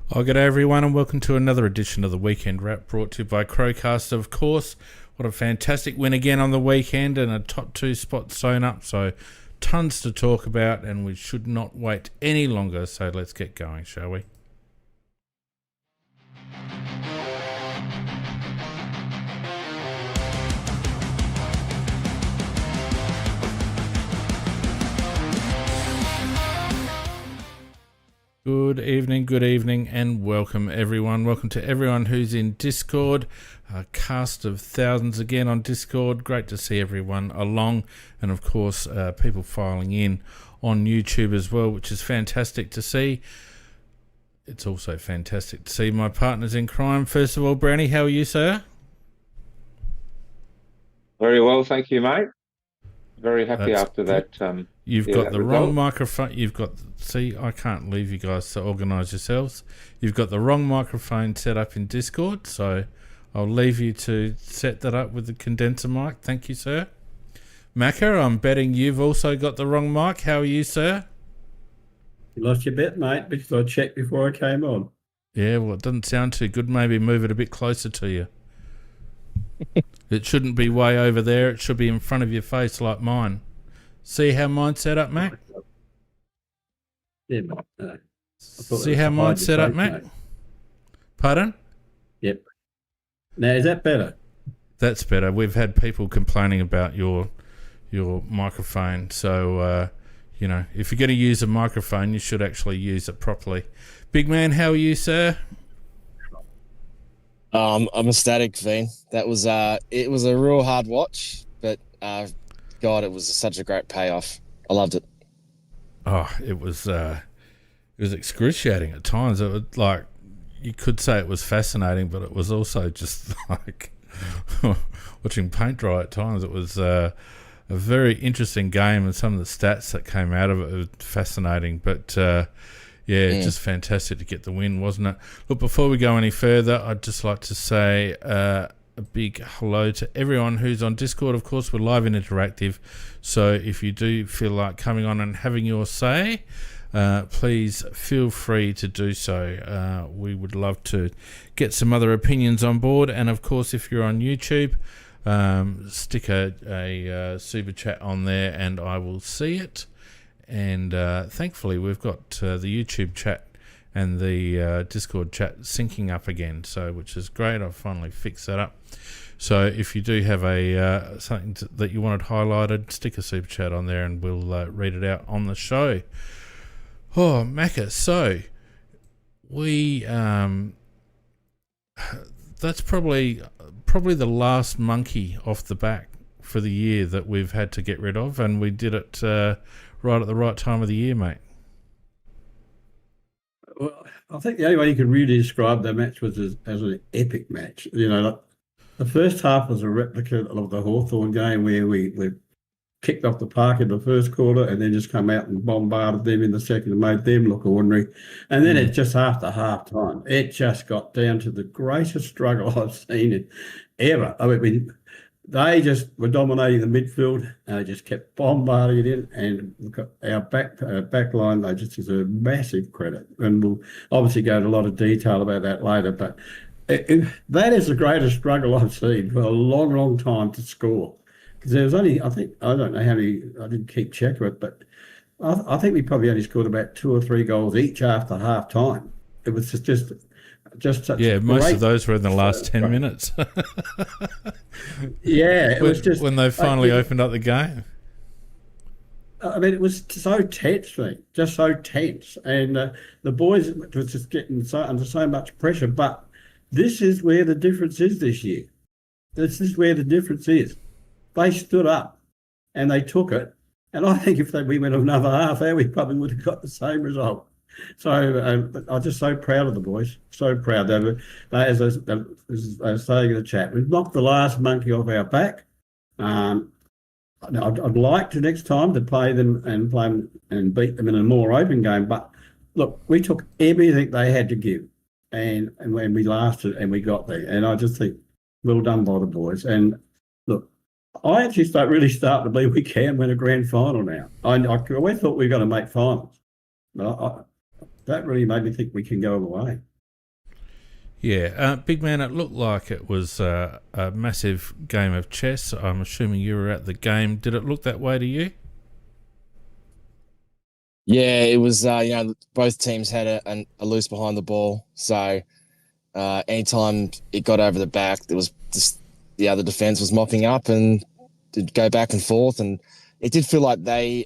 Oh, good day everyone, and welcome to another edition of the Weekend Wrap, brought to you by Crowcast, of course. What a fantastic win again on the weekend, and a top two spot sewn up, so tons to talk about, and we should not wait any longer, so let's get going, shall we? Good evening, and welcome everyone. Welcome to everyone who's in Discord. A cast of thousands again on Discord. Great to see everyone along, and of course, people filing in on YouTube as well, which is fantastic to see. It's also fantastic to see my partners in crime. First of all, Brownie, how are you, sir? Very well, thank you, mate. Very happy That's after good. that. You've got that the result. wrong microphone. See, I can't leave you guys to organise yourselves. You've got the wrong microphone set up in Discord, so I'll leave you to set that up with the condenser mic. Thank you, sir. Macca, I'm betting you've also got the wrong mic. How are you, sir? You lost your bet, mate, because I checked before I came on. Yeah, well, it doesn't sound too good. Maybe move it a bit closer to you. It shouldn't be way over there. It should be in front of your face like mine. See how mine's set up, Mac? Yeah, mate. See how mine's set up, Mac? Pardon? Yep. Now, is that better? That's better. We've had people complaining about your microphone. So, if you're going to use a microphone, you should actually use it properly. Big man, how are you, sir? I'm ecstatic, Veen. That was it was a real hard watch, but God, it was such a great payoff. I loved it. Oh, it was excruciating at times. It was like, you could say it was fascinating, but it was also just like watching paint dry at times. It was a very interesting game, and some of the stats that came out of it were fascinating. But just fantastic to get the win, wasn't it? Look, before we go any further, I'd just like to say a big hello to everyone who's on Discord. Of course, we're live and interactive, so if you do feel like coming on and having your say, please feel free to do so. We would love to get some other opinions on board, and of course, if you're on YouTube, stick a super chat on there and I will see it. And thankfully we've got the YouTube chat and the Discord chat syncing up again, so which is great. I've finally fixed that up. So if you do have a something that you wanted highlighted, stick a super chat on there and we'll read it out on the show. Oh, Macca, so we that's probably the last monkey off the back for the year that we've had to get rid of, and we did it right at the right time of the year, mate. Well, I think the only way you could really describe the match was as an epic match. Like the first half was a replica of the Hawthorn game where we kicked off the park in the first quarter and then just come out and bombarded them in the second and made them look ordinary. And then it just after half time, it just got down to the greatest struggle I've seen it ever. I mean, they just were dominating the midfield and they just kept bombarding it in. And look at our back line, they just deserve massive credit. And we'll obviously go into a lot of detail about that later. But that is the greatest struggle I've seen for a long, long time to score. Because there was only, I don't know how many, I didn't keep check of it, but I think we probably only scored about 2 or 3 goals each after half time. It was just such most of those were in the last 10 minutes. Yeah, it was just when they finally opened up the game. I mean, it was so tense, mate, just so tense, and the boys was just getting under so much pressure. But this is where the difference is this year. This is where the difference is. They stood up and they took it, and I think if we went another half hour, we probably would have got the same result. So I'm just so proud of the boys, so proud. As I was saying in the chat, we've knocked the last monkey off our back. I'd like to next time to play them and beat them in a more open game. But look, we took everything they had to give, and when we lasted and we got there, and I just think well done by the boys. And look, I actually really start to believe we can win a grand final now. I always thought we were going to make finals. That really made me think we can go away. Yeah, big man, it looked like it was a massive game of chess. I'm assuming you were at the game. Did it look that way to you? Yeah, it was. Both teams had a loose behind the ball, so anytime it got over the back, there was just the other defense was mopping up and did go back and forth, and it did feel like they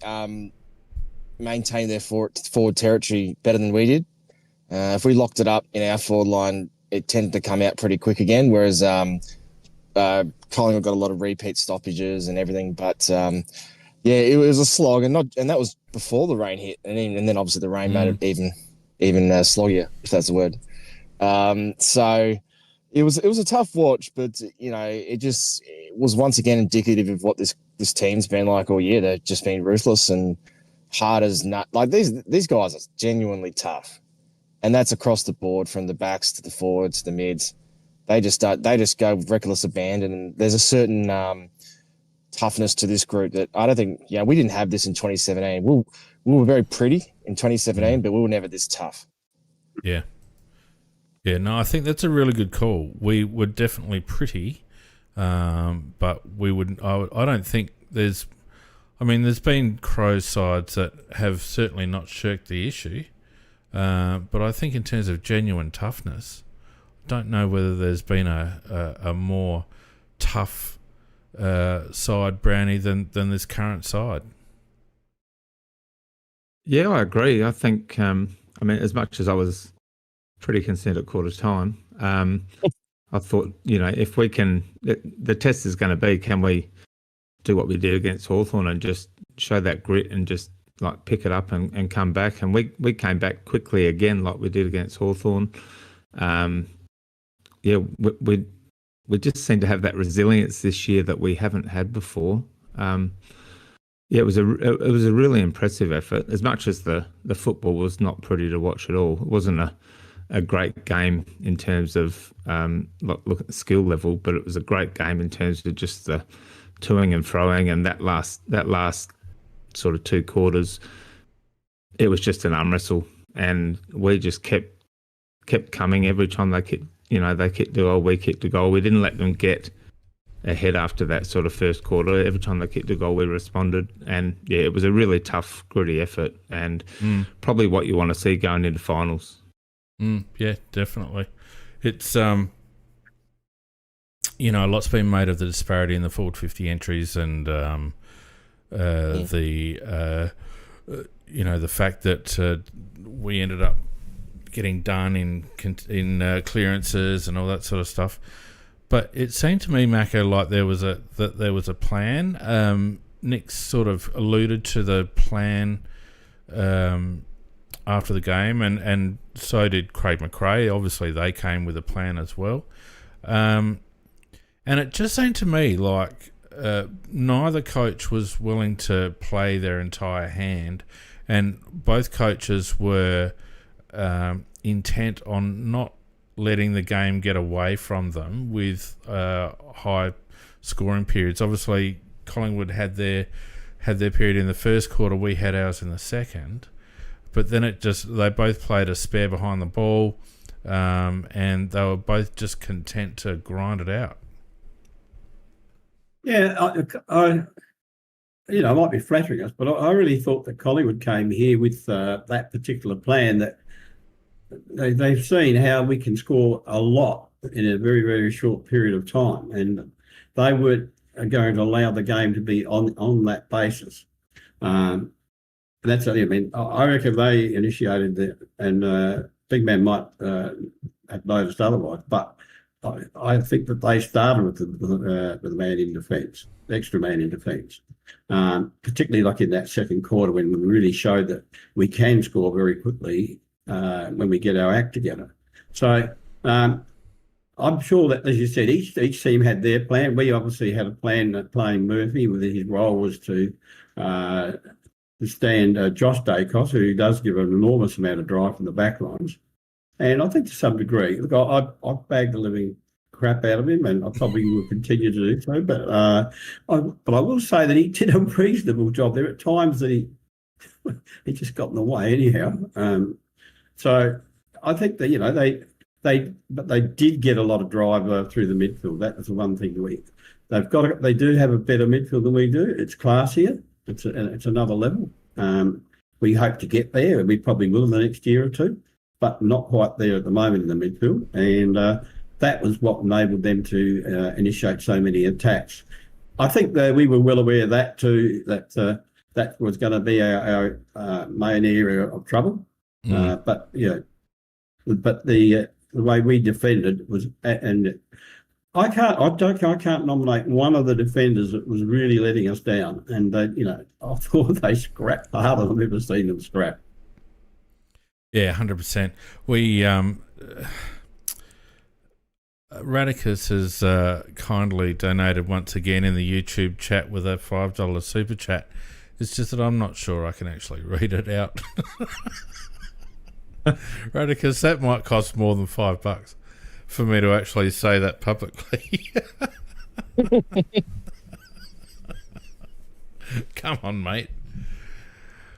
maintained their forward territory better than we did. If we locked it up in our forward line, it tended to come out pretty quick again, whereas Collingwood got a lot of repeat stoppages and everything. But it was a slog, and that was before the rain hit, and then obviously the rain made it even sloggier, if that's the word. So it was a tough watch, but it was once again indicative of what this team's been like all year. They've just been ruthless and hard as nut. Like these guys are genuinely tough. And that's across the board, from the backs to the forwards to the mids. They just go with reckless abandon, and there's a certain toughness to this group that I don't think. We didn't have this in 2017. We were very pretty in 2017, but we were never this tough. Yeah. Yeah, no, I think that's a really good call. We were definitely pretty, but we wouldn't. I don't think there's. I mean, there's been Crows sides that have certainly not shirked the issue. But I think in terms of genuine toughness, I don't know whether there's been a more tough side, Brownie, than this current side. Yeah, I agree. I think, as much as I was pretty concerned at quarter time, I thought, if we can, the test is going to be, can we do what we did against Hawthorn and just show that grit and just pick it up and come back, and we came back quickly again, like we did against Hawthorn. We just seem to have that resilience this year that we haven't had before. It was a really impressive effort. As much as the football was not pretty to watch at all, it wasn't a great game in terms of look at the skill level, but it was a great game in terms of just the toing and froing, and that last sort of 2 quarters, it was just an arm wrestle, and we just kept coming every time they kicked a goal, we kicked a goal. We didn't let them get ahead after that sort of first quarter. Every time they kicked a goal, we responded, and it was a really tough, gritty effort, and probably what you want to see going into finals. Yeah, definitely. It's a lot's been made of the disparity in the forward 50 entries, and the fact that we ended up getting done in clearances and all that sort of stuff. But it seemed to me, Mako, like there was a plan. Nick sort of alluded to the plan after the game, and so did Craig McRae. Obviously, they came with a plan as well. And it just seemed to me like neither coach was willing to play their entire hand, and both coaches were intent on not letting the game get away from them with high scoring periods. Obviously, Collingwood had their period in the first quarter. We had ours in the second, but then they both played a spare behind the ball, and they were both just content to grind it out. Yeah, I might be flattering us, but I really thought that Collingwood came here with that particular plan, that they've seen how we can score a lot in a very, very short period of time, and they were going to allow the game to be on that basis. That's I reckon they initiated that, and Big Man might have noticed otherwise, but I think that they started with the man in defence, the extra man in defence, particularly like in that second quarter when we really showed that we can score very quickly when we get our act together. So I'm sure that, as you said, each team had their plan. We obviously had a plan that playing Murphy, with his role was to stand Josh Dacos, who does give an enormous amount of drive from the back lines. And I think to some degree, look, I've bagged the living crap out of him, and I probably will continue to do so. But I will say that he did a reasonable job. There are times that he just got in the way anyhow. So I think that they did get a lot of drive through the midfield. That was the one thing they do have a better midfield than we do. It's classier. It's another level. We hope to get there, and we probably will in the next year or two, but not quite there at the moment in the midfield. And that was what enabled them to initiate so many attacks. I think that we were well aware of that too, that was going to be our main area of trouble. But the way we defended was, and I can't nominate one of the defenders that was really letting us down. And I thought they scrapped harder than I've ever seen them scrap. Yeah, 100%. We Radicus has kindly donated once again in the YouTube chat with a $5 super chat. It's just that I'm not sure I can actually read it out. Radicus, that might cost more than $5 for me to actually say that publicly. Come on, mate.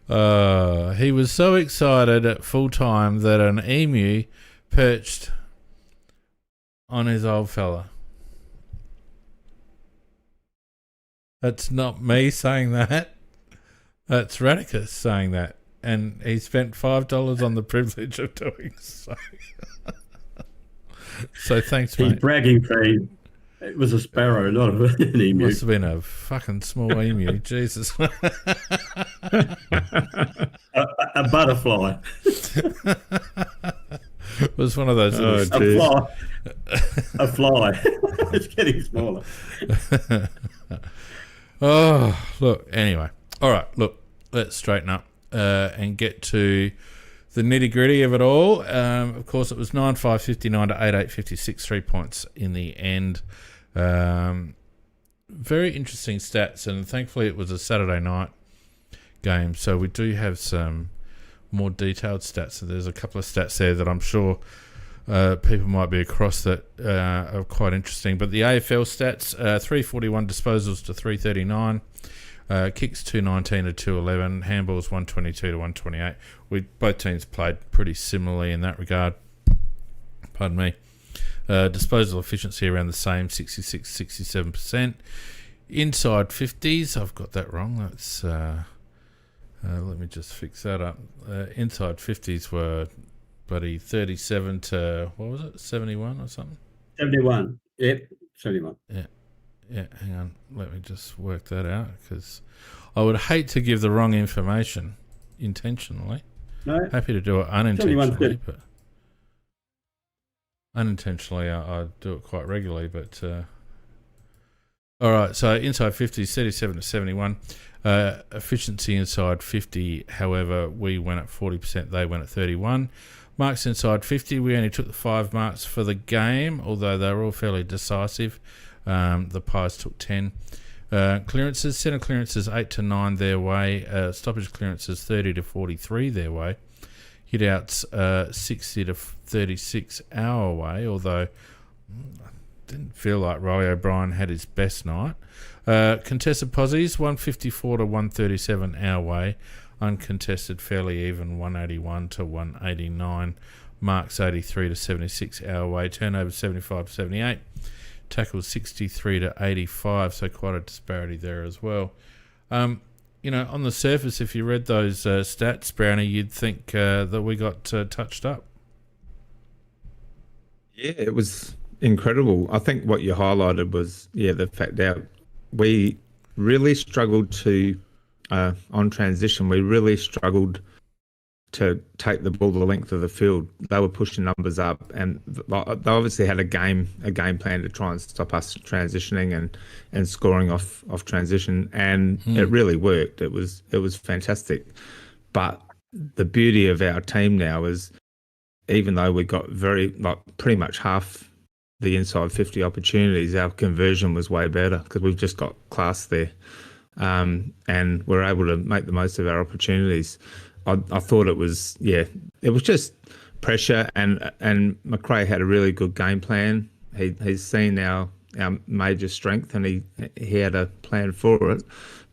He was so excited at full time that an emu perched on his old fella. That's not me saying that. That's Radicus saying that. And he spent $5 on the privilege of doing so. So thanks, mate. He's bragging fee. It was a sparrow, not an emu. Must have been a fucking small emu. Jesus. A butterfly. It was one of those. A fly. It's getting smaller. Oh, look. Anyway. All right. Look, let's straighten up and get to the nitty-gritty of it all. Of course, it was 9-5-59 to 8-8-56, 3 points in the end. Very interesting stats, and thankfully it was a Saturday night game, so we do have some more detailed stats. So there's a couple of stats there that I'm sure people might be across that are quite interesting. But the AFL stats, 341 disposals to 339. Kicks 219 to 211, handballs 122 to 128. Both teams played pretty similarly in that regard. Pardon me. Disposal efficiency around the same, 66-67%. Inside 50s, I've got that wrong. That's let me just fix that up. Inside 50s were bloody 37 to, what was it, 71 or something? 71. Yep, 71. Yeah, hang on. Let me just work that out, because I would hate to give the wrong information intentionally. No. Happy to do it unintentionally, 71. but unintentionally I do it quite regularly. But all right, so inside 50 is 37 to 71. Efficiency inside 50, however, we went at 40%, they went at 31. Marks inside 50, we only took the 5 marks for the game, although they were all fairly decisive. The Pies took 10. Clearances, centre clearances 8 to 9 their way. Stoppage clearances 30 to 43 their way. Hit-outs 60 to 36 our way, although I didn't feel like Riley O'Brien had his best night. Contested posies 154 to 137 our way. Uncontested fairly even, 181 to 189. Marks 83 to 76 our way. Turnover 75 to 78. Tackles 63 to 85, so quite a disparity there as well. On the surface, if you read those stats, Brownie, you'd think that we got touched up. Yeah, it was incredible. I think what you highlighted was, the fact that we really struggled to, on transition, we really struggled to take the ball the length of the field. They were pushing numbers up, and they obviously had a game plan to try and stop us transitioning and scoring off transition, and it really worked. It was fantastic. But the beauty of our team now is, even though we got pretty much half the inside 50 opportunities, our conversion was way better because we've just got class there, and we're able to make the most of our opportunities. I thought it was just pressure, and McRae had a really good game plan. He's seen our major strength, and he had a plan for it.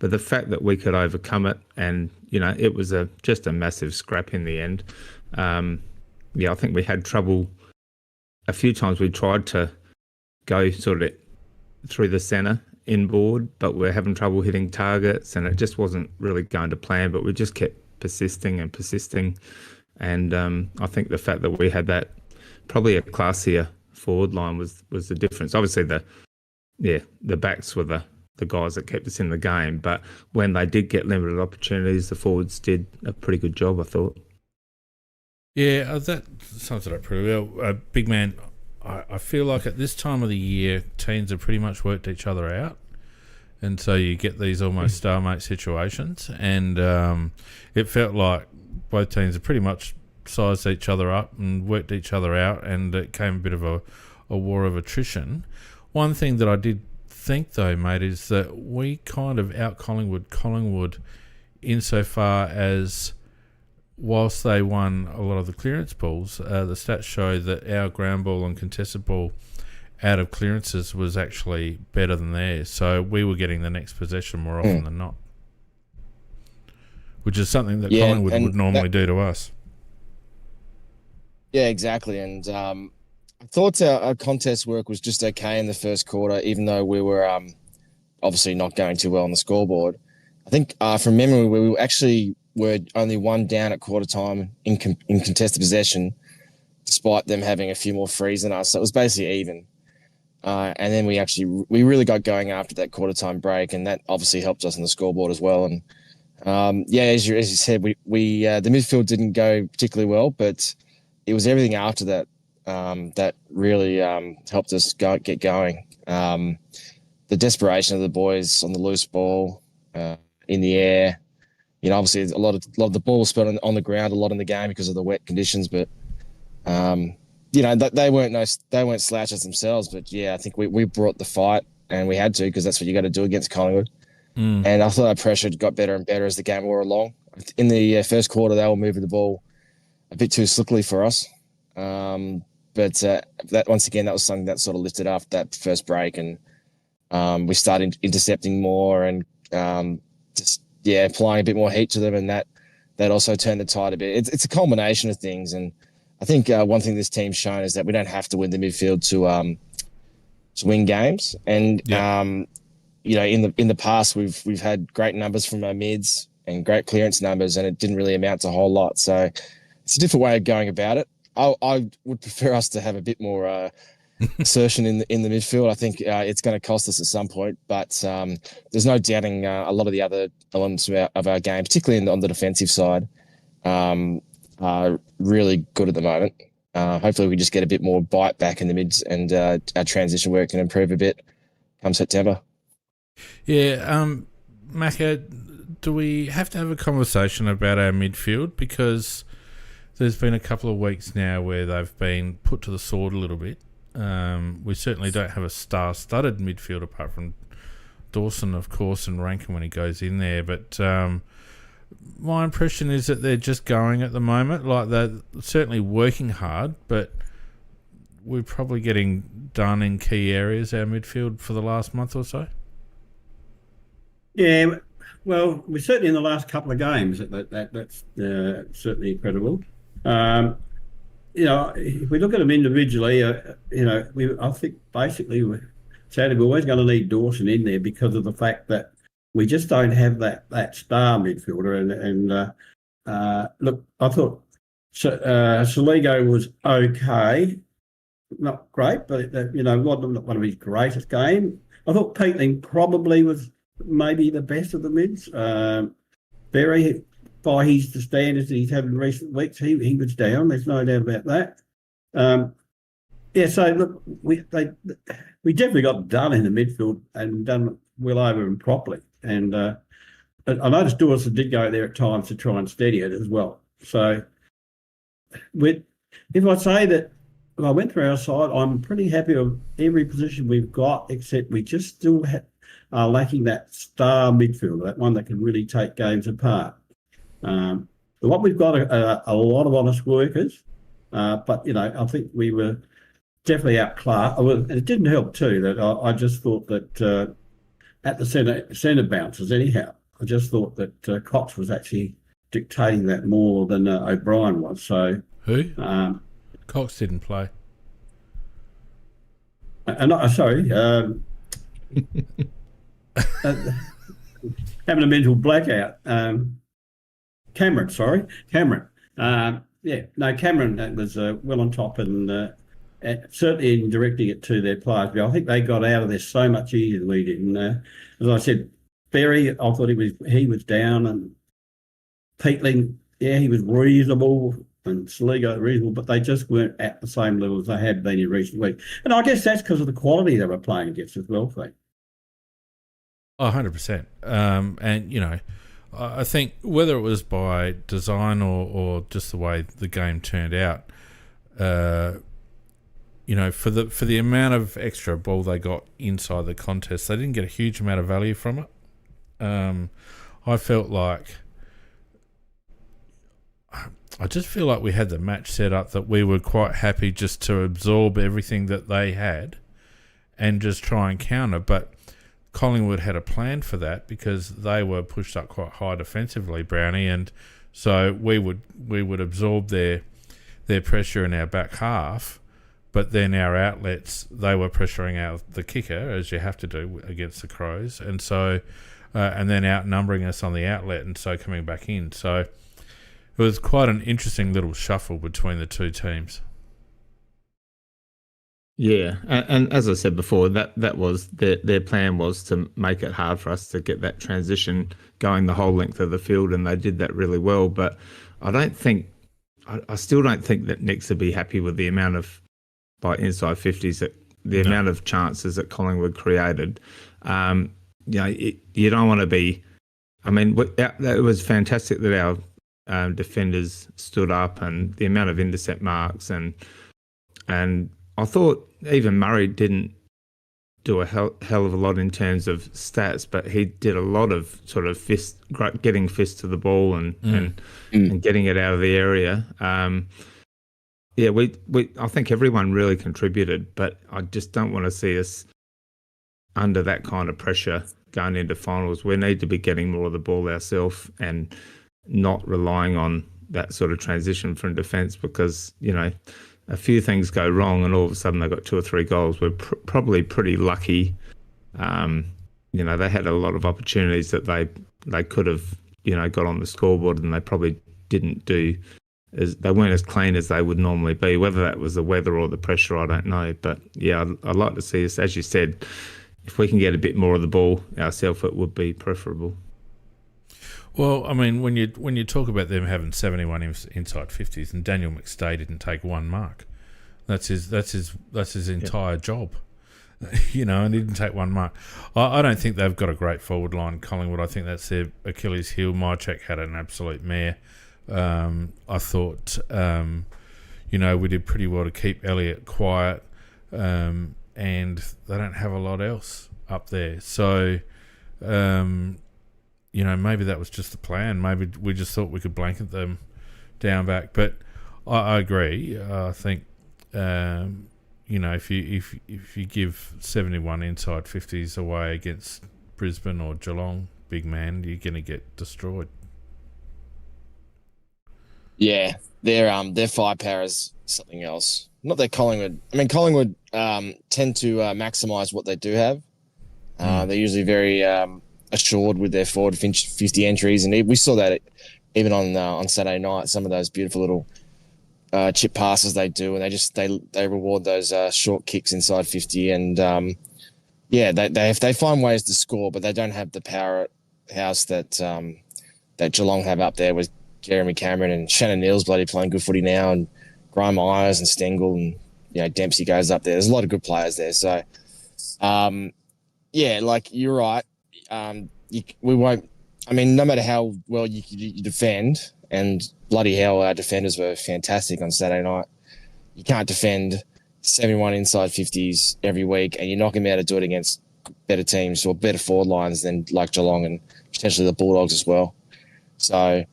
But the fact that we could overcome it, and it was just a massive scrap in the end. I think we had trouble a few times we tried to go sort of through the centre inboard, but we're having trouble hitting targets, and it just wasn't really going to plan. But we just kept persisting, and I think the fact that we had that probably a classier forward line was the difference. Obviously, the backs were the guys that kept us in the game, but when they did get limited opportunities, the forwards did a pretty good job, I thought. Yeah, that sums it up pretty well. Big man, I feel like at this time of the year, teams have pretty much worked each other out, and so you get these almost stalemate situations, and it felt like both teams have pretty much sized each other up and worked each other out, and it came a bit of a war of attrition. One thing that I did think, though, mate, is that we kind of out-Collingwood insofar as whilst they won a lot of the clearance balls, the stats show that our ground ball and contested ball out of clearances was actually better than theirs. So we were getting the next possession more often than not, which is something that Collingwood would normally do to us. Yeah, exactly. And I thought our contest work was just okay in the first quarter, even though we were obviously not going too well on the scoreboard. I think from memory, we actually were only one down at quarter time in contested possession, despite them having a few more frees than us. So it was basically even. And then we really got going after that quarter time break, and that obviously helped us on the scoreboard as well. And as you said, we the midfield didn't go particularly well, but it was everything after that that really helped us get going. The desperation of the boys on the loose ball, in the air. Obviously a lot of the ball was spent on the ground a lot in the game because of the wet conditions, but they weren't slouches themselves. But I think we brought the fight, and we had to, because that's what you got to do against Collingwood. And I thought our pressure got better and better as the game wore along. In the first quarter, they were moving the ball a bit too slickly for us. But that once again, that was something that sort of lifted after that first break, and we started intercepting more and applying a bit more heat to them, and that also turned the tide a bit. It's a culmination of things, and I think one thing this team's shown is that we don't have to win the midfield to win games. And in the past we've had great numbers from our mids and great clearance numbers, and it didn't really amount to a whole lot. So it's a different way of going about it. I would prefer us to have a bit more assertion in the midfield. I think it's going to cost us at some point, but there's no doubting a lot of the other elements of our game, particularly on the defensive side, are really good at the moment. Hopefully we just get a bit more bite back in the mids, and our transition work can improve a bit come September. Yeah, Macca, do we have to have a conversation about our midfield? Because there's been a couple of weeks now where they've been put to the sword a little bit. We certainly don't have a star-studded midfield apart from Dawson, of course, and Rankin when he goes in there. But my impression is that they're just going at the moment. Like, they're certainly working hard, but we're probably getting done in key areas, our midfield, for the last month or so. Yeah, well, we're certainly in the last couple of games. That's certainly incredible. If we look at them individually, I think basically we're always going to need Dawson in there because of the fact that we just don't have that star midfielder. And look, I thought Saligo was okay, not great, but wasn't one of his greatest games. I thought Peatling probably was maybe the best of the mids. Berry, by the standards that he's had in recent weeks, he was down. There's no doubt about that. So look, we definitely got done in the midfield and done well over and properly. And I noticed Dawson did go there at times to try and steady it as well. So if I say that if I went through our side, I'm pretty happy with every position we've got, except we just still are lacking that star midfielder, that one that can really take games apart. What we've got are a lot of honest workers, but I think we were definitely outclassed. And it didn't help too that I just thought that at the centre bounces anyhow, I just thought that Cox was actually dictating that more than O'Brien was. So who? Cox didn't play. Sorry, having a mental blackout. Cameron. Cameron was well on top and certainly in directing it to their players. But I think they got out of there so much easier than we did. And as I said, Berry, I thought he was down, and Peatling, he was reasonable, and Saligo reasonable, but they just weren't at the same level as they had been in recent weeks. And I guess that's because of the quality they were playing against as well, Frank. 100%. And, I think whether it was by design or just the way the game turned out, for the amount of extra ball they got inside the contest, they didn't get a huge amount of value from it. I just feel like we had the match set up that we were quite happy just to absorb everything that they had and just try and counter. But Collingwood had a plan for that because they were pushed up quite high defensively, Brownie, and so we would absorb their pressure in our back half, but then our outlets, they were pressuring out the kicker, as you have to do against the Crows, and so and then outnumbering us on the outlet, and so coming back in. So it was quite an interesting little shuffle between the two teams. Yeah, and as I said before, that was their plan, was to make it hard for us to get that transition going the whole length of the field, and they did that really well. But I still don't think that Nicks would be happy with the amount of inside 50s, amount of chances that Collingwood created. You don't want to be. I mean, it was fantastic that our defenders stood up, and the amount of intercept marks, and I thought even Murray didn't do a hell of a lot in terms of stats, but he did a lot of sort of getting fists to the ball and getting it out of the area. I think everyone really contributed, but I just don't want to see us under that kind of pressure going into finals. We need to be getting more of the ball ourselves and not relying on that sort of transition from defence, because, a few things go wrong and all of a sudden they got 2 or 3 goals. We're probably pretty lucky. They had a lot of opportunities that they could have, got on the scoreboard, and they probably didn't do. They weren't as clean as they would normally be. Whether that was the weather or the pressure, I don't know. But yeah, I'd like to see us, as you said, if we can get a bit more of the ball ourselves, it would be preferable. Well, I mean, when you talk about them having 71 inside 50s, and Daniel McStay didn't take one mark, that's his entire job, and he didn't take one mark. I don't think they've got a great forward line, Collingwood. I think that's their Achilles heel. Mychek had an absolute mare. I thought, we did pretty well to keep Elliott quiet, and they don't have a lot else up there. So, maybe that was just the plan. Maybe we just thought we could blanket them down back. But I agree. I think, if you give 71 inside 50s away against Brisbane or Geelong, big man, you're going to get destroyed. Yeah, their firepower is something else. Not that Collingwood. I mean, Collingwood tend to maximise what they do have. They're usually very assured with their forward 50 entries, and we saw that even on Saturday night. Some of those beautiful little chip passes they do, and they reward those short kicks inside 50. And they find ways to score, but they don't have the powerhouse that Geelong have up there with Jeremy Cameron and Shannon Neal's bloody playing good footy now, and Graham Myers and Stengel, and Dempsey goes up there. There's a lot of good players there. So, you're right. We won't. I mean, no matter how well you defend, and bloody hell, our defenders were fantastic on Saturday night. You can't defend 71 inside 50s every week, and you're not going to be able to do it against better teams or better forward lines than like Geelong and potentially the Bulldogs as well. So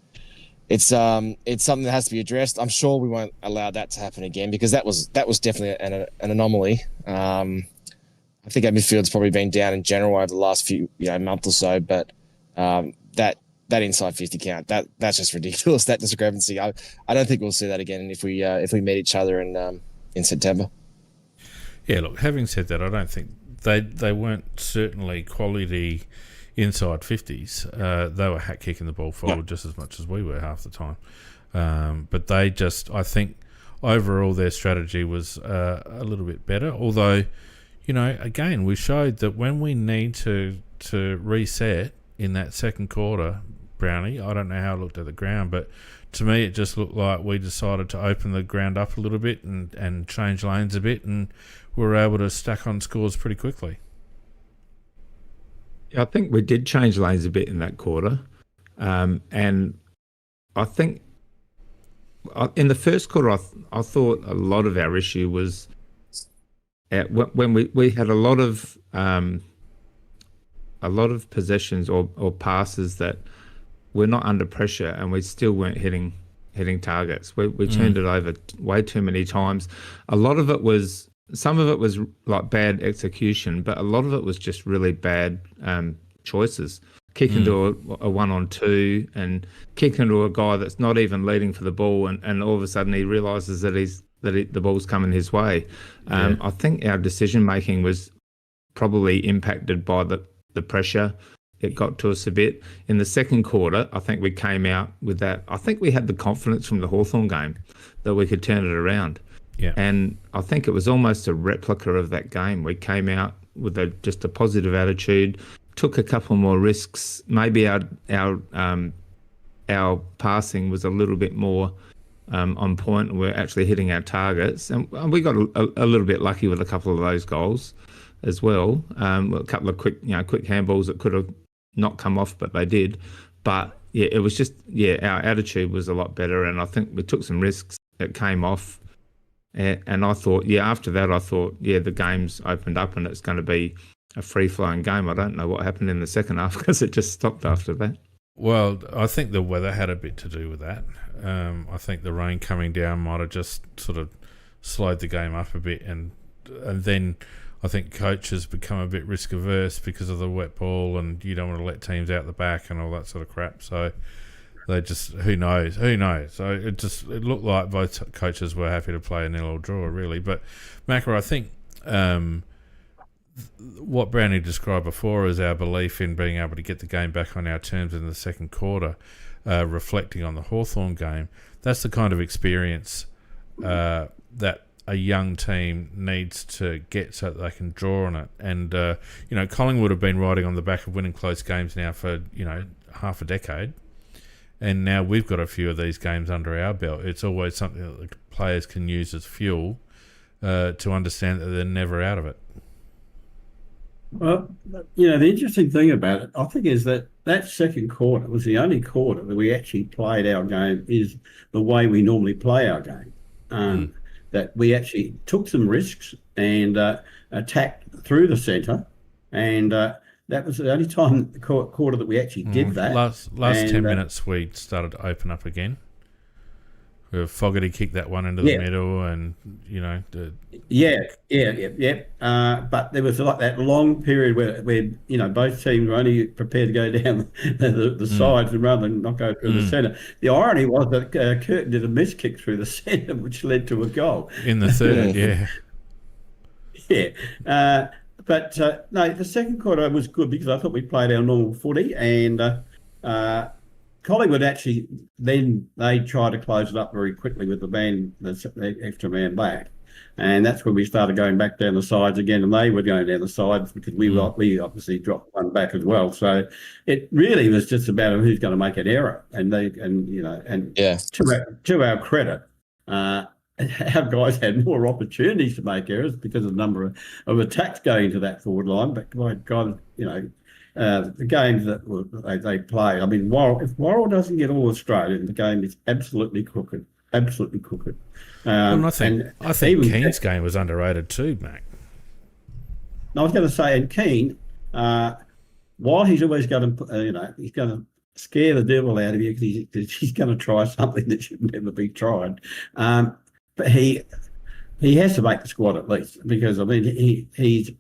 it's something that has to be addressed. I'm sure we won't allow that to happen again, because that was definitely an anomaly. I think our midfield's probably been down in general over the last few month or so, but that inside 50 count, that's just ridiculous. That discrepancy, I don't think we'll see that again if we meet each other in September. Yeah, look, having said that, I don't think they weren't certainly quality inside 50s. They were hat kicking the ball forward just as much as we were half the time. But they just, I think, overall their strategy was a little bit better. Although, you know, again, we showed that when we need to reset in that second quarter, Brownie, I don't know how it looked at the ground, but to me it just looked like we decided to open the ground up a little bit and change lanes a bit, and we were able to stack on scores pretty quickly. Yeah, I think we did change lanes a bit in that quarter. And I think in the first quarter, I thought a lot of our issue was when we had a lot of possessions or passes that were not under pressure, and we still weren't hitting targets. We turned it over way too many times. Some of it was like bad execution, but a lot of it was just really bad choices. Kick into a 1-on-2 and kick into a guy that's not even leading for the ball, and all of a sudden he realises that the ball's coming his way. I think our decision making was probably impacted by the pressure. It got to us a bit. In the second quarter, I think we came out with that. I think we had the confidence from the Hawthorn game that we could turn it around. Yeah. And I think it was almost a replica of that game. We came out with just a positive attitude, took a couple more risks. Maybe our passing was a little bit more on point, and we're actually hitting our targets. And we got a little bit lucky with a couple of those goals as well. A couple of quick handballs that could have not come off, but they did. But yeah, it was just our attitude was a lot better, and I think we took some risks. It came off. And I thought, after that, the game's opened up and it's going to be a free-flowing game. I don't know what happened in the second half because it just stopped after that. Well, I think the weather had a bit to do with that. I think the rain coming down might have just sort of slowed the game up a bit. And then I think coaches become a bit risk-averse because of the wet ball, and you don't want to let teams out the back and all that sort of crap. So they just, who knows? So it looked like both coaches were happy to play a 0-0 draw, really. But Macca, I think what Brownie described before is our belief in being able to get the game back on our terms in the second quarter, reflecting on the Hawthorn game. That's the kind of experience that a young team needs to get so that they can draw on it. And, Collingwood have been riding on the back of winning close games now for, half a decade. And now we've got a few of these games under our belt. It's always something that the players can use as fuel to understand that they're never out of it. Well, the interesting thing about it, I think, is that second quarter was the only quarter that we actually played our game is the way we normally play our game. That we actually took some risks and attacked through the centre, and that was the only time the quarter that we actually did that. Last 10 minutes, we started to open up again. Fogarty kicked that one into the middle, and but there was like that long period where both teams were only prepared to go down the sides rather than not go through the centre. The irony was that Curtin did a miss kick through the centre, which led to a goal in the third. But no, the second quarter was good because I thought we played our normal footy, and Collingwood actually then they tried to close it up very quickly with the extra man back, and that's when we started going back down the sides again, and they were going down the sides because we obviously dropped one back as well. So it really was just about who's going to make an error, to our credit. Our guys had more opportunities to make errors because of the number of attacks going to that forward line. But my God, the games that they play. I mean, if Worrell doesn't get all Australian, the game is absolutely crooked. Absolutely crooked. I think Keane's game was underrated too, Mac. I was going to say, and Keane, while he's always going to, he's going to scare the devil out of you because he's going to try something that should never be tried. But he has to make the squad at least because he's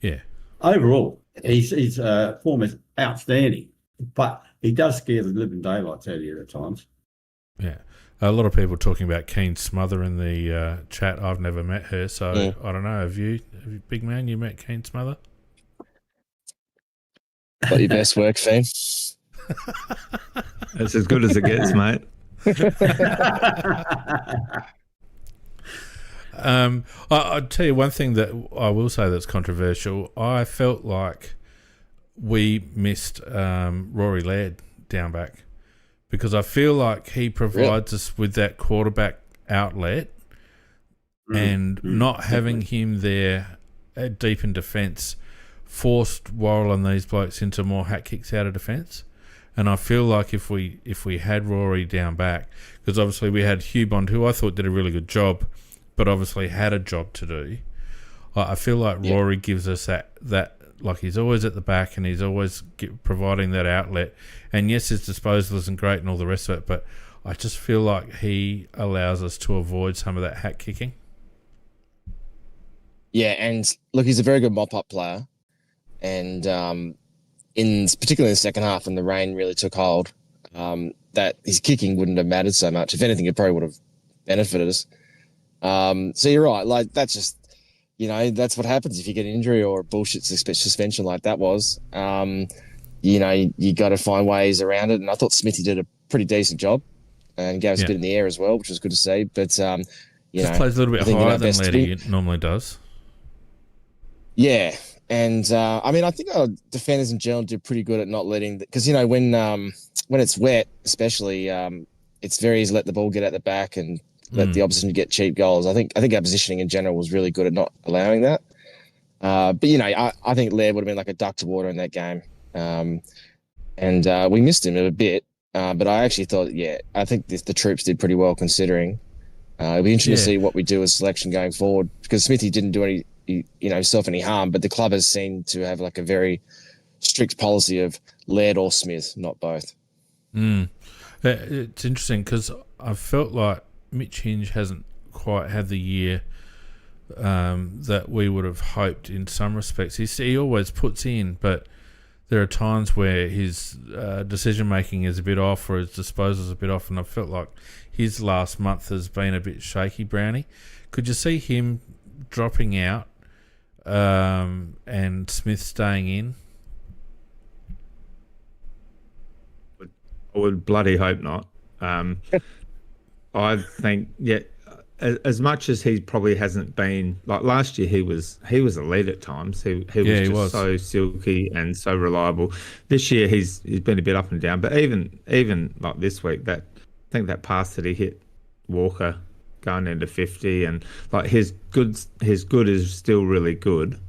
overall his form is outstanding, but he does scare the living daylights out of you at times. Yeah. A lot of people talking about Keen Smother in the chat. I've never met her, so I don't know. Have you, big man, you met Keen Smother? Got your best work, Feen. It's as good as it gets, mate. I'll tell you one thing that I will say that's controversial. I felt like we missed Rory Laird down back, because I feel like he provides us with that quarterback outlet, and not having him there deep in defence forced Worrell and these blokes into more hat kicks out of defence. And I feel like if we had Rory down back, because obviously we had Hugh Bond, who I thought did a really good job, but obviously had a job to do. I feel like Rory gives us that like, he's always at the back and he's always providing that outlet. And yes, his disposal isn't great and all the rest of it, but I just feel like he allows us to avoid some of that hat kicking. Yeah, and look, he's a very good mop-up player. And particularly in the second half, when the rain really took hold, that his kicking wouldn't have mattered so much. If anything, it probably would have benefited us. So you're right. Like, that's just, that's what happens if you get an injury or a bullshit suspension like that was. You got to find ways around it. And I thought Smithy did a pretty decent job and gave us a bit in the air as well, which was good to see. But, just plays a little bit higher than Letty normally does. Yeah. And, I think our defenders in general did pretty good at not letting, because, when it's wet, especially, it's very easy to let the ball get at the back and let the opposition get cheap goals. I think our positioning in general was really good at not allowing that. But I think Laird would have been like a duck to water in that game. And we missed him a bit. But I actually thought, I think the troops did pretty well considering. It'll be interesting to see what we do as selection going forward, because Smithy didn't do himself any harm, but the club has seemed to have like a very strict policy of Laird or Smith, not both. It's interesting because I felt like Mitch Hinge hasn't quite had the year that we would have hoped in some respects. He always puts in, but there are times where his decision making is a bit off or his disposal is a bit off, and I felt like his last month has been a bit shaky, Brownie. Could you see him dropping out and Smith staying in? I would bloody hope not. I think, as much as he probably hasn't been, like last year, he was elite at times. He was so silky and so reliable. This year he's been a bit up and down. But even like this week, I think that pass that he hit Walker going into 50, and like his good is still really good.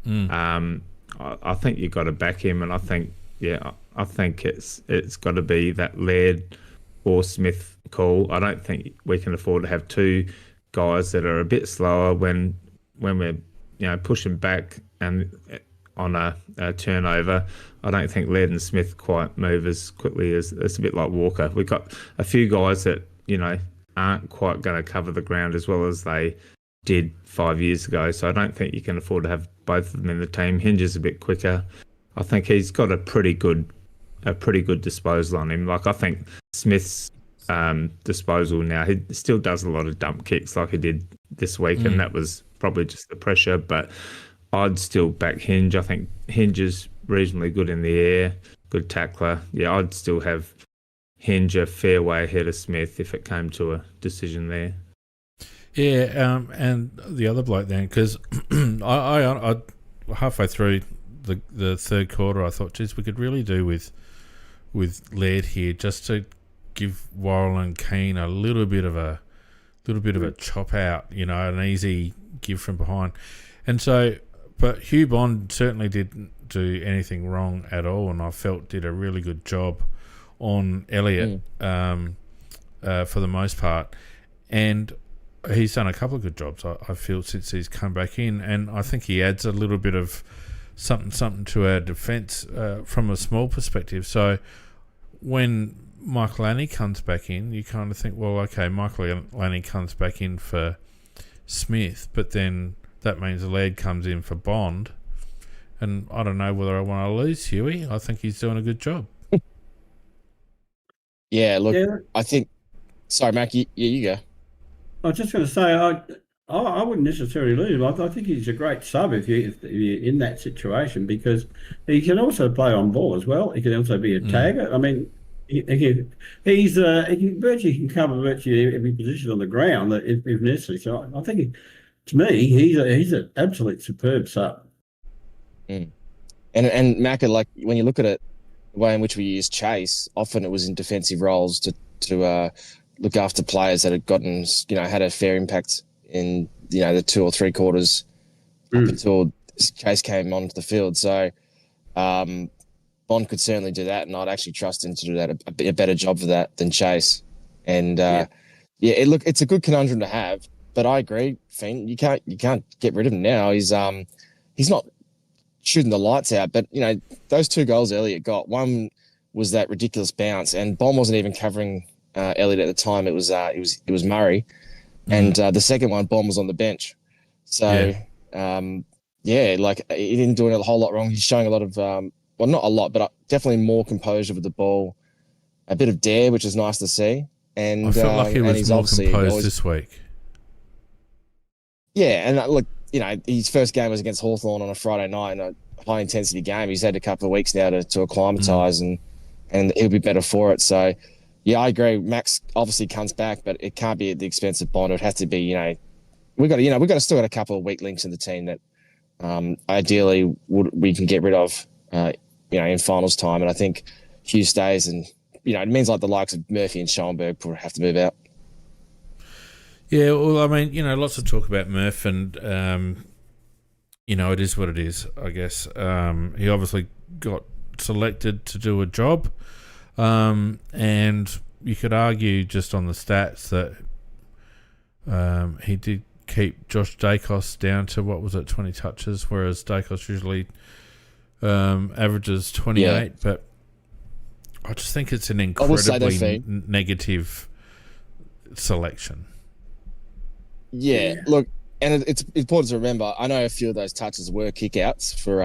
I think you've got to back him, and I think it's got to be that Laird or Smith call. I don't think we can afford to have two guys that are a bit slower when we're pushing back and on a turnover. I don't think Laird and Smith quite move as quickly as it's a bit like Walker. We've got a few guys that aren't quite going to cover the ground as well as they did 5 years ago. So I don't think you can afford to have both of them in the team. Hinge is a bit quicker. I think he's got a pretty good disposal on him. Like, I think Smith's disposal now, he still does a lot of dump kicks like he did this week, and that was probably just the pressure. But I'd still back Hinge. I think Hinge is reasonably good in the air, good tackler. Yeah, I'd still have Hinge a fair way ahead of Smith if it came to a decision there. Yeah, and the other bloke then, because I halfway through the third quarter, I thought, geez, we could really do with Laird here, just to give Worrell and Keane a little bit of a chop out, an easy give from behind. And so, but Hugh Bond certainly didn't do anything wrong at all, and I felt did a really good job on Elliott for the most part. And he's done a couple of good jobs, I feel, since he's come back in, and I think he adds a little bit of something to our defence from a small perspective. So when Michael Lanny comes back in, you kind of think, well, okay, Michael Lanny comes back in for Smith, but then that means Laird comes in for Bond, and I don't know whether I want to lose Huey. I think he's doing a good job. Yeah, look, I think Sorry, Mac, you go. I was just going to say, I wouldn't necessarily leave him. I think he's a great sub if you're in that situation, because he can also play on ball as well. He can also be a tagger. I mean, he can virtually cover virtually every position on the ground if necessary. So I think, to me, he's an absolute superb sub. Mm. And Mac, like when you look at it, the way in which we use Chase, often it was in defensive roles to look after players that had gotten, had a fair impact in, the 2 or 3 quarters up until Chase came onto the field. So Bond could certainly do that, and I'd actually trust him to do that a better job for that than Chase. And it's a good conundrum to have. But I agree, Finn. You can't get rid of him now. He's not shooting the lights out, but those 2 goals Elliott got. One was that ridiculous bounce, and Bond wasn't even covering Elliott at the time. It was Murray, and the second one, Bond was on the bench. So like he didn't do a whole lot wrong. He's showing a lot of well, not a lot, but definitely more composure with the ball, a bit of dare, which is nice to see. And I felt like he was more composed this week. Yeah, and look, his first game was against Hawthorn on a Friday night in a high-intensity game. He's had a couple of weeks now to acclimatise, and he'll be better for it. So, yeah, I agree. Max obviously comes back, but it can't be at the expense of Bond. It has to be, we've got still got a couple of weak links in the team that ideally we can get rid of, in finals time. And I think Hughes stays, and it means like the likes of Murphy and Schoenberg probably have to move out. Yeah, well, I mean, lots of talk about Murph, and it is what it is, I guess. He obviously got selected to do a job, and you could argue just on the stats that he did keep Josh Dacos down to, 20 touches, whereas Dacos usually averages 28, but I just think it's an incredibly negative selection. Yeah, look, and it's important to remember, I know a few of those touches were kickouts for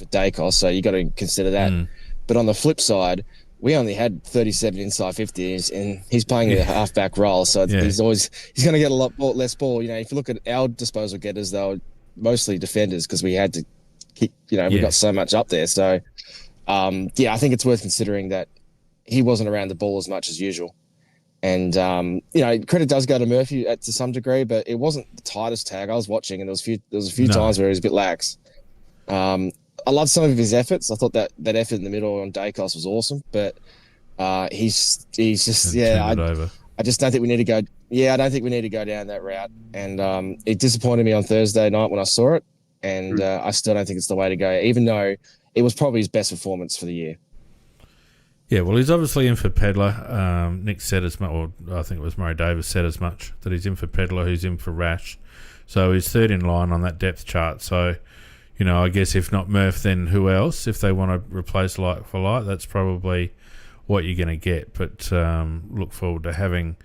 Dacos, so you got to consider that. But on the flip side, we only had 37 inside 50s, and he's playing a halfback role, so he's going to get a lot less ball. If you look at our disposal getters, they were mostly defenders because we had to kick. We got so much up there. So, I think it's worth considering that he wasn't around the ball as much as usual. And, credit does go to Murphy to some degree, but it wasn't the tightest tag. I was watching, and there was a few times where he was a bit lax. I love some of his efforts. I thought that effort in the middle on Dacos was awesome, but he's just I just don't think we need to go. Yeah, I don't think we need to go down that route. And it disappointed me on Thursday night when I saw it, and I still don't think it's the way to go, even though it was probably his best performance for the year. Yeah, well, he's obviously in for Pedler. Nick said as much, or I think it was Murray Davis said as much, that he's in for Pedler, who's in for Rash. So he's third in line on that depth chart. So, I guess if not Murph, then who else? If they want to replace like for like, that's probably what you're going to get. But look forward to having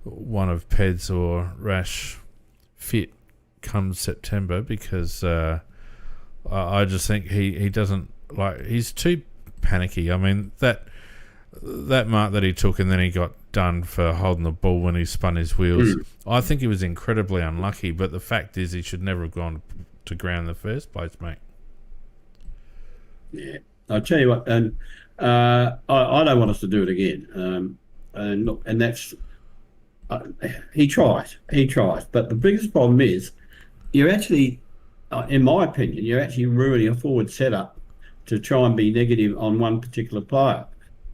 one of Peds or Rash fit come September, because I just think he doesn't, he's too panicky. I mean, that mark that he took and then he got done for holding the ball when he spun his wheels, I think he was incredibly unlucky, but the fact is he should never have gone to ground in the first place, mate. Yeah, I'll tell you what, and I don't want us to do it again. And look, and that's he tries, but the biggest problem is you're actually, in my opinion, you're actually ruining a forward setup to try and be negative on one particular player,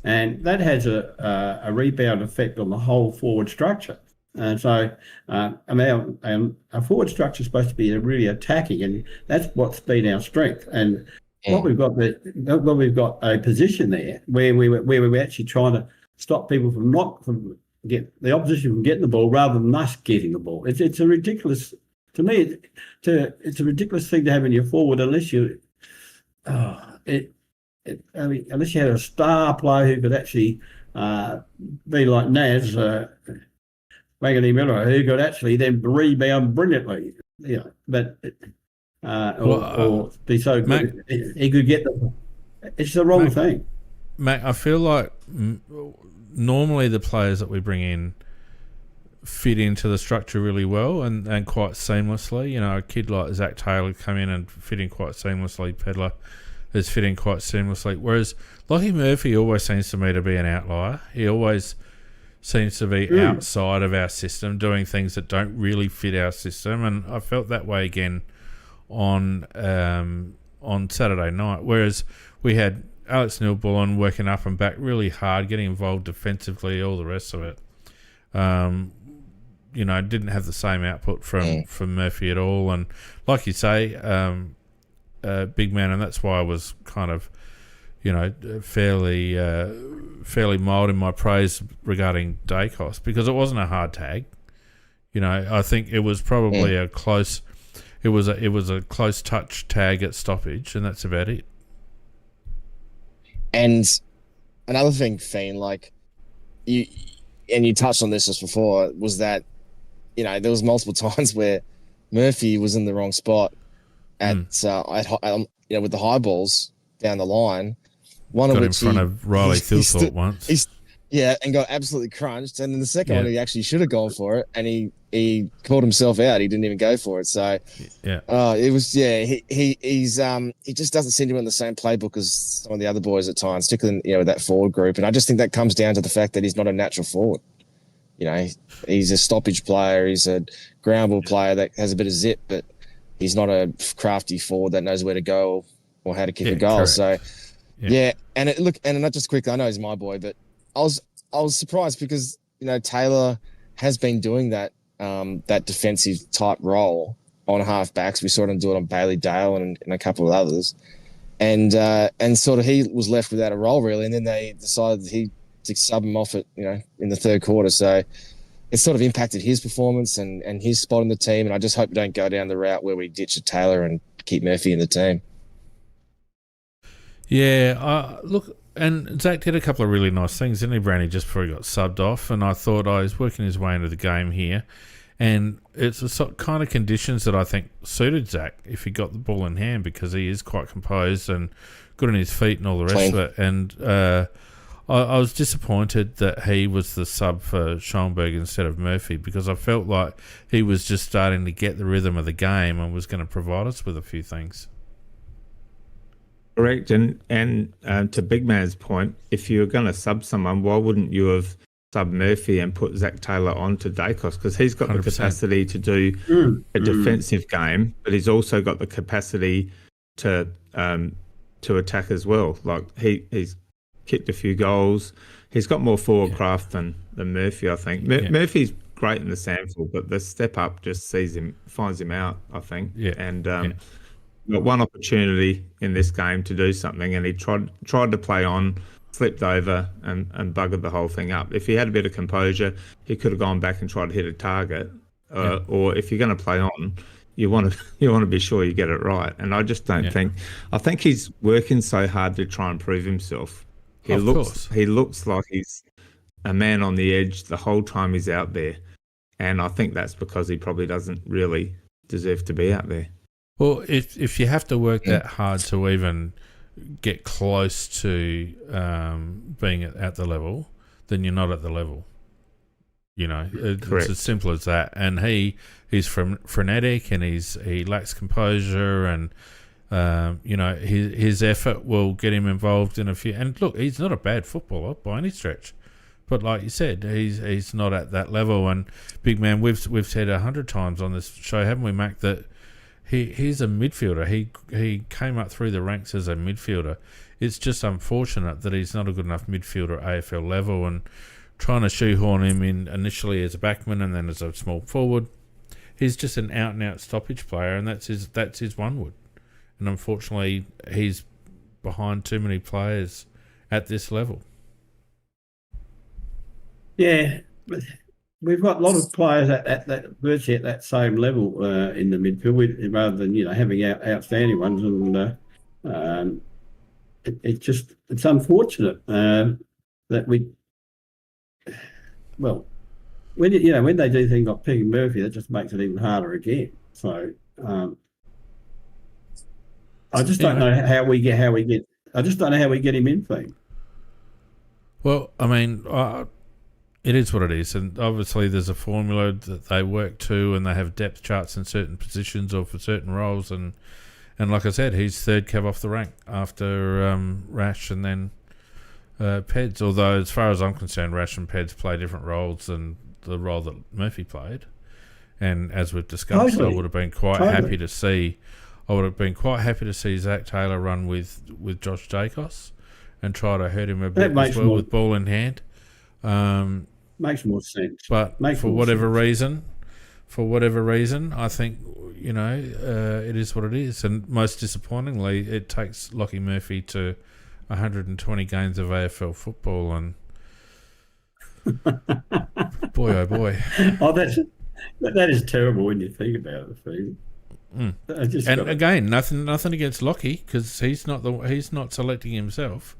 and that has a rebound effect on the whole forward structure. And so, our forward structure is supposed to be really attacking, and that's what's been our strength. And what we've got a position there where we're actually trying to stop people from get the opposition from getting the ball rather than us getting the ball. It's a ridiculous, to me. It's a ridiculous thing to have in your forward unless you. Unless you had a star player who could actually be like Naz Wagony Miller, who could actually then rebound brilliantly, but or be so good, Mac, he could get the. It's the wrong thing. Mac, I feel like normally the players that we bring in fit into the structure really well and quite seamlessly. You know, a kid like Zach Taylor come in and fit in quite seamlessly. Pedler has fit in quite seamlessly. Whereas Lockie Murphy always seems to me to be an outlier. He always seems to be outside of our system, doing things that don't really fit our system. And I felt that way again on Saturday night. Whereas we had Alex Neil-Bullen working up and back really hard, getting involved defensively, all the rest of it. You know, didn't have the same output from Murphy at all. And like you say, big man, and that's why I was kind of, you know, fairly mild in my praise regarding Dacos, because it wasn't a hard tag. You know, I think it was probably a close. It was a close touch tag at stoppage, and that's about it. And another thing, Fiend, like you touched on this just before, was that, you know, there was multiple times where Murphy was in the wrong spot at you know, with the high balls down the line. One Got of in which front of Riley Thilthorpe once. And got absolutely crunched. And then the second one, he actually should have gone for it, and he called himself out. He didn't even go for it. So it was he just doesn't seem to be in the same playbook as some of the other boys at times, particularly, you know, with that forward group. And I just think that comes down to the fact that he's not a natural forward. You know, he's a stoppage player. He's a ground ball player that has a bit of zip, but he's not a crafty forward that knows where to go or how to kick a goal. Correct. So, and not just quickly, I know he's my boy, but I was surprised because, you know, Taylor has been doing that defensive type role on halfbacks. We saw him do it on Bailey Dale and a couple of others, and sort of he was left without a role really, and then they decided to sub him off it, you know, in the third quarter. So it sort of impacted his performance and his spot in the team. And I just hope we don't go down the route where we ditch a Taylor and keep Murphy in the team. Yeah, look, and Zach did a couple of really nice things, didn't he, Brandy, just before he got subbed off? And I thought I was working his way into the game here. And it's the sort kind of conditions that I think suited Zach if he got the ball in hand, because he is quite composed and good on his feet and all the rest of it. And I was disappointed that he was the sub for Schoenberg instead of Murphy, because I felt like he was just starting to get the rhythm of the game and was going to provide us with a few things. Correct. And to Big Man's point, if you're going to sub someone, why wouldn't you have sub Murphy and put Zach Taylor on to Dacos? Because he's got 100%. The capacity to do a defensive game, but he's also got the capacity to attack as well. Like he's kicked a few goals. He's got more forward craft than Murphy, I think. Murphy's great in the sample, but the step up just finds him out, I think. Yeah. And got one opportunity in this game to do something, and he tried to play on, slipped over and buggered the whole thing up. If he had a bit of composure, he could have gone back and tried to hit a target. Or if you're going to play on, you want to be sure you get it right. And I just don't think. I think he's working so hard to try and prove himself. He looks like he's a man on the edge the whole time he's out there, and I think that's because he probably doesn't really deserve to be out there. Well, if you have to work that hard to even get close to being at the level, then you're not at the level. You know, it's as simple as that. And he's frenetic, and he lacks composure, and you know, his effort will get him involved in a few. And look, he's not a bad footballer by any stretch, but like you said, he's not at that level. And Big Man, we've said 100 times on this show, haven't we, Mac, that he's a midfielder. He came up through the ranks as a midfielder. It's just unfortunate that he's not a good enough midfielder at AFL level, and trying to shoehorn him in initially as a backman and then as a small forward. He's just an out and out stoppage player, and that's his one wood. And unfortunately, he's behind too many players at this level. Yeah, we've got a lot of players at that virtually at that same level in the midfield, rather than, you know, having outstanding ones. And it's unfortunate that we. Well, when they do things like picking Murphy, that just makes it even harder again. So I just don't know how we get. I just don't know how we get him in thing. Well, I mean, it is what it is, and obviously there's a formula that they work to, and they have depth charts in certain positions or for certain roles, and like I said, he's third cab off the rank after Rash and then Peds. Although, as far as I'm concerned, Rash and Peds play different roles than the role that Murphy played, and as we've discussed, I would have been quite happy to see. I would have been quite happy to see Zach Taylor run with Josh Dacos and try to hurt him a bit as well with ball in hand. Makes more sense. But for whatever reason, I think, it is what it is. And most disappointingly, it takes Lockie Murphy to 120 games of AFL football, and boy, oh boy. Oh, that is terrible when you think about it, Steve. And again, nothing against Lockie, because he's not selecting himself.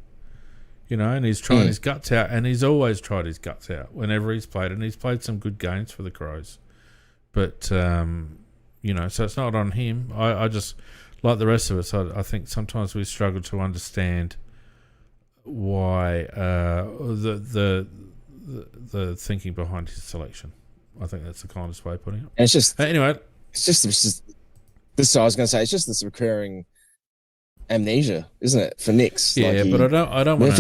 And he's trying his guts out, and he's always tried his guts out whenever he's played, and he's played some good games for the Crows. But, so it's not on him. I just, like the rest of us, I think sometimes we struggle to understand why the thinking behind his selection. I think that's the kindest way of putting it. And it's just... Anyway. It's just this I was going to say, it's just this recurring amnesia, isn't it, for Nicks? Yeah, but I don't want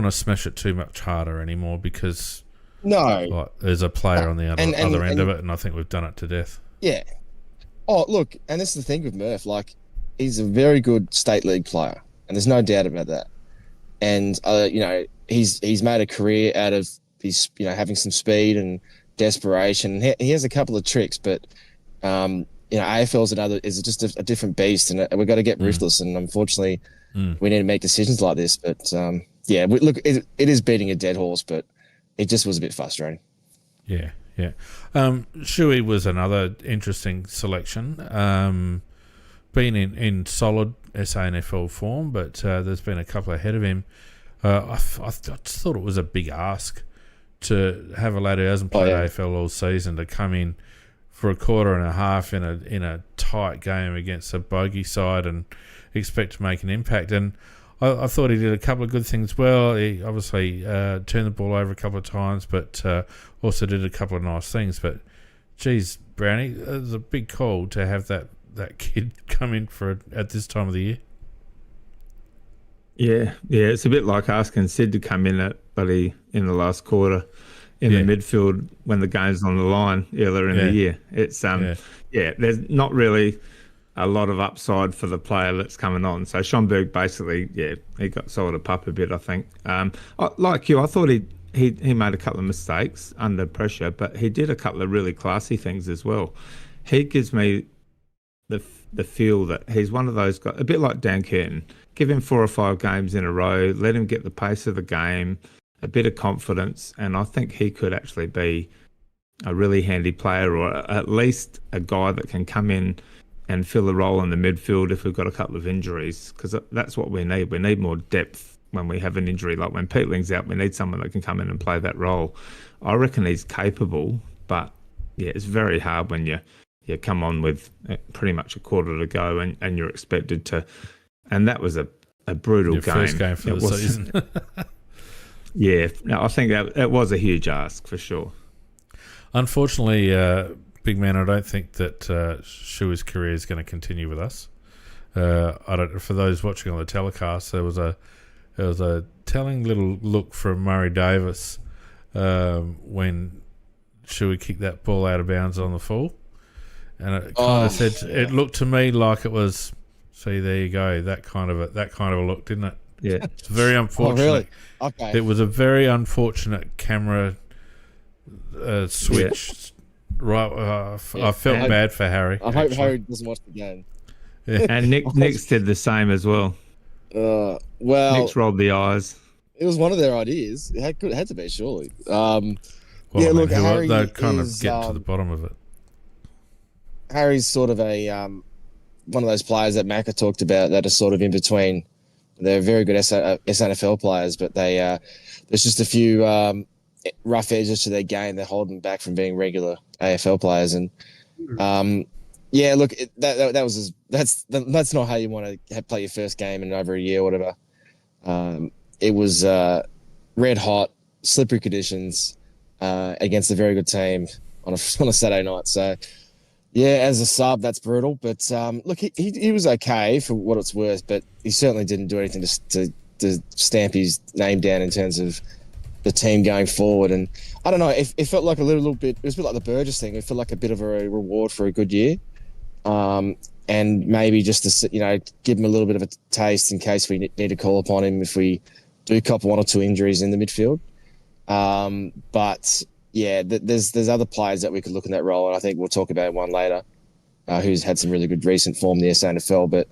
to smash it too much harder anymore, because there's a player on the other end of it, and I think we've done it to death. Yeah. Oh, look, and this is the thing with Murph. He's a very good state league player, and there's no doubt about that. And he's made a career out of his having some speed and desperation. He has a couple of tricks, but AFL is just a different beast, and we've got to get ruthless. And unfortunately, we need to make decisions like this. But it is beating a dead horse, but it just was a bit frustrating. Yeah. Shuey was another interesting selection. Been in solid SANFL form, but there's been a couple ahead of him. I just thought it was a big ask to have a lad who hasn't played AFL all season to come in for a quarter and a half in a tight game against a bogey side and expect to make an impact. And I thought he did a couple of good things well. He obviously turned the ball over a couple of times, but also did a couple of nice things. But, geez, Brownie, it was a big call to have that kid come in at this time of the year. Yeah, it's a bit like asking Sid to come in in the last quarter in the midfield when the game's on the line earlier in the year. It's there's not really a lot of upside for the player that's coming on. So Schomburg basically, he got sold a pup a bit, I think. Like you, I thought he made a couple of mistakes under pressure, but he did a couple of really classy things as well. He gives me the feel that he's one of those guys, a bit like Dan Curtin. Give him 4 or 5 games in a row, let him get the pace of the game, a bit of confidence, and I think he could actually be a really handy player, or at least a guy that can come in and fill a role in the midfield if we've got a couple of injuries, because that's what we need. We need more depth when we have an injury. Like when Peatling's out, we need someone that can come in and play that role. I reckon he's capable, but it's very hard when you come on with pretty much a quarter to go and you're expected to. And that was a brutal game. First game for the season. I think it was a huge ask for sure. Unfortunately, big man, I don't think that Shuey's career is going to continue with us. For those watching on the telecast, there was a telling little look from Murray Davis when Shuey kicked that ball out of bounds on the full, and it kind of said, it looked to me like it was. See, there you go. That kind of a look, didn't it? Yeah, it's very unfortunate. Oh, really? Okay. It was a very unfortunate camera switch. Yeah. Right, I felt bad for Harry. I hope Harry doesn't watch the game. Yeah. And Nick's did the same as well. Well, Nick's rolled the eyes. It was one of their ideas. It had to be, surely. Look, Harry, they kind of get to the bottom of it. Harry's sort of one of those players that Macca talked about that are sort of in between. They're very good SNFL players, but there's just a few rough edges to their game that hold them back from being regular AFL players. And that's not how you want to play your first game in over a year or whatever. it was red hot, slippery conditions against a very good team on a Saturday night. So, yeah, as a sub, that's brutal. But look, he was okay for what it's worth, but he certainly didn't do anything to stamp his name down in terms of the team going forward. And I don't know, it felt like a little bit, it was a bit like the Burgess thing. It felt like a bit of a reward for a good year. And maybe just to, give him a little bit of a taste in case we need to call upon him if we do cop one or two injuries in the midfield. But yeah, there's other players that we could look in that role, and I think we'll talk about one later, who's had some really good recent form in the SANFL. But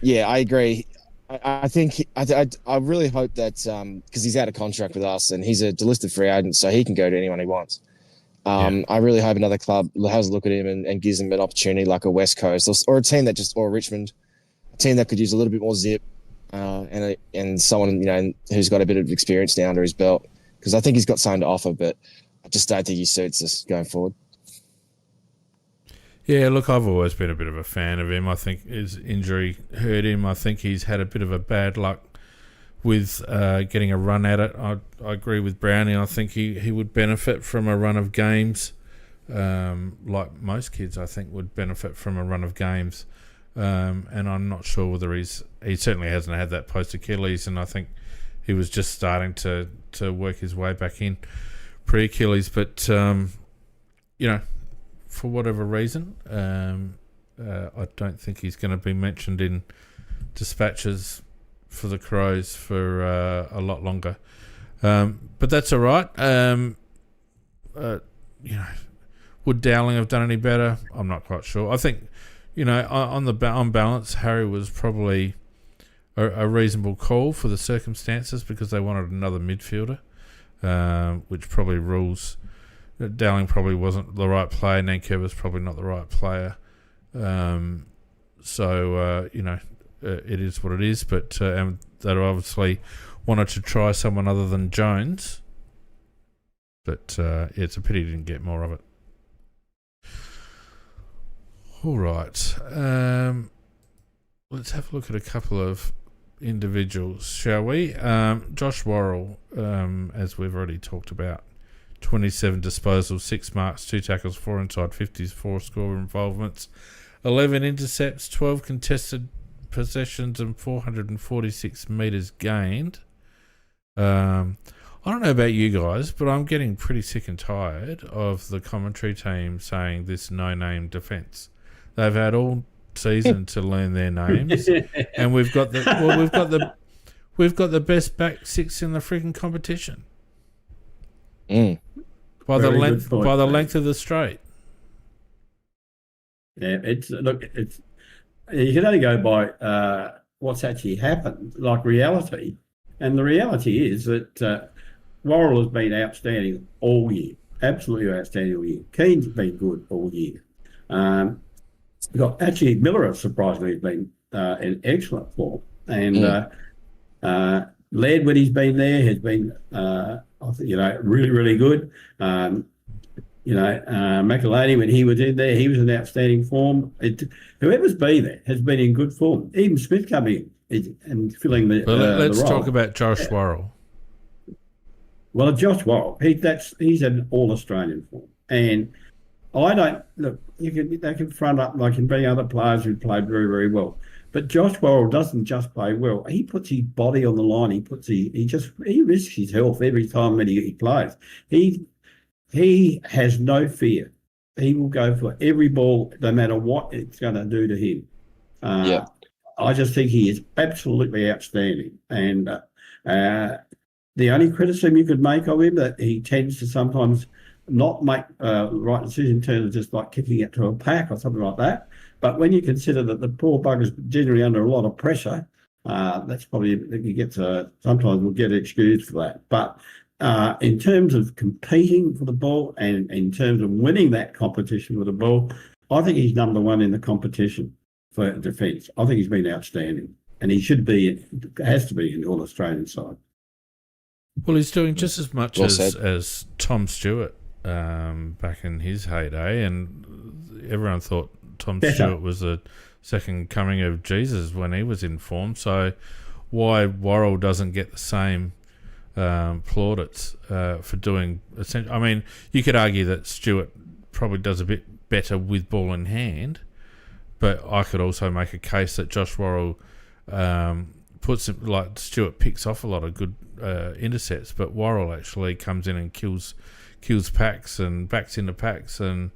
yeah, I agree. I think I really hope that because he's out of contract with us and he's a delisted free agent, so he can go to anyone he wants. I really hope another club has a look at him and gives him an opportunity like a West Coast or a team that or Richmond, a team that could use a little bit more zip and someone who's got a bit of experience now under his belt, because I think he's got something to offer, but I just don't think he suits us going forward. Yeah, look, I've always been a bit of a fan of him. I think his injury hurt him. I think he's had a bit of a bad luck with getting a run at it. I agree with Brownie. I think he would benefit from a run of games, like most kids, I think, would benefit from a run of games. And I'm not sure whether he certainly hasn't had that post-Achilles, and I think he was just starting to work his way back in pre-Achilles. But, for whatever reason, I don't think he's going to be mentioned in dispatches for the Crows for a lot longer. But that's all right. Would Dowling have done any better? I'm not quite sure. I think, on balance, Harry was probably a reasonable call for the circumstances because they wanted another midfielder, which probably rules. Dowling probably wasn't the right player. Nankervis was probably not the right player. It is what it is. But they obviously wanted to try someone other than Jones. But it's a pity he didn't get more of it. All right. Let's have a look at a couple of individuals, shall we? Josh Worrell, as we've already talked about, 27 disposals, 6 marks, 2 tackles, 4 inside 50s, 4 score involvements, 11 intercepts, 12 contested possessions, and 446 metres gained. I don't know about you guys, but I'm getting pretty sick and tired of the commentary team saying this no-name defence. They've had all season to learn their names, and we've got the best back six in the freaking competition. By the length of the straight. Yeah, you can only go by what's actually happened, like reality, and the reality is that Worrell has been outstanding all year, absolutely outstanding all year. Keane's been good all year. Miller, surprisingly, has been in excellent form, and Laird, when he's been there, has been really, really good. McElhaney, when he was in there, he was in outstanding form. Whoever's been there has been in good form. Even Smith coming in and filling the let's the role. Talk about Josh Worrell. Well, Josh Worrell, he's an all-Australian form, and I don't look. They can front up like in being other players who played very, very well. But Josh Worrell doesn't just play well. He puts his body on the line. He risks his health every time when he plays. He has no fear. He will go for every ball, no matter what it's going to do to him. I just think he is absolutely outstanding. And the only criticism you could make of him that he tends to sometimes not make the right decision in terms of just like kicking it to a pack or something like that. But when you consider that the poor bugger's generally under a lot of pressure, that's probably sometimes we'll get excused for that. But in terms of competing for the ball and in terms of winning that competition with the ball, I think he's number one in the competition for defence. I think he's been outstanding, and he has to be in the All-Australian side. Well, he's doing just as much as Tom Stewart back in his heyday, and everyone thought Tom Stewart was the second coming of Jesus when he was in form. So why Worrell doesn't get the same plaudits for doing. I mean, you could argue that Stewart probably does a bit better with ball in hand, but I could also make a case that Josh Worrell puts him, like Stewart picks off a lot of good intercepts, but Worrell actually comes in and kills packs and backs into packs, and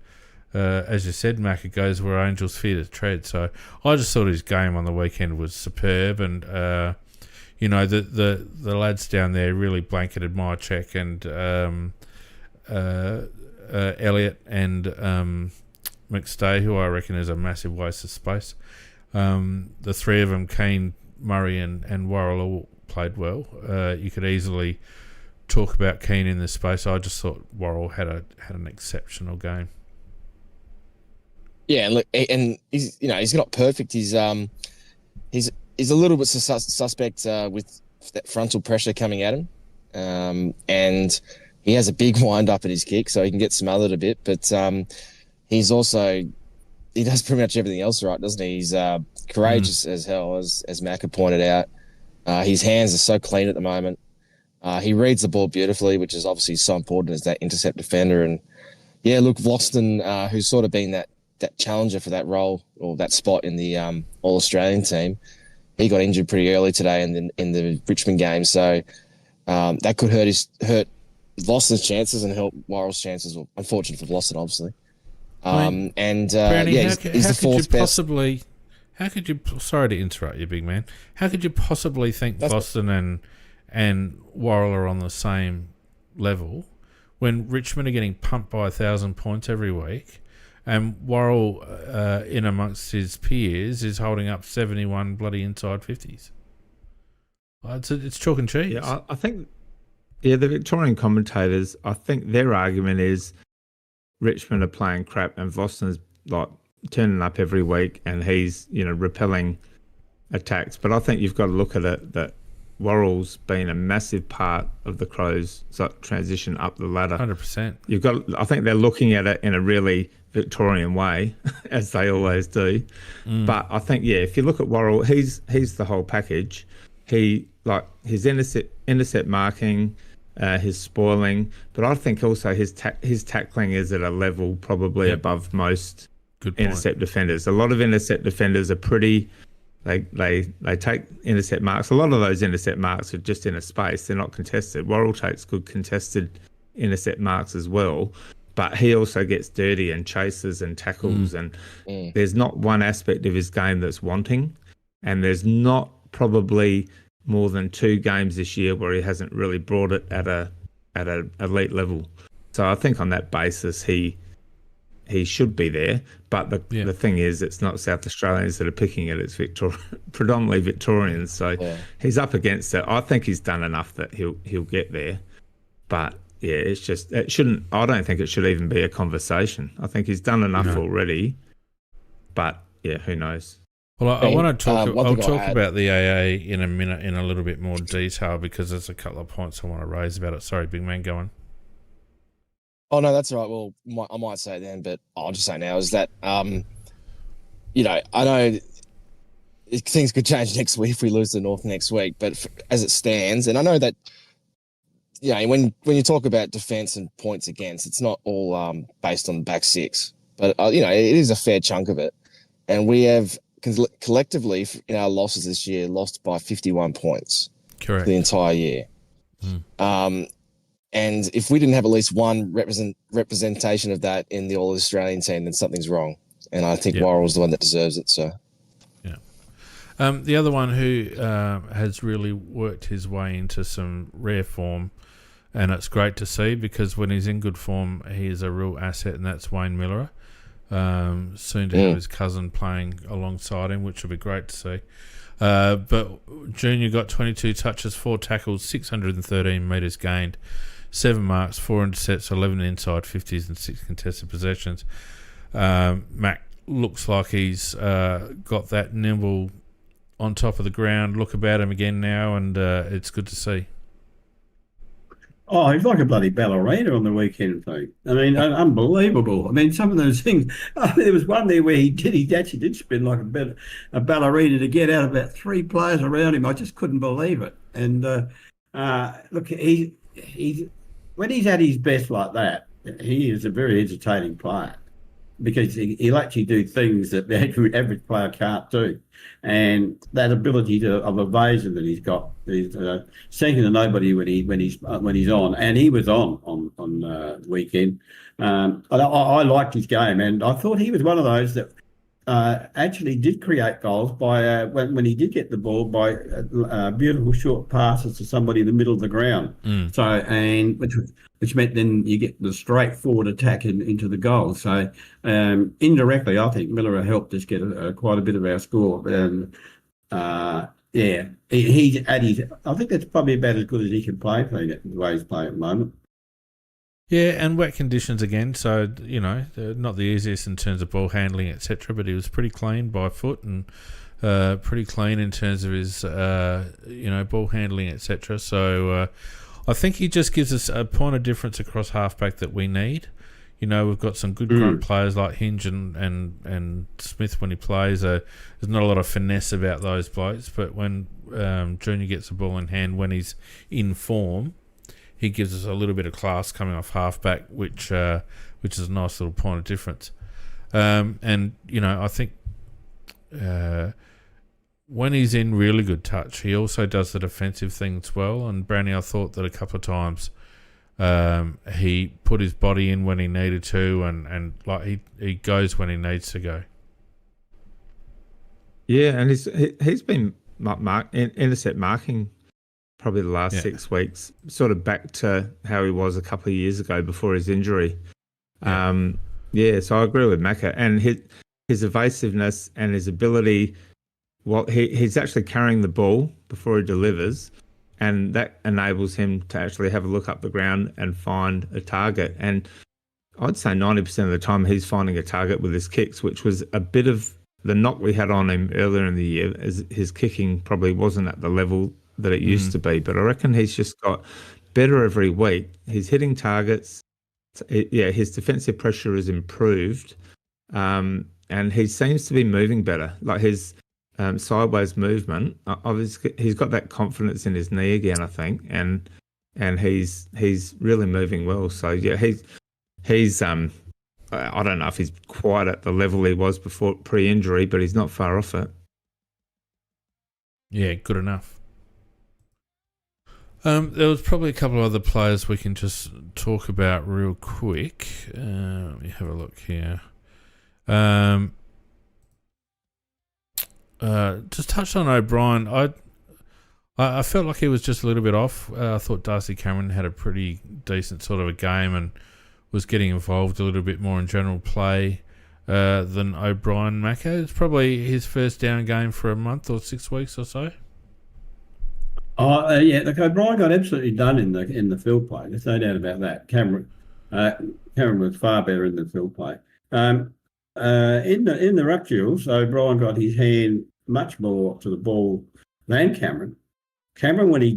as you said, Mac, it goes where angels fear to tread. So I just thought his game on the weekend was superb, and the lads down there really blanketed Myercheck and Elliott and McStay, who I reckon is a massive waste of space. The three of them, Keane, Murray and Worrell, all played well. You could easily talk about Keane in this space. I just thought Worrell had an exceptional game. Yeah, and look, and he's not perfect. He's a little bit suspect with that frontal pressure coming at him, and he has a big wind up at his kick, so he can get smothered a bit. But he does pretty much everything else right, doesn't he? He's courageous as hell, as Mac had pointed out. His hands are so clean at the moment. He reads the ball beautifully, which is obviously so important as that intercept defender. And yeah, look, Vlosten, who's sort of been that challenger for that role or that spot in the All-Australian team, he got injured pretty early today in the Richmond game. So that could hurt Vlosten's chances and help Worrell's chances. Well, unfortunate for Vlosten, obviously. Brownie, he's the fourth best. How could you? Sorry to interrupt you, big man. How could you possibly think Vlosten and Worrell are on the same level when Richmond are getting pumped by 1,000 points every week, and Worrell, in amongst his peers, is holding up 71 bloody inside 50s? It's chalk and cheese. Yeah, I think. Yeah, the Victorian commentators, I think their argument is Richmond are playing crap and Vlosten's like turning up every week and he's, repelling attacks. But I think you've got to look at it that Worrell's been a massive part of the Crows' transition up the ladder. 100%. I think they're looking at it in a really Victorian way, as they always do. But I think, if you look at Worrell, he's the whole package. His intercept marking, his spoiling, but I think also his tackling is at a level probably above most intercept defenders. A lot of intercept defenders are pretty. They take intercept marks. A lot of those intercept marks are just in a space. They're not contested. Worrell takes good contested intercept marks as well, but he also gets dirty and chases and tackles. And there's not one aspect of his game that's wanting, and there's not probably more than 2 games this year where he hasn't really brought it at a elite level. So I think on that basis he should be there. But the thing is, it's not South Australians that are picking it; it's predominantly Victorians. So he's up against it. I think he's done enough that he'll get there. But it's just it shouldn't. I don't think it should even be a conversation. I think he's done enough already. But who knows? Well, I want to talk. I'll talk about the AA in a minute in a little bit more detail because there's a couple of points I want to raise about it. Sorry, big man, go on. Oh no, that's all right. Well, I might say it then, but I'll just say now is that I know things could change next week if we lose the North next week, but as it stands, and I know that when you talk about defence and points against, it's not all based on the back six, but it is a fair chunk of it, and we have collectively in our losses this year lost by 51 points. Correct. For the entire year. And if we didn't have at least one representation of that in the All-Australian team, then something's wrong. And I think Worrell's the one that deserves it. So, the other one who has really worked his way into some rare form, and it's great to see because when he's in good form, he is a real asset, and that's Wayne Miller. Soon to have his cousin playing alongside him, which will be great to see. But Junior got 22 touches, 4 tackles, 613 metres gained, 7 marks, 4 intercepts, 11 inside 50s and 6 contested possessions. Mac looks like he's got that nimble on top of the ground look about him again now, and it's good to see. Oh, he's like a bloody ballerina on the weekend thing. I mean, unbelievable. I mean, some of those things. There was one there where he actually did spin like a ballerina to get out about three players around him. I just couldn't believe it. And look, he's when he's at his best like that, he is a very entertaining player because he'll actually do things that the average player can't do. And that ability of evasion that he's got is second to nobody when he's on, and he was on the weekend. I liked his game, and I thought he was one of those that actually did create goals by when he did get the ball by beautiful short passes to somebody in the middle of the ground. So and which meant then you get the straightforward attack into the goal. So indirectly, I think Miller helped us get quite a bit of our score. And yeah, he's at his. I think that's probably about as good as he can play for the way he's playing at the moment. Yeah, and wet conditions again, so, you know, not the easiest in terms of ball handling, etc., but he was pretty clean by foot and pretty clean in terms of his, ball handling, etc. So I think he just gives us a point of difference across halfback that we need. You know, we've got some good grunt players like Hinge and Smith when he plays. There's not a lot of finesse about those blokes, but when Junior gets the ball in hand, when he's in form, he gives us a little bit of class coming off halfback, which is a nice little point of difference. And, you know, I think when he's in really good touch, he also does the defensive things well. And Brownie, I thought that a couple of times he put his body in when he needed to, and like he goes when he needs to go. Yeah, and he's been intercept marking probably the last 6 weeks, sort of back to how he was a couple of years ago before his injury. So I agree with Macca. And his evasiveness and his ability, he's actually carrying the ball before he delivers, and that enables him to actually have a look up the ground and find a target. And I'd say 90% of the time he's finding a target with his kicks, which was a bit of the knock we had on him earlier in the year, as his kicking probably wasn't at the level that it used to be, but I reckon he's just got better every week. He's hitting targets. His defensive pressure is improved, and he seems to be moving better. Like his sideways movement, obviously he's got that confidence in his knee again, I think, and he's really moving well. So yeah, he's I don't know if he's quite at the level he was before pre-injury, but he's not far off it. Yeah, good enough. There was probably a couple of other players we can just talk about real quick. Let me have a look here. Just touched on O'Brien. I felt like he was just a little bit off. I thought Darcy Cameron had a pretty decent sort of a game and was getting involved a little bit more in general play than O'Brien. Macca, it's probably his first down game for a month or 6 weeks or so. Look, O'Brien got absolutely done in the field play. There's no doubt about that. Cameron was far better in the field play. In the ruck duels, O'Brien got his hand much more to the ball than Cameron. Cameron, when he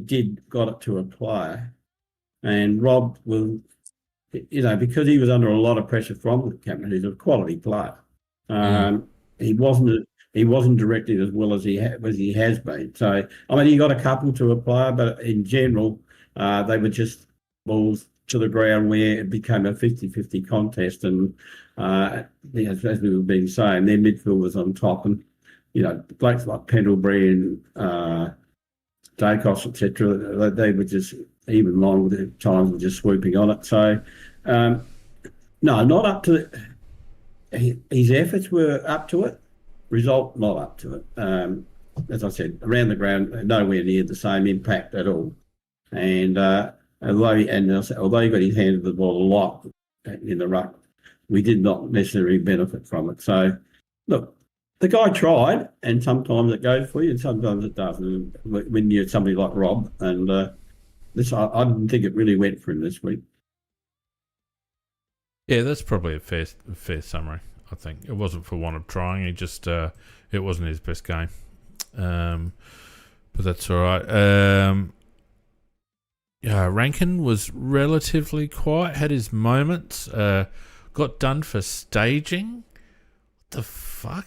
got it to a player, and Rob will, because he was under a lot of pressure from Cameron, he's a quality player. He wasn't directed as well as he has been. So, I mean, he got a couple to a player, but in general, they were just balls to the ground where it became a 50-50 contest. And as we were being saying, their midfield was on top. And, blokes like Pendlebury and Dacos, etc., they were just, even long with the times, were just swooping on it. So, no, not up to it. His efforts were up to it. Result not up to it. As I said, around the ground, nowhere near the same impact at all. And although he got his hand to the ball a lot in the ruck, we did not necessarily benefit from it. So, look, the guy tried, and sometimes it goes for you, and sometimes it doesn't. When you're somebody like Rob, and I didn't think it really went for him this week. Yeah, that's probably a fair summary. I think it wasn't for want of trying. He just it wasn't his best game, but that's all right. Rankin was relatively quiet, had his moments, got done for staging. What the fuck?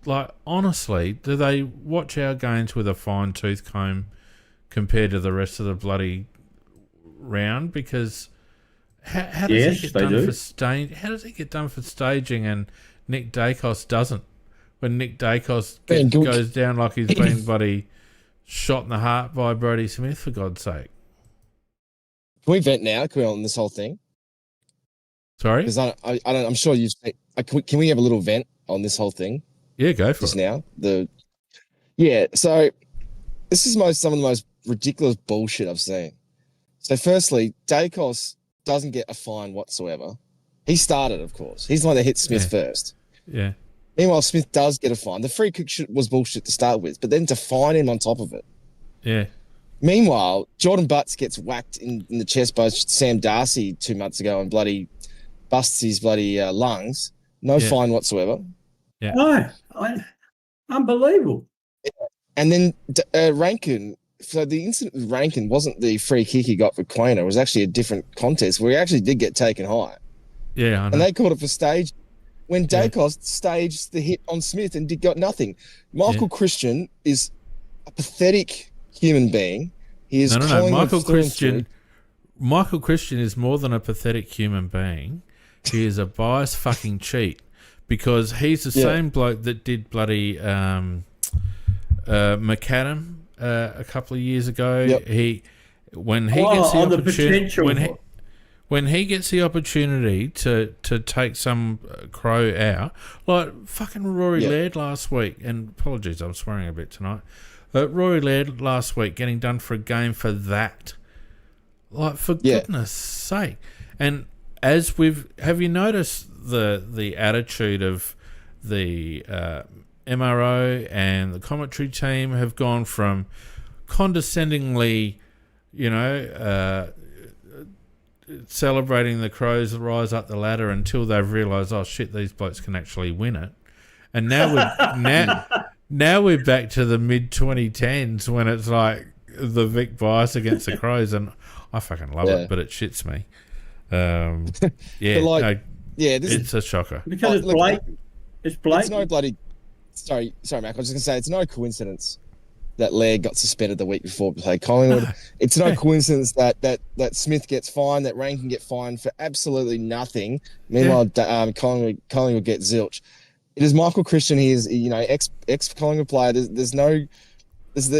Like, honestly, do they watch our games with a fine-tooth comb compared to the rest of the bloody round? Because how does he get done for staging? How does he get done for staging and Nick Dacos doesn't? When Nick Dacos goes down like he's been bloody shot in the heart by Brodie Smith, for God's sake. Can we vent now? Can we on this whole thing? Sorry? Because I'm sure you've. Can we have a little vent on this whole thing? Yeah, go for just it. Now, so this is some of the most ridiculous bullshit I've seen. So, firstly, Dacos doesn't get a fine whatsoever. He started, of course. He's the one that hit Smith first. Yeah. Meanwhile, Smith does get a fine. The free kick was bullshit to start with, but then to fine him on top of it. Yeah. Meanwhile, Jordan Butts gets whacked in the chest by Sam Darcy 2 months ago and bloody busts his bloody lungs. No fine whatsoever. Yeah. No, unbelievable. And then Rankin. So the incident with Rankin wasn't the free kick he got for Quainer. It was actually a different contest where he actually did get taken high. Yeah, I know. And they called it for stage. When Dacos staged the hit on Smith and got nothing. Michael Christian is a pathetic human being. He is no. Michael Christian is more than a pathetic human being. He is a biased fucking cheat, because he's the same bloke that did bloody McAdam a couple of years ago. Yep. When he gets the opportunity to take some crow out, like fucking Rory Laird last week, and apologies, I'm swearing a bit tonight. Rory Laird last week getting done for a game for that, like, for goodness sake. And have you noticed the attitude of the MRO and the commentary team have gone from condescendingly, celebrating the Crows rise up the ladder until they've realised, oh shit, these blokes can actually win it, and now we're back to the mid 2010s when it's like the Vic bias against the Crows, and I fucking love it, but it shits me. It's a shocker because it's blatant. It's blatant. It's no bloody. Sorry, Mac. I was just gonna say it's no coincidence that Laird got suspended the week before we played Collingwood. No. It's no coincidence that Smith gets fined, that Rankin get fined for absolutely nothing. Meanwhile, Collingwood get zilch. It is Michael Christian. He is, ex Collingwood player.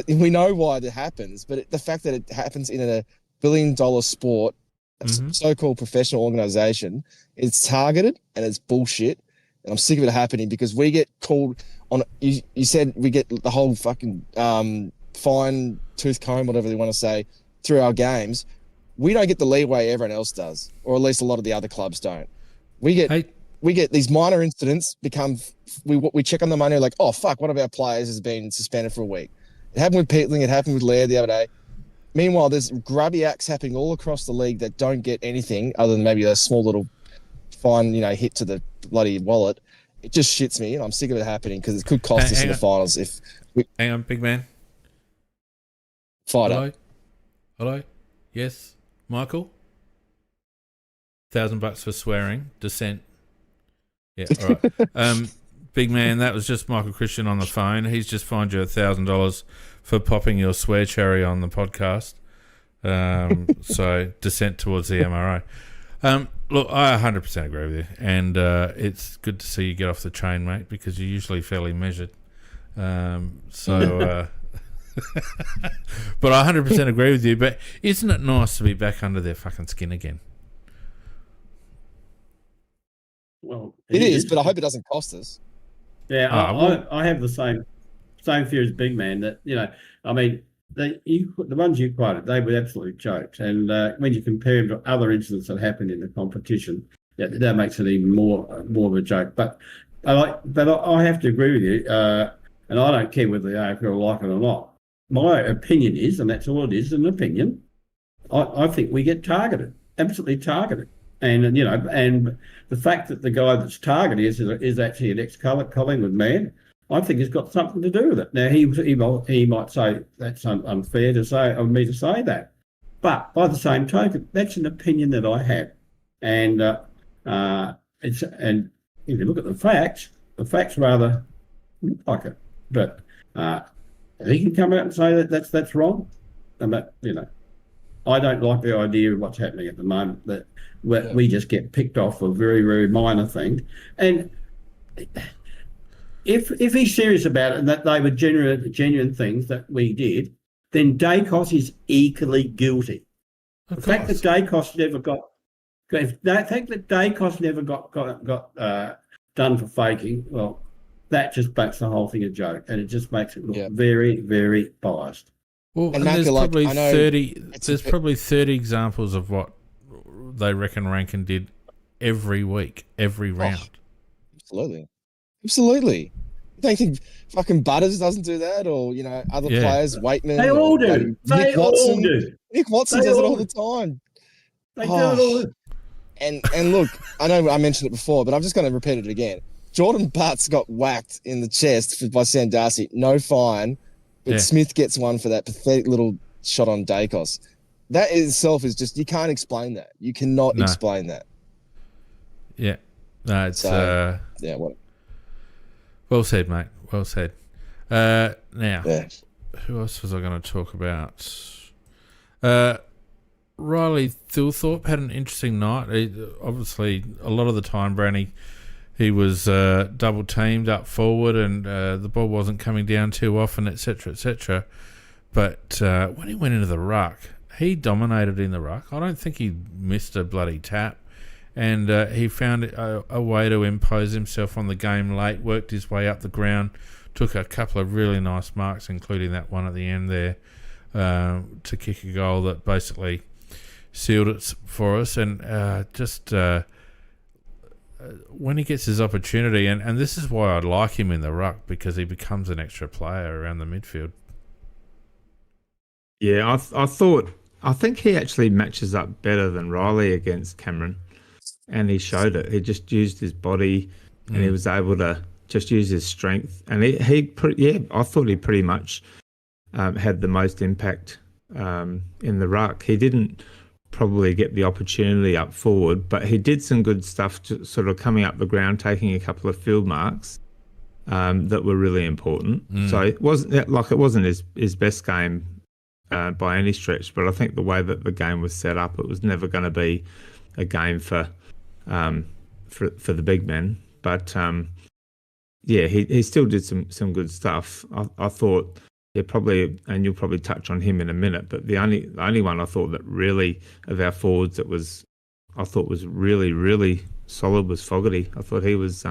We know why it happens, but the fact that it happens in a $1 billion sport, a so-called professional organisation, it's targeted and it's bullshit. And I'm sick of it happening because we get called on. You said we get the whole fucking fine tooth comb, whatever they want to say, through our games. We don't get the leeway everyone else does, or at least a lot of the other clubs don't. We get these minor incidents we check on the money like, oh fuck, one of our players has been suspended for a week. It happened with Peatling, it happened with Laird the other day. Meanwhile, there's grubby acts happening all across the league that don't get anything other than maybe a small little fine, hit to the bloody wallet. It just shits me, and I'm sick of it happening because it could cost us in the finals if we... Hang on, big man. Fight up. Hello? Yes? Michael? $1,000 for swearing. Dissent. Yeah, all right. Big man, that was just Michael Christian on the phone. He's just fined you $1,000 for popping your swear cherry on the podcast. So, dissent towards the MRO. Look, I 100% agree with you, and it's good to see you get off the train, mate, because you're usually fairly measured. But I 100% agree with you. But isn't it nice to be back under their fucking skin again? Well, it is, but I hope it doesn't cost us. Yeah, I have the same fear as Big Man that, the ones you quoted, they were absolute jokes. And when you compare them to other incidents that happened in the competition, that makes it even more of a joke. But I have to agree with you, and I don't care whether the AFL like it or not. My opinion is, and that's all it is, an opinion, I think we get targeted, absolutely targeted. And, and the fact that the guy that's targeted is actually an ex-Collingwood man, I think has got something to do with it. Now, he might say that's unfair to say, of me to say that, But by the same token, that's an opinion that I have, and if you look at the facts rather look like it. But he can come out and say that that's wrong, and that I don't like the idea of what's happening at the moment, that we just get picked off for very, very minor things. And if he's serious about it and that they were genuine things that we did, then Dacos is equally guilty. The fact that Dacos never got done for faking, well, that just makes the whole thing a joke, and it just makes it look very, very biased. Well, and there's probably 30. There's probably 30 examples of what they reckon Rankin did every week, every round. Absolutely. You don't think fucking Butters doesn't do that, or other players, Waitman? They all do. Nick Watson does it all the time. They do it all. And look, I know I mentioned it before, but I'm just going to repeat it again. Jordan Butts got whacked in the chest by Sam Darcy. No fine. But Smith gets one for that pathetic little shot on Dacos. That itself is just, you can't explain that. You cannot explain that. Yeah. No, it's... what? Well said, mate. Well said. Now, who else was I going to talk about? Riley Thilthorpe had an interesting night. Obviously, a lot of the time, Brownie, he was double teamed up forward, and the ball wasn't coming down too often, etc., etc. But when he went into the ruck, he dominated in the ruck. I don't think he missed a bloody tap, and he found a way to impose himself on the game late. Worked his way up the ground, took a couple of really nice marks, including that one at the end there, to kick a goal that basically sealed it for us, and when he gets his opportunity, and this is why I like him in the ruck, because he becomes an extra player around the midfield. Yeah, I think he actually matches up better than Riley against Cameron, and he showed it. He just used his body, and he was able to just use his strength, and I thought he pretty much had the most impact in the ruck. He didn't probably get the opportunity up forward, but he did some good stuff, to sort of coming up the ground, taking a couple of field marks that were really important. So it wasn't his best game by any stretch, but I think the way that the game was set up, it was never going to be a game for the big men. But he still did some good stuff. I thought. Yeah, probably, and you'll probably touch on him in a minute. But the only one I thought that really, of our forwards, I thought was really, really solid was Fogarty. I thought he was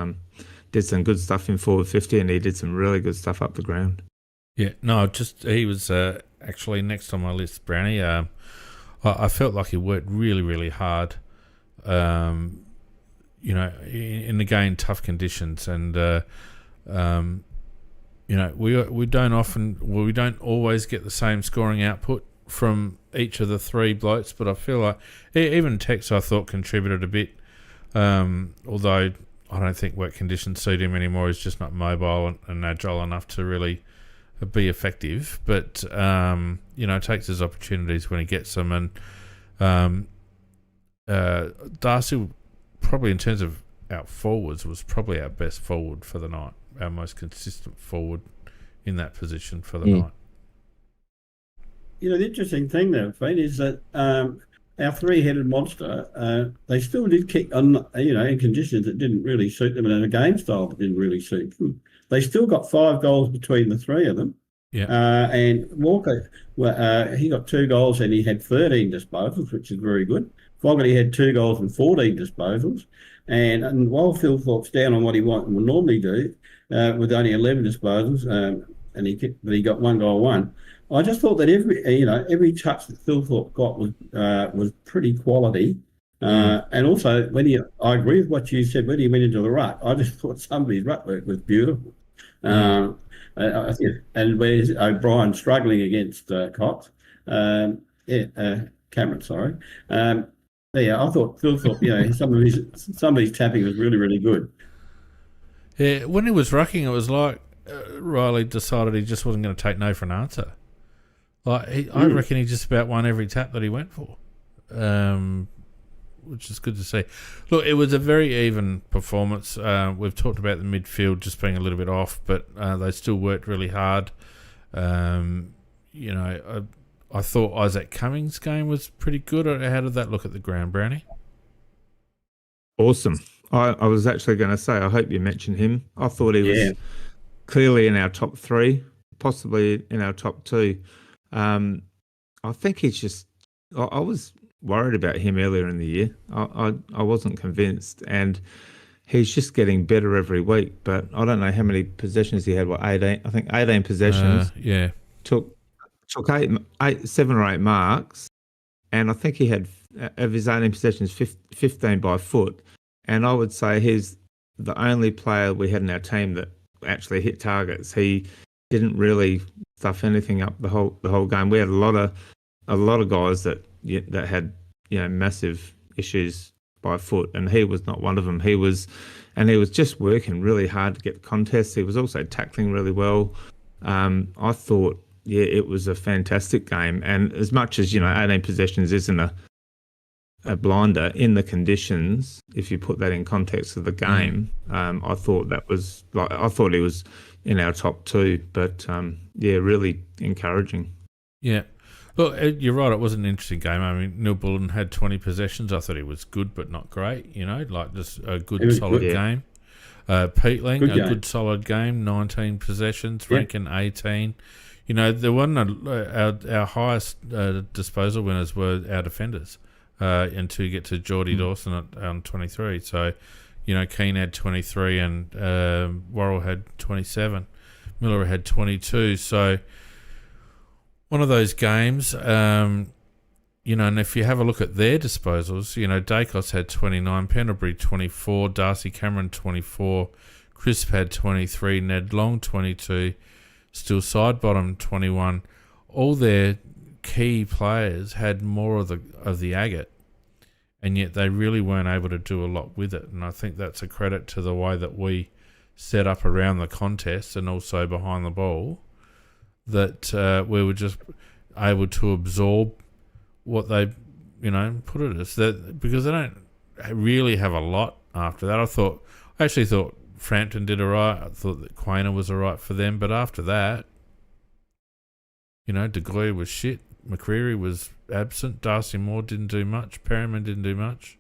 did some good stuff in forward 50, and he did some really good stuff up the ground. Yeah, no, he was actually next on my list, Brownie. I felt like he worked really, really hard. In again tough conditions, and we don't always get the same scoring output from each of the three blokes, but I feel like even Tex, I thought, contributed a bit, although I don't think wet conditions suit him anymore. He's just not mobile and agile enough to really be effective, but takes his opportunities when he gets them, and Darcy, probably in terms of our forwards, was probably our best forward for the night. Our most consistent forward in that position for the night. The interesting thing there, Fane, is that our three-headed monster, they still did kick on, in conditions that didn't really suit them, and in a game style that didn't really suit them. They still got 5 goals between the three of them. Yeah. And Walker, he got 2 goals and he had 13 disposals, which is very good. Fogarty had 2 goals and 14 disposals. And while Thilthorpe's down on what he would normally do, with only 11 disposals, and he got 1 goal, 1. I just thought that every touch that Thilthorpe got was pretty quality, and also I agree with what you said when he went into the ruck. I just thought somebody's ruck work was beautiful, and where's O'Brien struggling against Cox, Cameron, sorry. I thought Thilthorpe, some of his tapping was really, really good. Yeah, when he was rucking, it was like Riley decided he just wasn't going to take no for an answer. I reckon he just about won every tap that he went for, which is good to see. Look, it was a very even performance. We've talked about the midfield just being a little bit off, but they still worked really hard. I thought Isaac Cummings' game was pretty good. How did that look at the ground, Brownie? Awesome. I was actually going to say, I hope you mentioned him. I thought he was clearly in our top 3, possibly in our top 2. I think he's just... I was worried about him earlier in the year. I wasn't convinced, and he's just getting better every week. But I don't know how many possessions he had. 18? I think 18 possessions. Took 7 or 8 marks, and I think he had, of his 18 possessions, 15 by foot. And I would say he's the only player we had in our team that actually hit targets. He didn't really stuff anything up the whole game. We had a lot of guys that had massive issues by foot, and he was not one of them. He was just working really hard to get contests. He was also tackling really well. I thought, it was a fantastic game. And as much as 18 possessions isn't a blinder in the conditions, if you put that in context of the game, I thought he was in our top 2. But really encouraging. Yeah. Look, you're right. It was an interesting game. I mean, Neil Bullen had 20 possessions. I thought he was good, but not great. Just a good, solid game. Peatling, good, solid game. 19 possessions. Rankin, 18. There wasn't our highest disposal winners were our defenders, until you get to Geordie Dawson on 23. So, Keane had 23 and Worrell had 27. Miller had 22. So, one of those games, and if you have a look at their disposals, Dacos had 29, Pendlebury 24, Darcy Cameron 24, Crisp had 23, Ned Long 22, Still Sidebottom 21. All their key players had more of the agate, and yet they really weren't able to do a lot with it. And I think that's a credit to the way that we set up around the contest and also behind the ball, that we were just able to absorb what they, put at us. Because they don't really have a lot after that. I actually thought Frampton did all right. I thought that Quainer was all right for them. But after that, De Goey was shit. McCreary was absent. Darcy Moore didn't do much. Perryman didn't do much.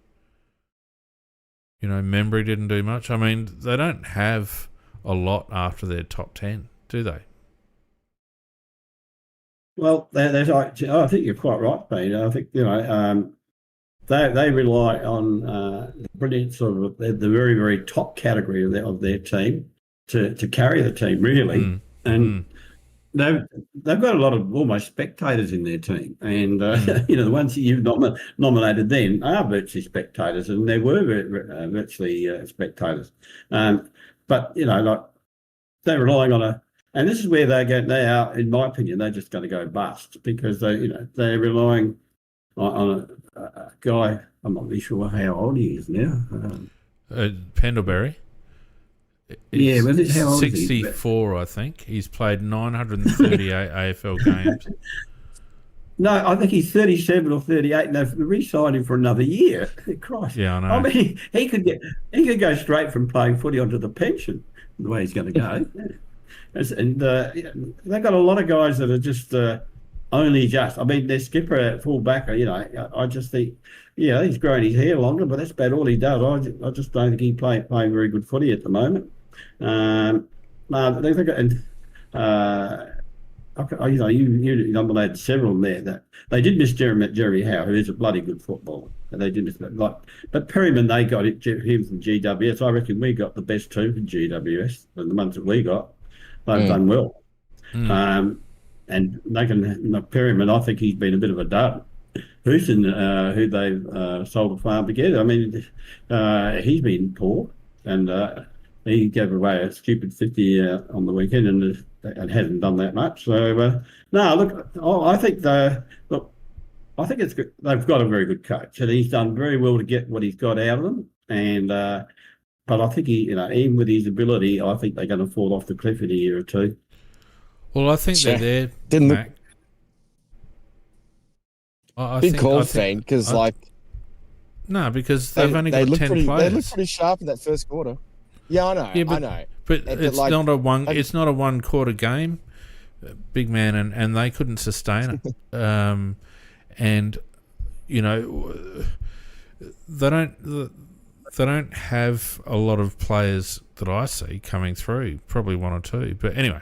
Membry didn't do much. I mean, they don't have a lot after their top 10, do they? Well, I think you're quite right, Peter. I think they rely on the brilliant sort of the very, very top category of their team to carry the team really, and they've got a lot of almost spectators in their team, and the ones that you've nominated then are virtually spectators, and they were virtually spectators, but they're relying on and this is where they are, in my opinion, they're just going to go bust, because they're relying on a guy. I'm not really sure how old he is now. Pendlebury. Yeah, but how old 64, I think. He's played 938 AFL games. No, I think he's 37 or 38, and they've re-signed him for another year. Christ. Yeah, I know. I mean, he could go straight from playing footy onto the pension, the way he's going to go. And they've got a lot of guys that are just only just. I mean, their skipper, full-back, I just think, he's growing his hair longer, but that's about all he does. I just don't think he's playing very good footy at the moment. You nominated several there that they did miss Jeremy Howe, who is a bloody good footballer. And they didn't miss but Perryman, they got him from GWS. I reckon we got the best two from GWS, and the ones that we got, they've done well. And they can Perryman. I think he's been a bit of a dud. Houston, who they've sold a farm together. I mean, he's been poor, and he gave away a stupid 50 on the weekend, and hasn't done that much. So no, look, I think I think it's good. They've got a very good coach, and he's done very well to get what he's got out of them. And but I think even with his ability, I think they're going to fall off the cliff in a year or two. Well, I think they're there, Mac. Big call, Fiend, because no, because they've only got 10 players. They look pretty sharp in that first quarter. Yeah, I know. Yeah, I know. But it's not a one. It's not a 1 quarter game, big man, and they couldn't sustain it. And you know, they don't have a lot of players that I see coming through. Probably 1 or 2, but anyway.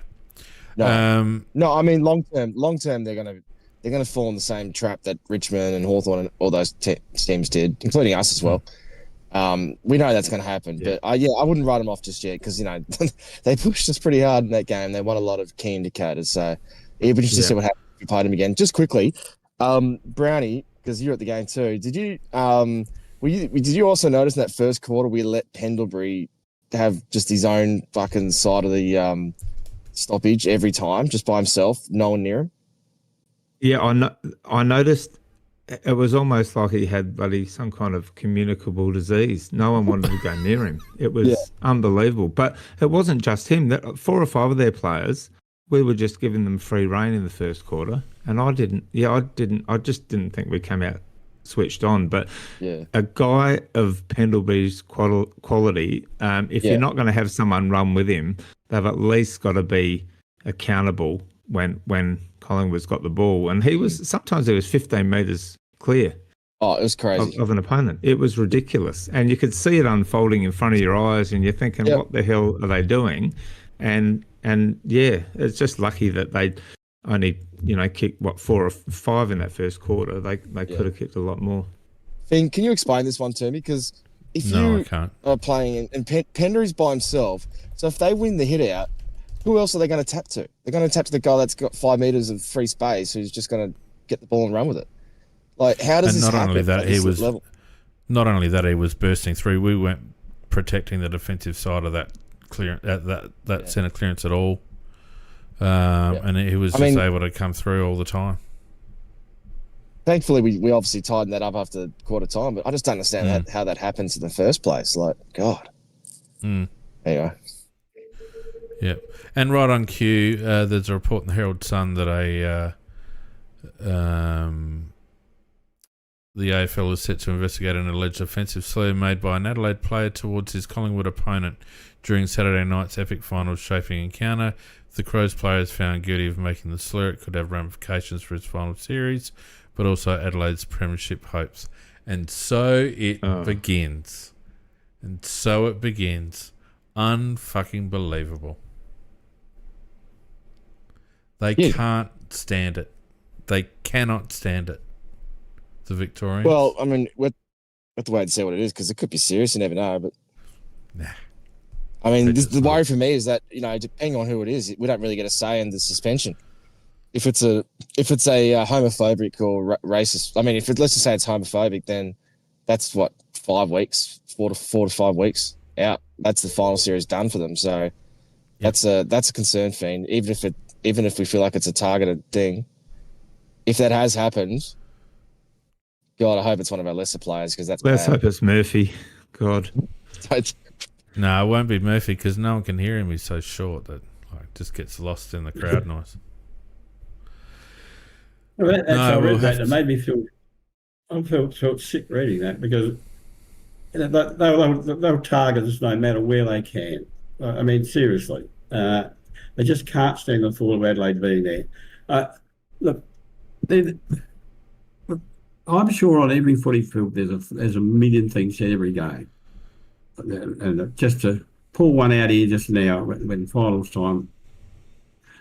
No, I mean long term, they're gonna fall in the same trap that Richmond and Hawthorn and all those teams did, including us as well. We know that's going to happen, but I wouldn't write them off just yet because, you know, they pushed us pretty hard in that game. They won a lot of key indicators, so it'd be interesting to see what happens if we played them again. Just quickly, Brownie, because you're at the game too. Did you also notice in that first quarter we let Pendlebury have just his own fucking side of the stoppage every time, just by himself, no one near him? Yeah, I noticed. It was almost like he had some kind of communicable disease. No one wanted to go near him. It was unbelievable. But it wasn't just him. 4 or 5 of their players, we were just giving them free rein in the first quarter. And I just didn't think we came out switched on. But a guy of Pendlebury's quality, if you're not going to have someone run with him, they've at least got to be accountable when Collingwood's got the ball, and sometimes he was 15 metres clear. Oh, it was crazy of an opponent. It was ridiculous, and you could see it unfolding in front of your eyes, and you're thinking, "What the hell are they doing?" And it's just lucky that they only kicked 4 or 5 in that first quarter. They could have kicked a lot more. Finn, can you explain this one to me? Because if I can't. Are playing and Pendery's by himself, so if they win the hit out, who else are they going to tap to? They're going to tap to the guy that's got 5 metres of free space who's just going to get the ball and run with it. Like, how does this happen? Not only that, he was bursting through. We weren't protecting the defensive side of that centre clearance at all. And he was able to come through all the time. Thankfully, we obviously tightened that up after quarter time, but I just don't understand how that happens in the first place. Like, God. Anyway. Yep. And right on cue, there's a report in the Herald Sun that the AFL is set to investigate an alleged offensive slur made by an Adelaide player towards his Collingwood opponent during Saturday night's epic finals shaping encounter. If the Crows player is found guilty of making the slur, it could have ramifications for his final series, but also Adelaide's premiership hopes. And so it begins. And so it begins. Unfucking believable. They can't stand it. They cannot stand it. The Victorians. Well, I mean, we have to wait and see what it is because it could be serious. You never know. But I mean, the worry for me is that, you know, depending on who it is, we don't really get a say in the suspension. If it's a homophobic or racist, I mean, let's just say it's homophobic, then that's 5 weeks, 4 to 5 weeks out. That's the final series done for them. So that's a concern, Fiend. Even if we feel like it's a targeted thing, if that has happened, God, I hope it's one of our lesser players because that's Let's bad. hope it's Murphy. God. No, it won't be Murphy because no one can hear him. He's so short that just gets lost in the crowd noise. Well, I read that. It made me feel. I felt sick reading that because they'll target us no matter where they can. I mean, seriously. They just can't stand the thought of Adelaide being there. Look, I'm sure on every footy field there's a million things said every game. And just to pull one out here just now when finals time,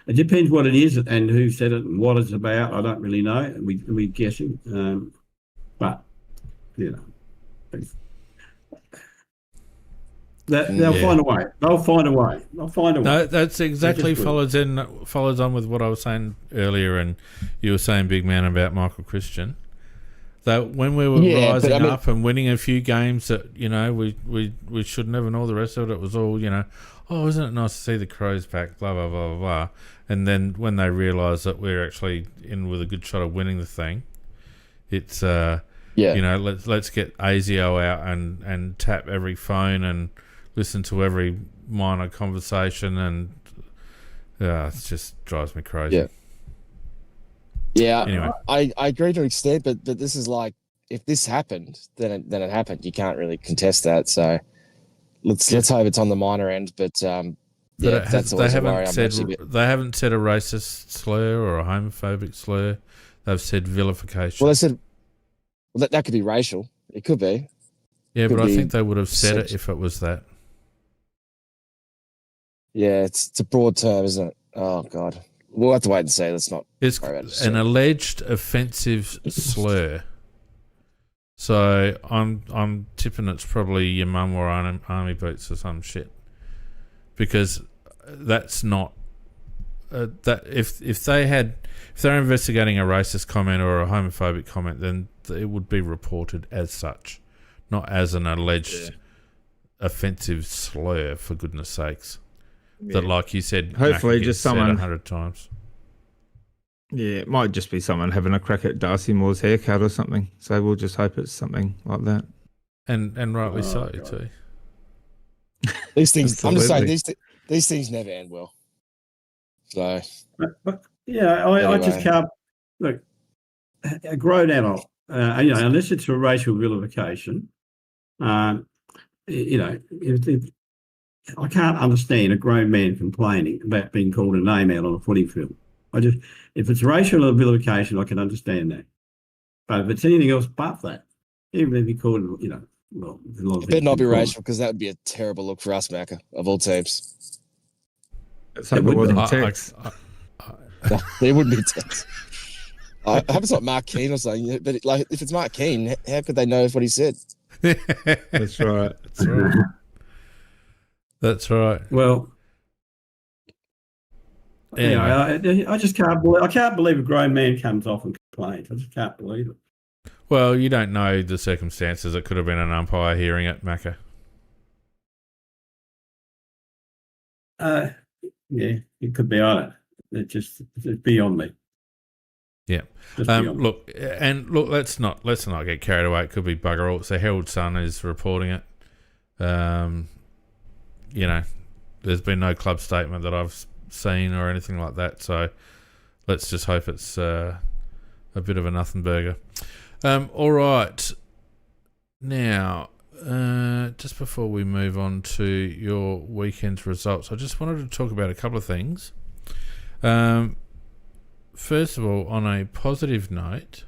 it depends what it is and who said it and what it's about. I don't really know. We're guessing. But, you know. They'll find a way. They'll find a way. No, that's exactly follows on with what I was saying earlier, and you were saying, big man, about Michael Christian. That when we were rising up and winning a few games that, you know, we should never know the rest of it. It was all, you know, oh, isn't it nice to see the Crows back, blah, blah, blah, blah, blah. And then when they realise that we're actually in with a good shot of winning the thing, it's, you know, let's get ASIO out and tap every phone and listen to every minor conversation, and it just drives me crazy. Yeah, Anyway. I agree to an extent, but this is like, if this happened, then it happened. You can't really contest that. So let's hope it's on the minor end. But yeah, that's always a worry. They haven't said a racist slur or a homophobic slur. They've said vilification. Well, they said that could be racial. It could be. Yeah, but I think they would have said it if it was that. Yeah, it's a broad term, isn't it? Oh God, we'll have to wait and see. Let's not. It's an alleged offensive slur. So I'm tipping it's probably your mum or army boots or some shit, because that's not that if they're investigating a racist comment or a homophobic comment, then it would be reported as such, not as an alleged offensive slur. For goodness sakes, that, like you said, hopefully just someone 100 times. Yeah, it might just be someone having a crack at Darcy Moore's haircut or something. So we'll just hope it's something like that. And rightly so too. These things, Absolutely. I'm just saying, these things never end well. So, But I just can't look. A grown adult, unless it's a racial vilification, if I can't understand a grown man complaining about being called a name out on a footy field. If it's racial vilification, I can understand that. But if it's anything else but that, even if you call it, well, there's a lot of it better not be racial, because that would be a terrible look for us, Macca, of all teams. Let's hope it wasn't text. There would be text. I hope it's not Mark Keane or something. But if it's Mark Keane, how could they know what he said? That's right. That's right. That's right. Well, anyway. I just can't believe. I can't believe a grown man comes off and complains. I just can't believe it. Well, you don't know the circumstances. It could have been an umpire hearing it, Macca. Yeah, it could be. I don't. It's beyond me. Yeah. Look, let's not get carried away. It could be bugger all. It's the Herald Sun is reporting it. There's been no club statement that I've seen or anything like that. So let's just hope it's a bit of a nothing burger. All right. Now, just before we move on to your weekend's results, I just wanted to talk about a couple of things. First of all, on a positive note,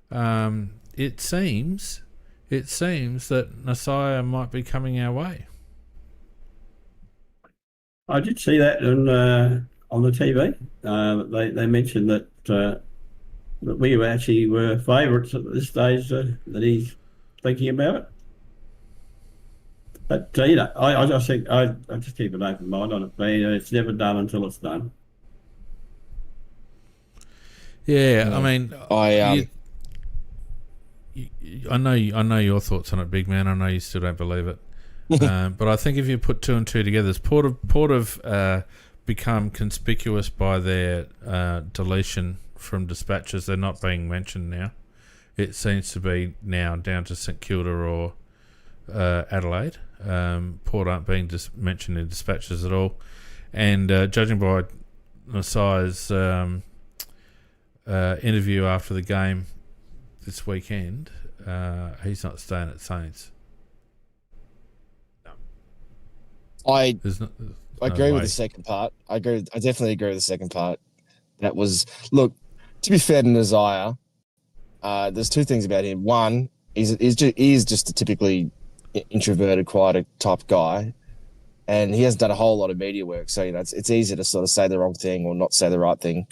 it seems that Nasiah might be coming our way. I did see that on the TV. They mentioned that we were favourites at this stage, that he's thinking about it. But I just think I just keep an open mind on it. It's never done until it's done. Yeah, I mean, I know your thoughts on it, big man. I know you still don't believe it, but I think if you put two and two together, Port have become conspicuous by their deletion from dispatches. They're not being mentioned now. It seems to be now down to St Kilda or Adelaide. Port aren't being mentioned in dispatches at all, and judging by Nasiah's interview after the game this weekend, he's not staying at Saints. I agree with the second part. I definitely agree with the second part. That was, look, to be fair to Nasiah, there's two things about him. One, he is just a typically introverted, quiet type guy, and he hasn't done a whole lot of media work. So it's easy to sort of say the wrong thing or not say the right thing.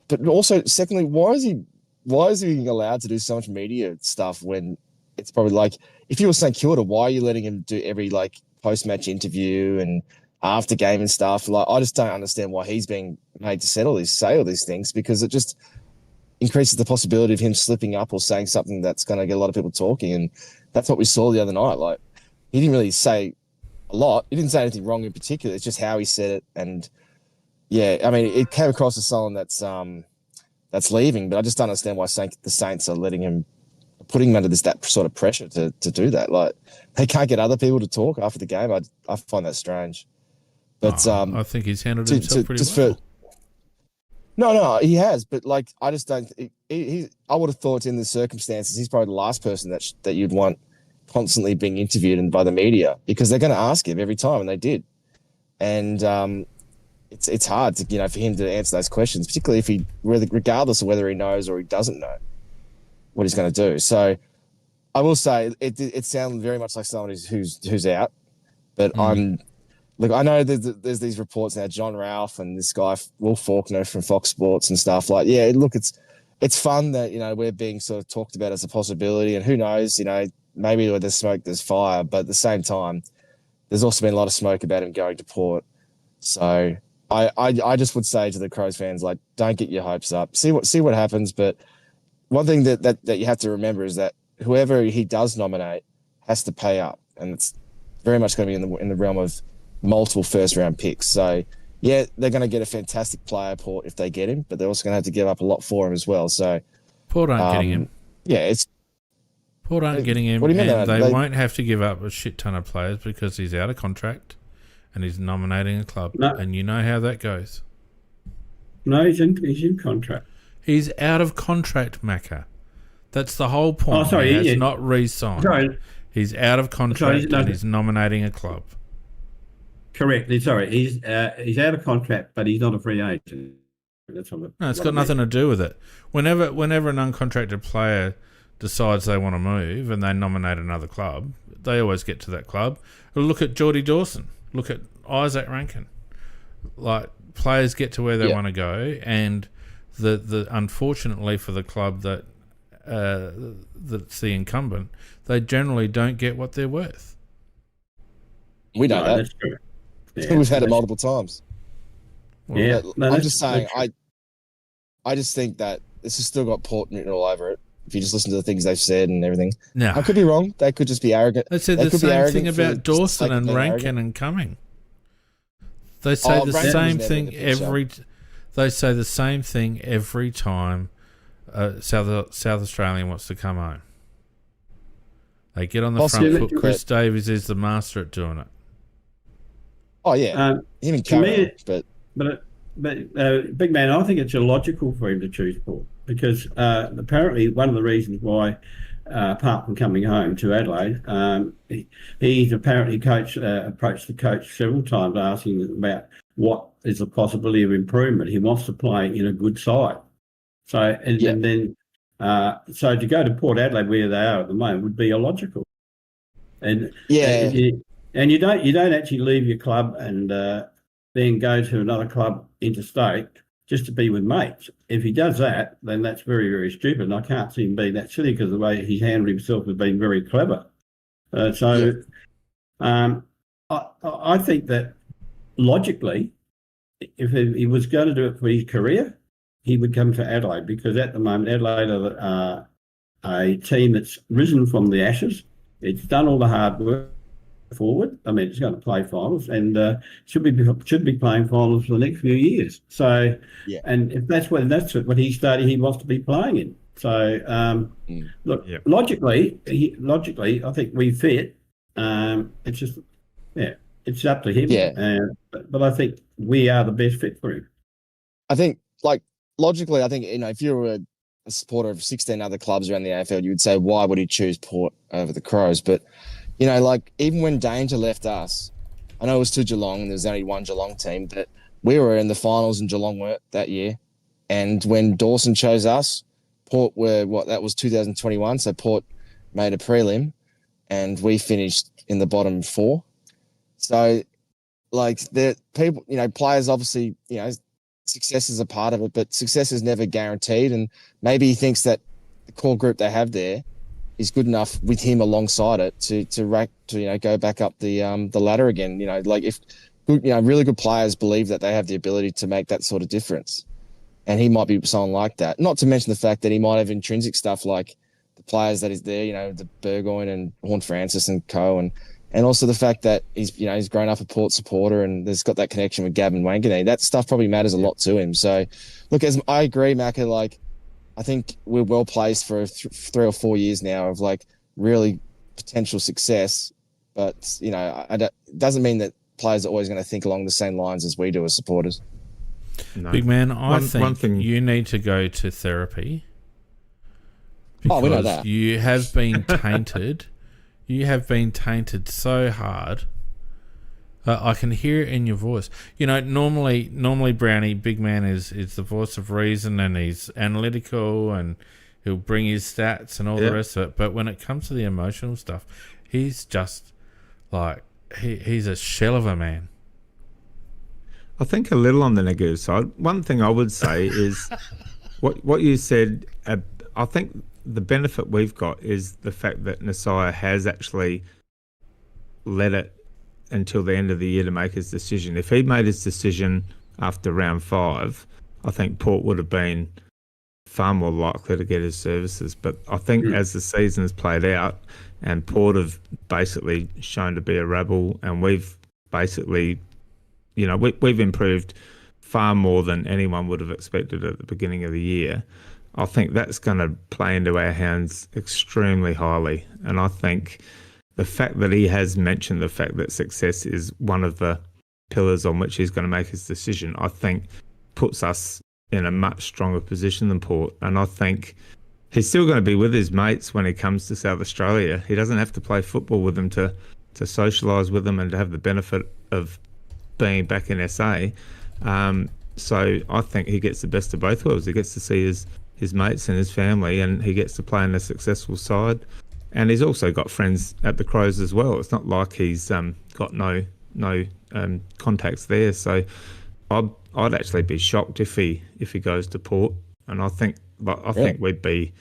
But also, secondly, why is he being allowed to do so much media stuff when it's probably like, if you were St Kilda, why are you letting him do every post-match interview and after game and stuff? I just don't understand why he's being made to say all these things, because it just increases the possibility of him slipping up or saying something that's going to get a lot of people talking. And that's what we saw the other night. He didn't really say a lot. He didn't say anything wrong in particular. It's just how he said it. And yeah, I mean, it came across as someone that's leaving, but I just don't understand why the Saints are putting him under that sort of pressure to do that. They can't get other people to talk after the game. I find that strange. But I think he's handled himself pretty well. No, he has, but like I just don't. I would have thought in the circumstances, he's probably the last person that you'd want constantly being interviewed and by the media, because they're going to ask him every time, and they did. And it's hard to for him to answer those questions, particularly if regardless of whether he knows or he doesn't know what he's going to do. So I will say it sounded very much like someone who's out, but Look, I know there's these reports now, John Ralph and this guy, Will Faulkner from Fox Sports and stuff. Like, yeah, look, it's fun that, we're being sort of talked about as a possibility. And who knows, maybe where there's smoke, there's fire. But at the same time, there's also been a lot of smoke about him going to Port. So I just would say to the Crows fans, like, don't get your hopes up. See what happens. But one thing that you have to remember is that whoever he does nominate has to pay up. And it's very much going to be in the realm of multiple first-round picks. So, yeah, they're going to get a fantastic player, Port, if they get him, but they're also going to have to give up a lot for him as well. So, Port aren't getting him. Yeah, Port aren't getting him, what do you mean and they won't have to give up a shit ton of players because he's out of contract and he's nominating a club. No. And you know how that goes. No, he's in contract. He's out of contract, Macca. That's the whole point. Oh, sorry, he has not re-signed. Sorry. He's out of contract and he's nominating a club. Correct. Sorry, he's out of contract, but he's not a free agent. That's what No, it's got nothing to do with it. Whenever an uncontracted player decides they want to move and they nominate another club, they always get to that club. Look at Geordie Dawson. Look at Isaac Rankin. Like, players get to where they want to go, and the unfortunately for the club that's the incumbent, they generally don't get what they're worth. We know that. That's true. Yeah, we've had it multiple times. Yeah, I'm just saying. I just think that this has still got Port written all over it. If you just listen to the things they've said and everything, no, I could be wrong. They could just be arrogant. They said the same thing about Dawson and Rankin and Cumming. They say the same thing every. They say the same thing every time South Australian wants to come home. They get on the front foot. Chris Davies is the master at doing it. Oh yeah, him and Cameron, but big man, I think it's illogical for him to choose Port because apparently one of the reasons why, apart from coming home to Adelaide, he's apparently approached the coach several times asking about what is the possibility of improvement. He wants to play in a good side, and then to go to Port Adelaide where they are at the moment would be illogical, and And you don't actually leave your club and then go to another club interstate just to be with mates. If he does that, then that's very, very stupid. And I can't see him being that silly because the way he's handled himself has been very clever. I think that logically, if he was going to do it for his career, he would come to Adelaide because at the moment Adelaide are a team that's risen from the ashes. It's done all the hard work forward. I mean, it's going to play finals and should be playing finals for the next few years. So, and if that's what he started, he wants to be playing in. So, logically, I think we fit. It's just, it's up to him. Yeah. But I think we are the best fit for him. I think, logically, I think if you were a supporter of 16 other clubs around the AFL, you would say, why would he choose Port over the Crows? But even when Danger left us, I know it was to Geelong and there was only one Geelong team, but we were in the finals and Geelong weren't that year. And when Dawson chose us, Port that was 2021. So Port made a prelim and we finished in the bottom four. So the people, players obviously, success is a part of it, but success is never guaranteed. And maybe he thinks that the core group they have there is good enough with him alongside it to go back up the ladder again. If really good players believe that they have the ability to make that sort of difference, and he might be someone like that. Not to mention the fact that he might have intrinsic stuff like the players that is there, the Burgoyne and Horn Francis and co, and also the fact that he's grown up a Port supporter and there's got that connection with Gavin Wanganeen. That stuff probably matters a lot to him. So, look, as I agree, Macca, I think we're well placed for 3 or 4 years now of really potential success, but it doesn't mean that players are always going to think along the same lines as we do as supporters. No. Big man, I One think thing- you need to go to therapy. Oh, we know because that. you have been tainted. You have been tainted so hard. I can hear it in your voice. You know, normally Brownie, big man, is the voice of reason, and he's analytical, and he'll bring his stats and all the rest of it. But when it comes to the emotional stuff, he's just like he's a shell of a man. I think a little on the negative side. One thing I would say is what you said. I think the benefit we've got is the fact that Nasiah has actually let it until the end of the year to make his decision. If he'd made his decision after round 5, I think Port would have been far more likely to get his services. But I think as the season has played out and Port have basically shown to be a rebel, and we've basically, you know, we've improved far more than anyone would have expected at the beginning of the year. I think that's going to play into our hands extremely highly. And I think the fact that he has mentioned the fact that success is one of the pillars on which he's going to make his decision, I think puts us in a much stronger position than Port. And I think he's still going to be with his mates when he comes to South Australia. He doesn't have to play football with them to socialise with them and to have the benefit of being back in SA. So I think he gets the best of both worlds. He gets to see his mates and his family, and he gets to play in a successful side. And he's also got friends at the Crows as well. It's not like he's got no contacts there. So I'd actually be shocked if he goes to Port. And I think we'd be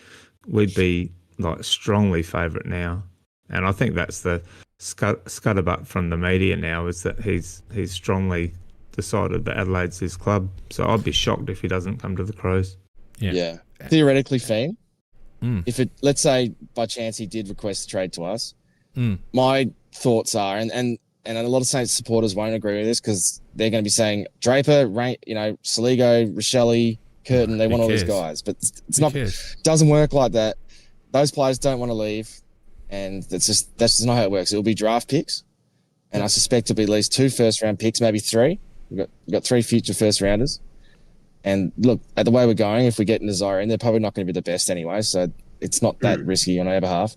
like strongly favourite now. And I think that's the scuttlebutt from the media now, is that he's strongly decided that Adelaide's his club. So I'd be shocked if he doesn't come to the Crows. Yeah. Theoretically, Fiend, if it, let's say by chance he did request a trade to us, my thoughts are, and a lot of Saints supporters won't agree with this because they're going to be saying Draper, Saligo, Rochelle, Curtin, they want all these guys, but it's not, doesn't work like that. Those players don't want to leave, and that's just not how it works. It'll be draft picks, and I suspect it'll be at least 2 first-round picks, maybe 3. We've got 3 future first-rounders. And look, at the way we're going, if we get Nazire in, they're probably not going to be the best anyway, so it's not that risky on our behalf.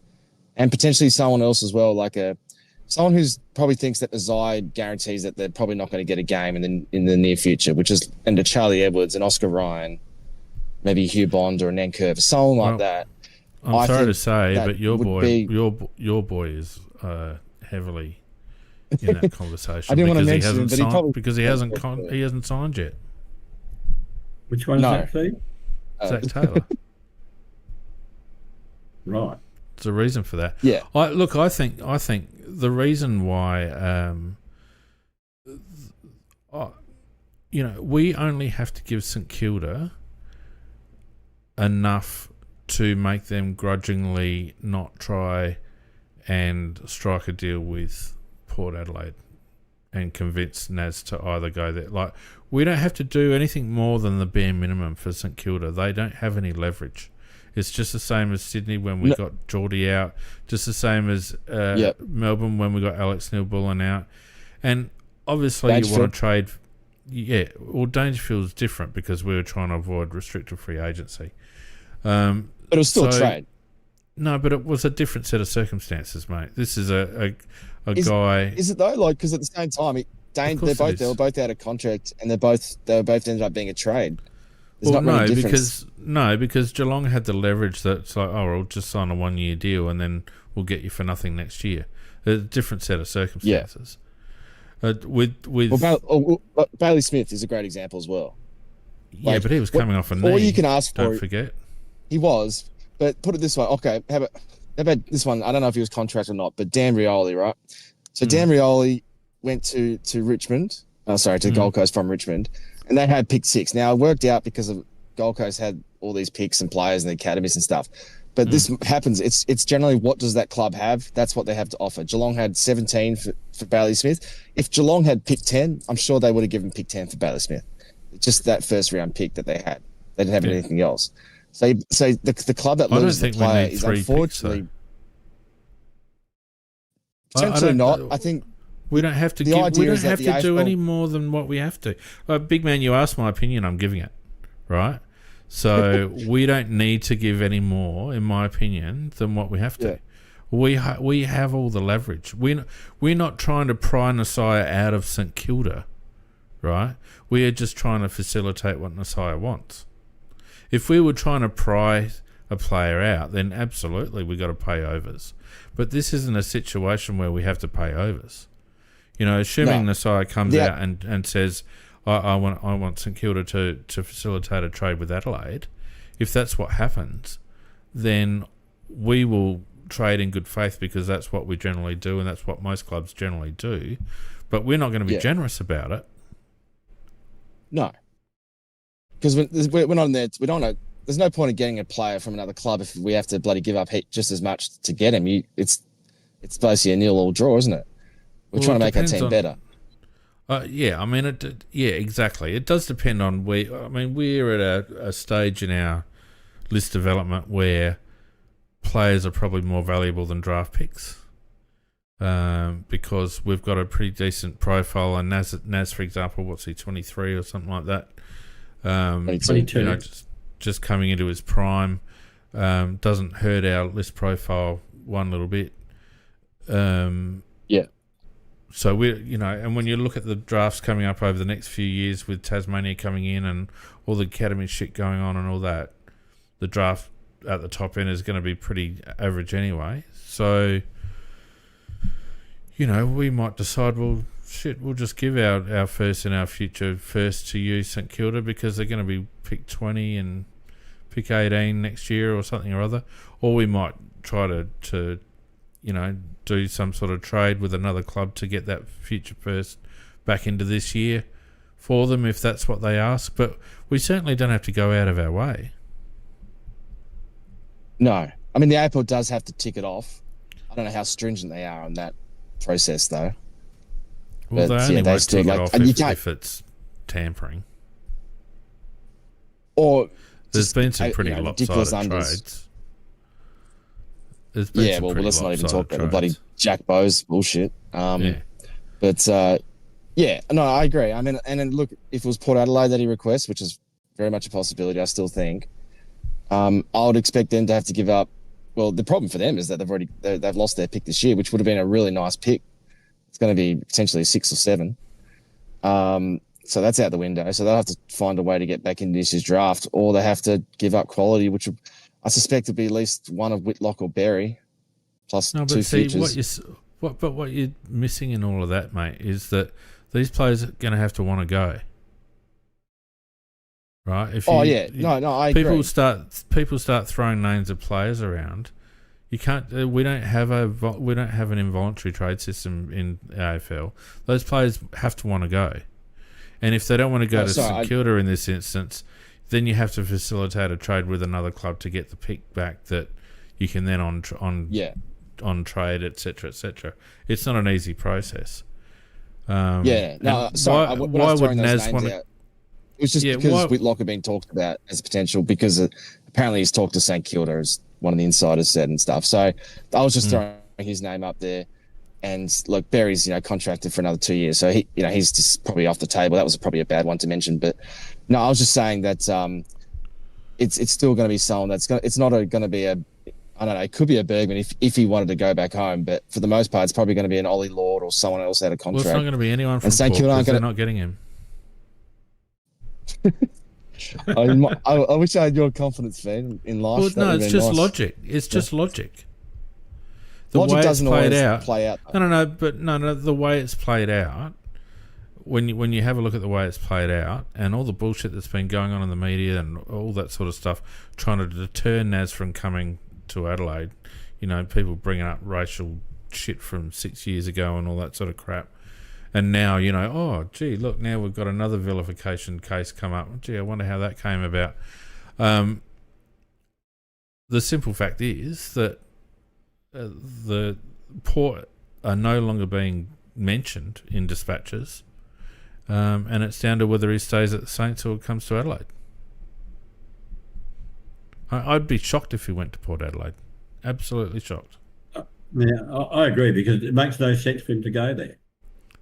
And potentially someone else as well, like someone who's probably thinks that Nazire guarantees that they're probably not going to get a game in the near future, which is into Charlie Edwards and Oscar Ryan, maybe Hugh Bond or a Nankirv, someone like that. I'm sorry to say, but your boy is heavily in that conversation. I didn't want to mention him, because he hasn't signed yet. Which one's that, Steve? Zach Taylor. Right. There's a reason for that. Yeah. I think the reason why, we only have to give St Kilda enough to make them grudgingly not try and strike a deal with Port Adelaide and convince Naz to either go there. Like, we don't have to do anything more than the bare minimum for St Kilda. They don't have any leverage. It's just the same as Sydney when we got Geordie out, just the same as Melbourne when we got Alex Neil-Bullen out. And obviously you want to trade... Yeah, well, Dangerfield's different because we were trying to avoid restricted free agency. But it was still a trade. No, but it was a different set of circumstances, mate. This is a guy... Is it though? Like, because at the same time... they were both out of contract, and they both ended up being a trade. Because Geelong had the leverage that's like, we'll just sign a 1-year deal and then we'll get you for nothing next year. A different set of circumstances. Bailey Smith is a great example as well. Yeah, but he was coming off a knee. All you can ask for, don't forget, he was. But put it this way, okay, how about this one? I don't know if he was contract or not, but Dan Rioli, right? So Dan Rioli went to Richmond, to Gold Coast from Richmond, and they had pick 6. Now, it worked out because of Gold Coast had all these picks and players and the academies and stuff. But this happens. It's generally, what does that club have? That's what they have to offer. Geelong had 17 for Bailey Smith. If Geelong had pick 10, I'm sure they would have given pick 10 for Bailey Smith. Just that first round pick that they had. They didn't have anything else. So the club that loses the player is unfortunately... Potentially not. I think... We don't have to The give. We idea don't is that have the to do AFL any more than what we have to. Big man, you asked my opinion. I'm giving it, right? So we don't need to give any more, in my opinion, than what we have to. Yeah. We have all the leverage. We're not trying to pry Nasiah out of St Kilda, right? We are just trying to facilitate what Nasiah wants. If we were trying to pry a player out, then absolutely we got to pay overs. But this isn't a situation where we have to pay overs. You know, assuming Nasiah comes out and says, I want St Kilda to facilitate a trade with Adelaide. If that's what happens, then we will trade in good faith because that's what we generally do and that's what most clubs generally do. But we're not going to be generous about it. No. Because we're not in there. We don't know. There's no point in getting a player from another club if we have to bloody give up just as much to get him. It's basically a 0-0 draw, isn't it? We're trying to make our team better. Yeah, I mean, exactly. It does depend on we're at a stage in our list development where players are probably more valuable than draft picks because we've got a pretty decent profile. And Naz, for example, what's he, 23 or something like that? 22. You know, just coming into his prime doesn't hurt our list profile one little bit. So and when you look at the drafts coming up over the next few years with Tasmania coming in and all the academy shit going on and all that, the draft at the top end is going to be pretty average anyway. So, we might decide, well, shit, we'll just give our first and our future first to you, St Kilda, because they're going to be pick 20 and pick 18 next year or something or other. Or we might try to do some sort of trade with another club to get that future first back into this year for them if that's what they ask. But we certainly don't have to go out of our way. No. I mean, the AFL does have to tick it off. I don't know how stringent they are on that process, though. Well, but, they only won't tick it off if it's tampering. Or there's been some pretty lopsided trades. Let's not even talk about the bloody Jack Bowes bullshit. But I agree. I mean, and then look, if it was Port Adelaide that he requests, which is very much a possibility, I still think, I would expect them to have to give up. Well, the problem for them is that they've lost their pick this year, which would have been a really nice pick. It's going to be potentially 6 or 7. So that's out the window. So they'll have to find a way to get back into this year's draft, or they have to give up quality, which I suspect would be at least one of Whitlock or Berry, plus two futures. What you're missing in all of that, mate, is that these players are going to have to want to go. Right? I agree. People start throwing names of players around. You can't. We don't have an involuntary trade system in AFL. Those players have to want to go, and if they don't want to go to St Kilda in this instance, then you have to facilitate a trade with another club to get the pick back that you can then on trade, etc., etc. It's not an easy process. Why would Naz want to? It was just because Whitlock had been talked about as a potential because apparently he's talked to St Kilda, as one of the insiders said and stuff. So I was just throwing his name up there. And look, Berry's contracted for another 2 years, so he's just probably off the table. That was probably a bad one to mention, but no, I was just saying that it's still going to be someone it's not going to be I don't know, it could be a Bergman if he wanted to go back home, but for the most part, it's probably going to be an Ollie Lord or someone else out of contract. Well, it's not going to be anyone from Port because they're not getting him. I wish I had your confidence, Finn, in life. Well, no, it's just logic. It's just logic. The logic way doesn't it's played always out. Play out. No. The way it's played out. When you have a look at the way it's played out and all the bullshit that's been going on in the media and all that sort of stuff, trying to deter Naz from coming to Adelaide, people bringing up racial shit from 6 years ago and all that sort of crap. And now, oh, gee, look, now we've got another vilification case come up. Gee, I wonder how that came about. The simple fact is that the Port are no longer being mentioned in dispatches, and it's down to whether he stays at the Saints or comes to Adelaide. I'd be shocked if he went to Port Adelaide. Absolutely shocked. Yeah, I agree, because it makes no sense for him to go there.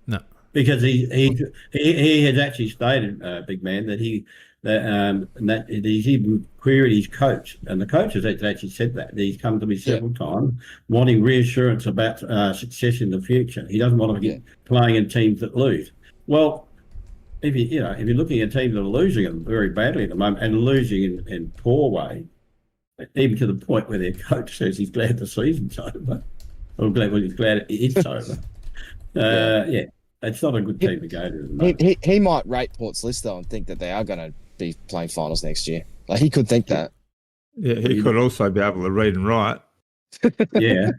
No. because he has actually stated, big man, that he's even queried his coach, and the coach has actually said that he's come to me several times wanting reassurance about success in the future. He doesn't want to be playing in teams that lose. Well, if you're looking at teams that are losing very badly at the moment and losing in poor way, even to the point where their coach says he's glad the season's over, or he's glad it's over. It's not a good team to go to at the moment. He might rate Port's list though and think that they are going to be playing finals next year. Like he could think that. Yeah, he could also be able to read and write. Yeah.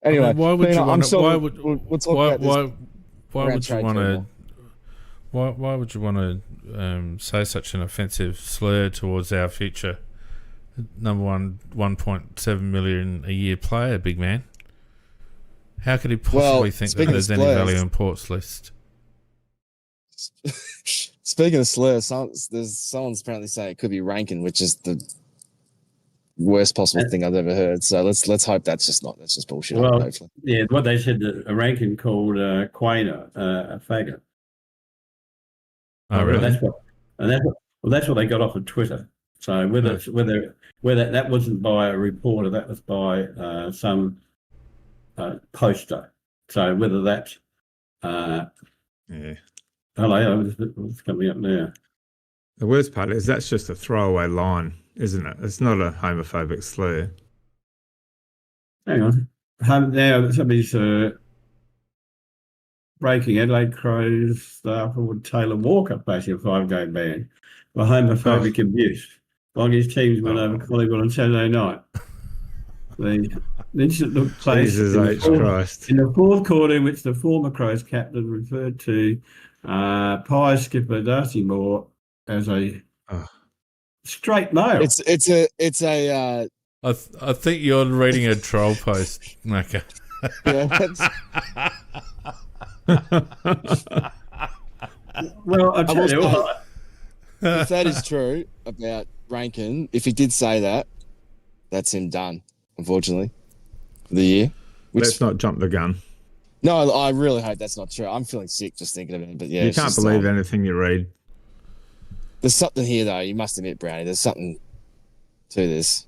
Anyway, why would you want to? Why would you want to say such an offensive slur towards our future number one 1.7 million a year player, big man? How could he possibly think that there's any value in Port's list? Speaking of slurs, someone's apparently saying it could be Rankin, which is the worst possible thing I've ever heard. So let's hope that's just bullshit. Well, hopefully. Yeah, what they said that a Rankin called Quainer a faggot. Oh, really? That's what they got off of Twitter. So whether that wasn't by a reporter, that was by some poster. So whether that's hello, what's coming up now? The worst part is that's just a throwaway line, isn't it? It's not a homophobic slur. Hang on. Now somebody's breaking Adelaide Crows staff forward Taylor Walker facing a 5-game ban for homophobic abuse, while his teams went over Collingwood on Saturday night. The incident took place in the fourth quarter, in which the former Crows captain referred to Pies skipper Darcy Moore as a straight male. It's a. I think you're reading a troll post, Macca. Well, I'll tell you what. If that is true about Rankin, if he did say that, that's him done, unfortunately, for the year. Let's not jump the gun. No, I really hope that's not true. I'm feeling sick just thinking of it. But yeah, you can't believe anything you read. There's something here, though. You must admit, Brownie. There's something to this.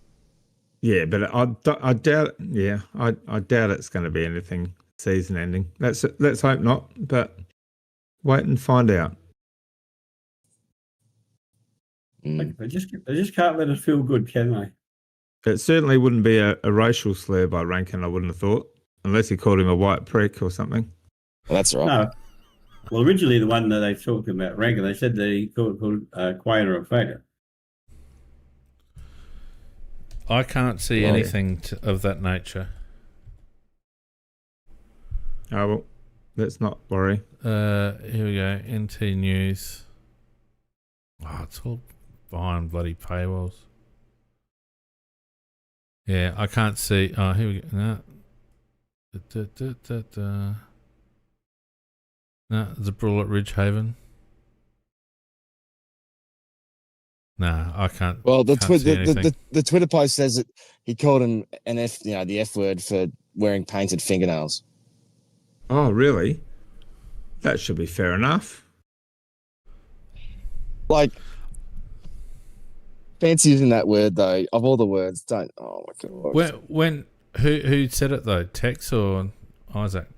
Yeah, but I doubt. Yeah, I doubt it's going to be anything season ending. Let's hope not. But wait and find out. They just can't let us feel good, can they? It certainly wouldn't be a racial slur by Rankin, I wouldn't have thought, unless he called him a white prick or something. Well, that's right. No. Well, originally the one that they talked about Rankin, they said that he called Quainer a faggot. I can't see anything of that nature. Oh, well, let's not worry. Here we go. NT News. Oh, it's all behind bloody paywalls. Yeah, I can't see. Oh, here we go. No. No, there's a brawl at Ridgehaven. No, I can't. Well, the Twitter post says that he called him the F word for wearing painted fingernails. Oh, really? That should be fair enough. Like, fancy using that word though. Of all the words, don't. Oh my god. Who said it though? Tex or Isaac?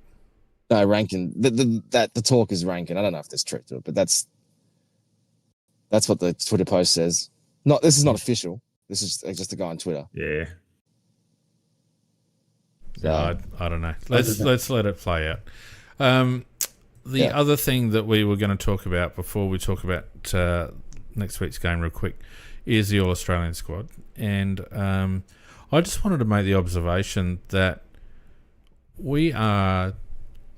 No, Rankin. The talk is Rankin. I don't know if there's truth to it, but that's what the Twitter post says. This is not official. This is just a guy on Twitter. Yeah. So, I don't know. Let's let it play out. The other thing that we were going to talk about before we talk about next week's game real quick is the All-Australian squad. And I just wanted to make the observation that we are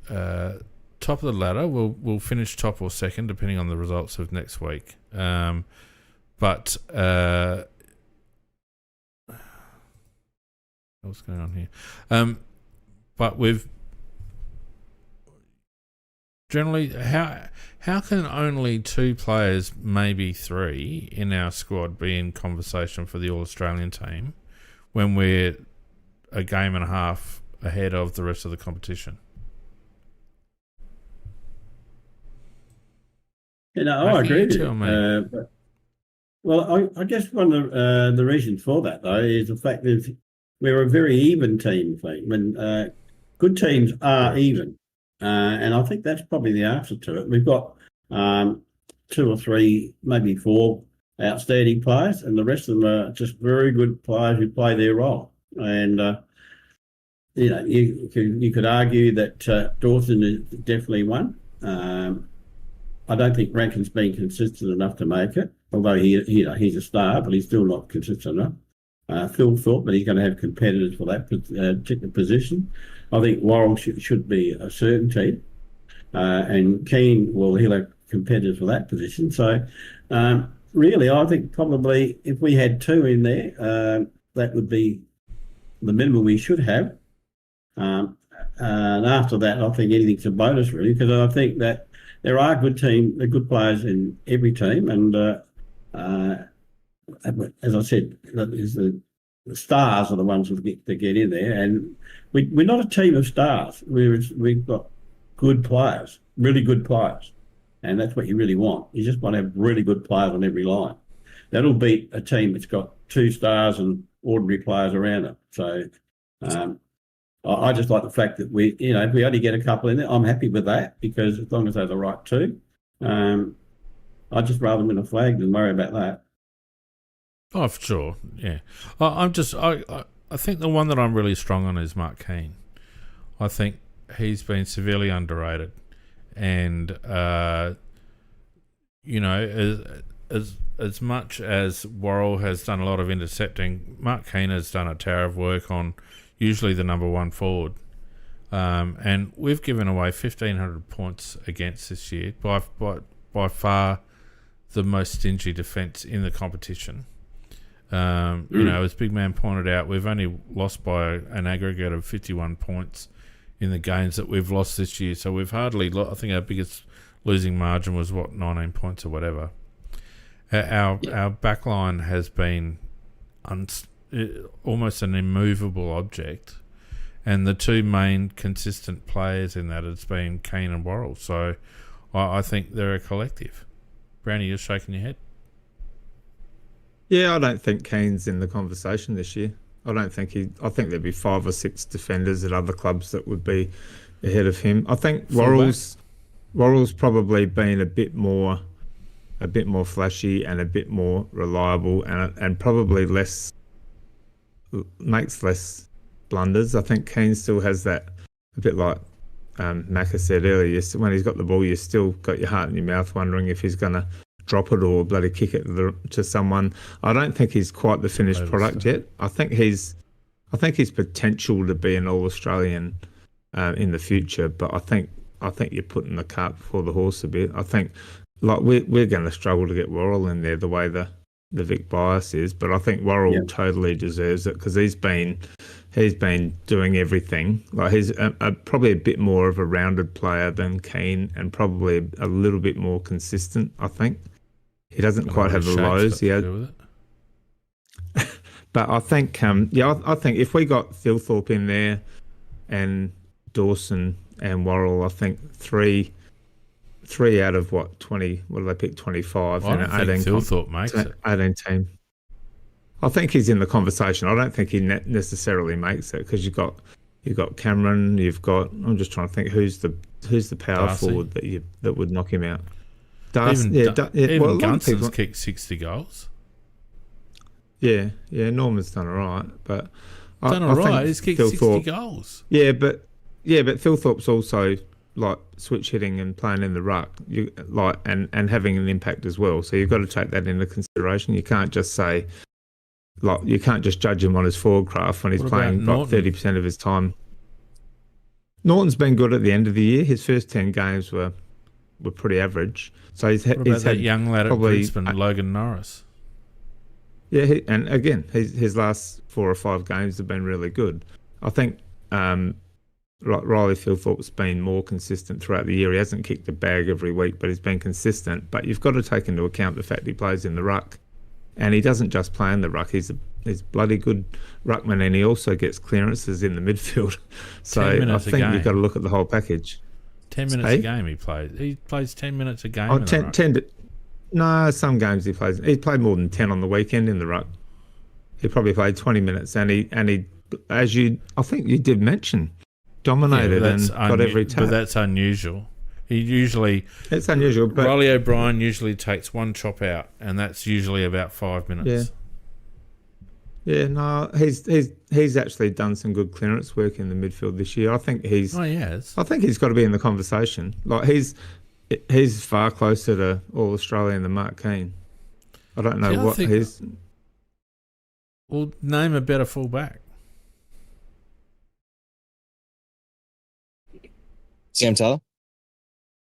top of the ladder. We'll finish top or second depending on the results of next week. But what's going on here? But we've generally how can only 2 players, maybe 3, in our squad be in conversation for the All-Australian team when we're a game and a half ahead of the rest of the competition? You know, How I can agree you with tell me? you. Well, I guess one of the reasons for that, though, is the fact that we're a very even team. When good teams are Correct. even, and I think that's probably the answer to it. We've got two or three, maybe four outstanding players, and the rest of them are just very good players who play their role. And you know, you could argue that Dawson is definitely one. I don't think Rankin's been consistent enough to make it, although he's a star, but he's still not consistent enough. Phil Thorpe, but he's going to have competitors for that particular position. I think Worrell should be a certainty, and Keane, well, he'll have competitors for that position. So, really, I think probably if we had two in there, that would be the minimum we should have. And after that, I think anything's a bonus, really, because I think that there are good players in every team, and as I said, the stars are the ones that get in there, and we're not a team of stars. We've got good players, really good players, and that's what you really want. You just want to have really good players on every line. That'll beat a team that's got two stars and ordinary players around it. So. I just like the fact that if we only get a couple in there, I'm happy with that, because as long as they're the right two, I'd just rather win a flag than worry about that. Oh, for sure, yeah. I think the one that I'm really strong on is Mark Keane. I think he's been severely underrated, and as much as Worrell has done a lot of intercepting, Mark Keane has done a tower of work on usually the number one forward. And we've given away 1,500 points against this year, by far the most stingy defence in the competition. As Big Man pointed out, we've only lost by an aggregate of 51 points in the games that we've lost this year. So we've hardly I think our biggest losing margin was, 19 points or whatever. Our back line has been almost an immovable object, and the two main consistent players in that has been Keane and Worrell. So I think they're a collective. Brownie, you're shaking your head. Yeah, I don't think Keane's in the conversation this year. I think there'd be 5 or 6 defenders at other clubs that would be ahead of him. I think Worrell's probably been a bit more flashy and a bit more reliable, and probably makes less blunders. I think Keane still has that, a bit like Macca said earlier, when he's got the ball, you still got your heart in your mouth wondering if he's going to drop it or bloody kick it to someone. I don't think he's quite the finished product yet. I think he's potential to be an All-Australian in the future, but I think you're putting the cart before the horse a bit. I think we're going to struggle to get Worrell in there the way the Vic bias is, but I think Worrell totally deserves it, because he's been doing everything. Like, he's probably a bit more of a rounded player than Keane, and probably a little bit more consistent. I think he doesn't quite have the lows. But I think I think if we got Phil Thorpe in there and Dawson and Worrell, I think three out of 20, what do they pick, 25? I don't think Phil Thorpe makes it. 18 team. I think he's in the conversation. I don't think he necessarily makes it, because you've got Cameron, I'm just trying to think who's the power Darcy forward that would knock him out. Even Gunson's kicked 60 goals. Yeah, Norman's done all right, but He's kicked 60 goals. Yeah, but Phil Thorpe's also like switch hitting and playing in the ruck, and having an impact as well. So you've got to take that into consideration. You can't just say, you can't just judge him on his forward craft when he's playing 30% of his time. Norton's been good at the end of the year. His first 10 games were pretty average. So he's had that young lad at Brisbane, Logan Norris? Yeah, and again, his last 4 or 5 games have been really good. I think Riley Philthorpe's been more consistent throughout the year. He hasn't kicked a bag every week, but he's been consistent. But you've got to take into account the fact he plays in the ruck, and he doesn't just play in the ruck. He's bloody good ruckman, and he also gets clearances in the midfield. So I think you've got to look at the whole package. 10 minutes Hey? a game he plays. He plays 10 minutes a game. Oh, in the 10, ruck. 10 to, no, some games he plays. He played more than 10 on the weekend in the ruck. He probably played 20 minutes, and he, I think you did mention, dominated and got every tap. But that's unusual. He usually, It's unusual, but Riley O'Brien usually takes one chop out, and that's usually about 5 minutes. yeah, no, he's actually done some good clearance work in the midfield this year. I think he's Oh, he has. got to be in the conversation. Like he's far closer to All Australian than Mark Keane. I don't know See, I what think- his. Well, name a better fullback. Sam Taylor.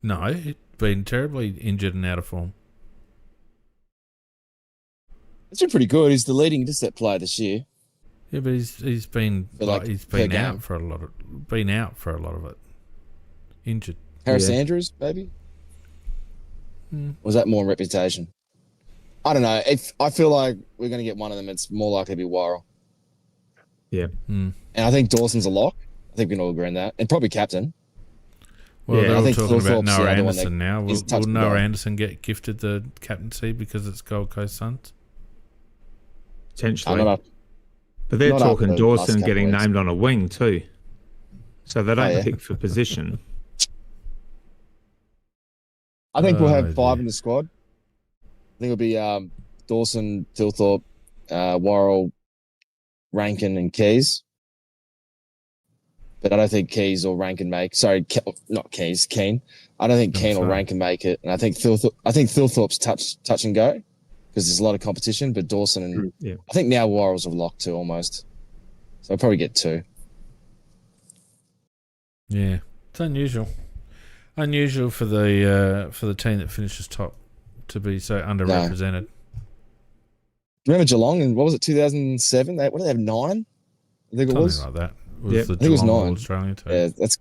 No, he's been terribly injured and out of form. It's been pretty good. He's the leading intercept player this year. Yeah, but he's been But, like, he's per been game. out for a lot of it. Injured. Harris Yeah. Andrews, maybe? Hmm. Was that more in reputation? I don't know. If I feel like we're going to get one of them, it's more likely to be Worrell. Yeah. Mm. And I think Dawson's a lock. I think we can all agree on that. And probably captain. Well, Yeah, they're I all think talking about Thorpe's the Noah other one Anderson that now. is Will touch the Noah ball. Anderson get gifted the captaincy because it's Gold Coast Suns? Potentially. I'm not But they're not talking after the last Dawson couple getting weeks. named on a wing too. So they don't yeah. pick for position. I think we'll Oh, have five dear. in the squad. I think it'll be Dawson, Tilthorpe, Worrell, Rankin, and Keys. But I don't think Keys or Rankin make. Sorry, not Keys, Keane. I don't think I'm Keane or sorry. Rankin make it. And I think Tilthorpe's touch and go because there's a lot of competition. But Dawson and Yeah. I think now Worrell's have locked too almost. So I'll probably get two. Yeah, it's unusual. Unusual for the team that finishes top to be so underrepresented. Remember Geelong and what was it, 2007? What did they have, 9? I think it Something was. like that. It was Yep. the I think it was Geelong 9. All-Australian team. Yeah, that's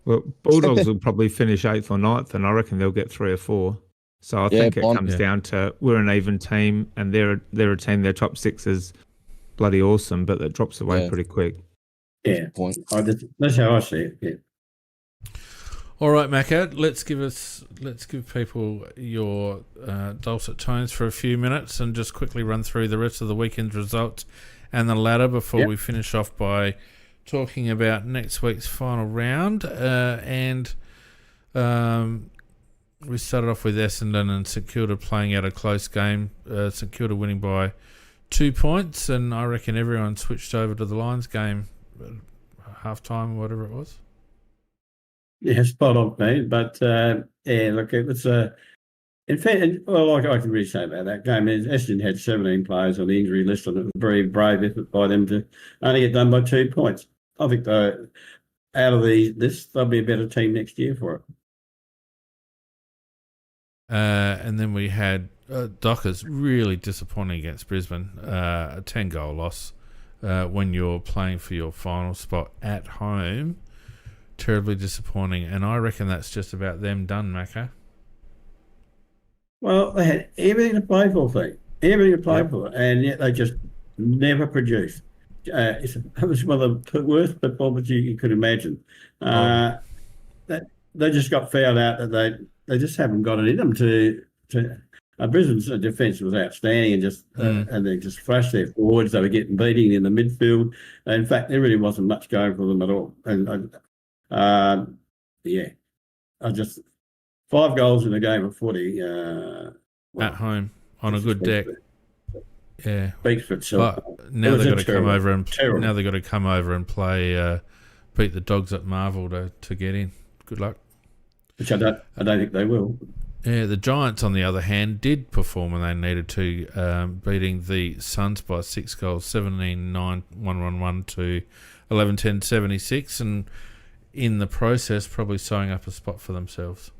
Well, Bulldogs will probably finish 8th or 9th, and I reckon they'll get 3 or 4. So I think it Bond- comes yeah. down to we're an even team, and they're a team. Their top 6 is bloody awesome, but that drops away Yeah. pretty quick. Yeah, point. that's how I see it. Yeah. All right, Macca, let's give people your dulcet tones for a few minutes and just quickly run through the rest of the weekend's results and the ladder before Yep. we finish off by talking about next week's final round. We started off with Essendon and St Kilda playing out a close game. St Kilda winning by 2 points, and I reckon everyone switched over to the Lions game at half-time or whatever it was. Yeah, spot on, mate. But yeah, look, it was in fact, well, I can really say about that game is Essendon had 17 players on the injury list, and it was a very brave effort by them to only get done by 2 points. I think though, out of this, they'll be a better team next year for it. And then we had Dockers really disappointing against Brisbane, a 10-goal loss when you're playing for your final spot at home. Terribly disappointing, and I reckon that's just about them done, Macca. Well, they had everything to play for, everything to play Yep. for, and yet they just never produced. It was one of the worst performances you could imagine. That they just got found out that they just haven't got it in them to. Brisbane's defence was outstanding, and just and they just flashed their forwards. They were getting beating in the midfield. In fact, there really wasn't much going for them at all. And yeah, I just 5 goals in a game of footy At home on a good deck. Yeah. speaks for itself. But now It was they've a got to come over and terrible. now they've got to come over and play beat the Dogs at Marvel to get in. Good luck. Which I don't think they will. Yeah, the Giants, on the other hand, did perform when they needed to, beating the Suns by 6 goals, 17-9, 1-1-1 to 11-10-76, and in the process, probably sewing up a spot for themselves.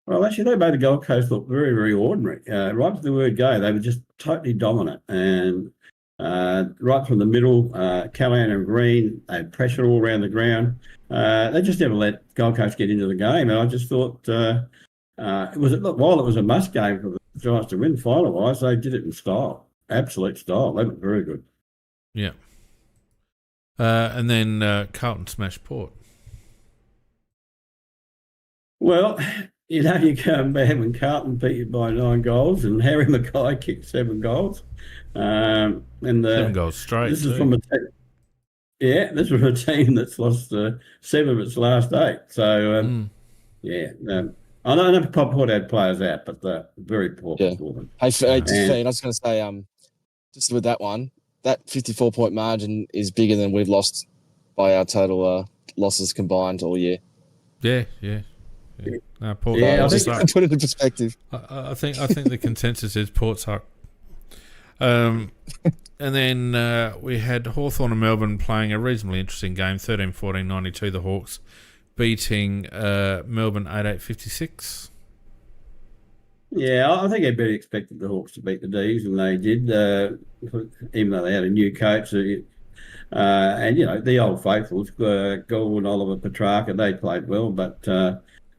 Well, actually, they made the Gold Coast look very, very ordinary. Right from the word go, they were just totally dominant. And right from the middle, Callahan and Green, they had pressure all around the ground. They just never let Gold Coast get into the game. And I just thought, while it was a must game for the Giants to win final-wise, they did it in style, absolute style. They looked very good. Yeah. And then Carlton smashed Port. Well, you know, you go back when Carlton beat you by 9 goals and Harry Mackay kicked 7 goals. And 7 goals straight. this is from a team, this was a team that's lost 7 of its last 8. So, I know Port had players out, but they're very poor performance. Hey, I was going to say, just with that one, that 54-point margin is bigger than we've lost by our total losses combined all year. Yeah. No, Port. I just put it in perspective. I think the consensus is Port suck. And then we had Hawthorn and Melbourne playing a reasonably interesting game, 13-14-92, the Hawks beating Melbourne 8-8-56. Yeah, I think everybody expected the Hawks to beat the D's, and they did, even though they had a new coach. And, you know, the old faithfuls, Gould, Oliver, Petrarca, they played well. But,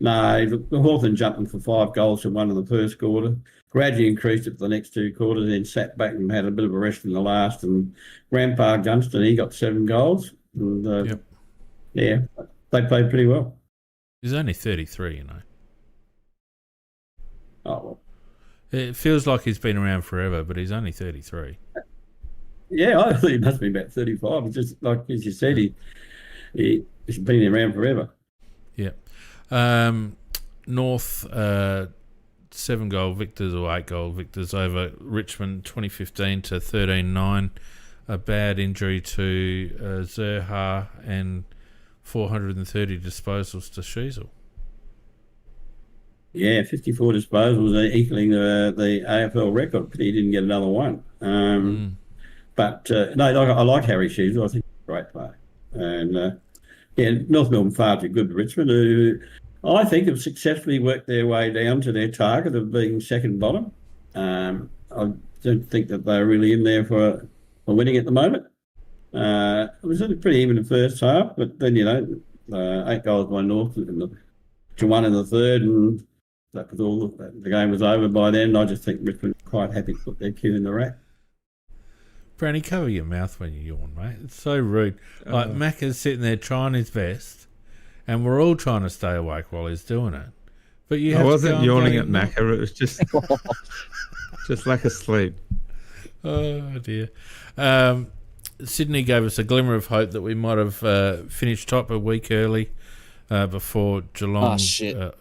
no, the Hawthorn jumped them for 5 goals to 1 in the first quarter. Gradually increased it for the next 2 quarters, then sat back and had a bit of a rest in the last. And Grandpa Gunston, he got 7 goals. And, yeah, they played pretty well. He's only 33, you know. Oh, well. It feels like he's been around forever, but he's only 33. Yeah, I think he must be about 35. It's just like, as you said, he's been around forever. Yeah. North, 7-goal victors or 8-goal victors over Richmond 2015 to 13-9. A bad injury to Zerha and 430 disposals to Sheasel. Yeah, 54 disposals, equaling the AFL record, but he didn't get another one. But, no, I like Harry Sheasel. I think he's a great player. And, North Melbourne far too good to Richmond, who I think have successfully worked their way down to their target of being second bottom. I don't think that they're really in there for winning at the moment. It was pretty even in the first half, but then, 8 goals by North to 1 in the third, and that was all. The game was over by then. I just think Richmond were quite happy to put their cue in the rack. Brownie, cover your mouth when you yawn, mate. It's so rude. Like, Macca's sitting there trying his best, and we're all trying to stay awake while he's doing it. But I wasn't yawning at Macca. It was just lack of sleep. Oh, dear. Sydney gave us a glimmer of hope that we might have finished top a week early before Geelong. Oh, shit.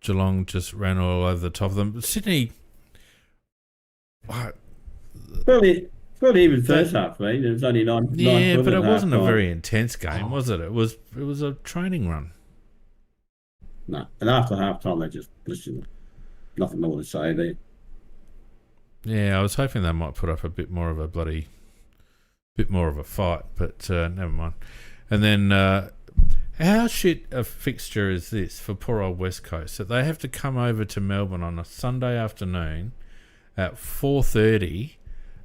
Geelong just ran all over the top of them. But Sydney... Fairly even first half, mate. It was only 9. Yeah, but it wasn't a very intense game, was it? It was a training run. No, and after half time, they just listened. Nothing more to say there. Yeah, I was hoping they might put up a bit more of a fight, but never mind. And then, how shit a fixture is this for poor old West Coast that they have to come over to Melbourne on a Sunday afternoon at 4:30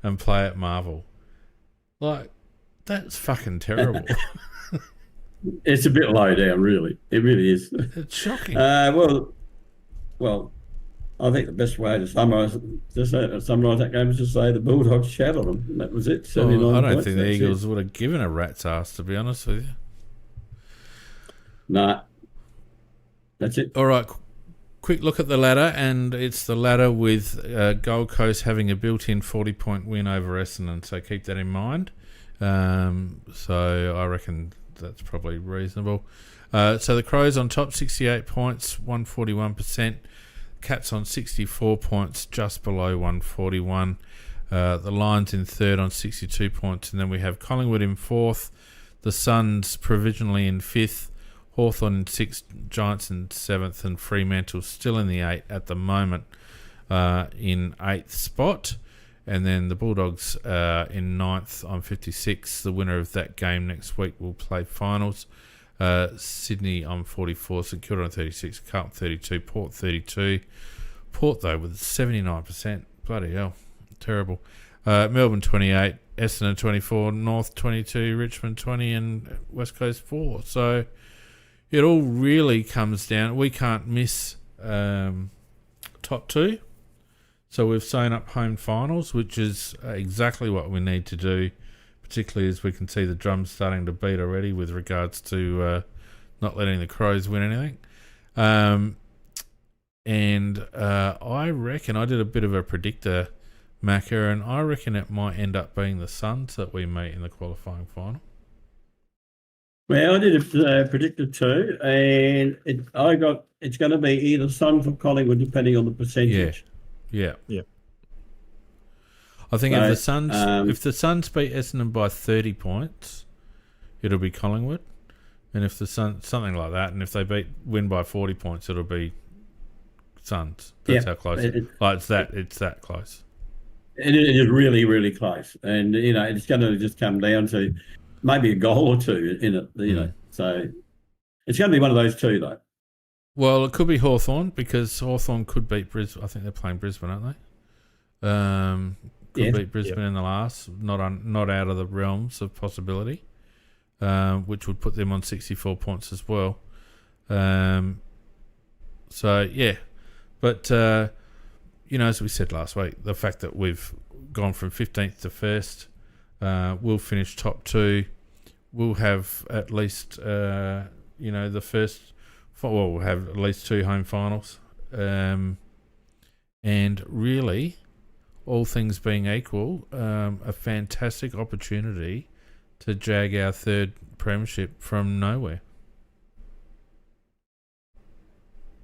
and play at Marvel? Like, that's fucking terrible. It's a bit low down, really. It really is. It's shocking. Well, I think the best way to summarise that game is to say the Bulldogs shattered them. And that was it. 79 I don't points, think the Eagles would have given a rat's ass, to be honest with you. Nah, that's it. All right, quick look at the ladder, and it's the ladder with Gold Coast having a built-in 40-point win over Essendon, so keep that in mind. So I reckon that's probably reasonable. So the Crows on top, 68 points, 141%. Cats on 64 points, just below 141. The Lions in third on 62 points, and then we have Collingwood in fourth, the Suns provisionally in fifth, Hawthorn in sixth, Giants in seventh, and Fremantle still in the 8 at the moment in 8th spot. And then the Bulldogs in 9th on 56. The winner of that game next week will play finals. Sydney on 44, St Kilda on 36, Carlton 32, Port 32. Port, though, with 79%. Bloody hell. Terrible. Melbourne 28, Essendon 24, North 22, Richmond 20, and West Coast 4. So it all really comes down. We can't miss top 2. So we've sewn up home finals, which is exactly what we need to do, particularly as we can see the drums starting to beat already with regards to not letting the Crows win anything. And I reckon I did a bit of a predictor, Macca, and I reckon it might end up being the Suns that we meet in the qualifying final. Well, I did a predictor too, and it's going to be either Suns or Collingwood, depending on the percentage. Yeah. Yeah. I think So, if the Suns beat Essendon by 30 points, it'll be Collingwood, and if the Suns something like that, and if they win by 40 points, it'll be Suns. That's how close it's that close. It is really, really close, and it's going to just come down to maybe a goal or two in it. So it's going to be one of those two, though. Well, it could be Hawthorn because Hawthorn could beat Brisbane. I think they're playing Brisbane, aren't they? Could beat Brisbane in the last, not out of the realms of possibility, which would put them on 64 points as well. So yeah, but as we said last week, the fact that we've gone from 15th to 1st, we'll finish top 2. We'll have at least the first. Well, we'll have at least 2 home finals, and really, all things being equal, a fantastic opportunity to jag our 3rd premiership from nowhere.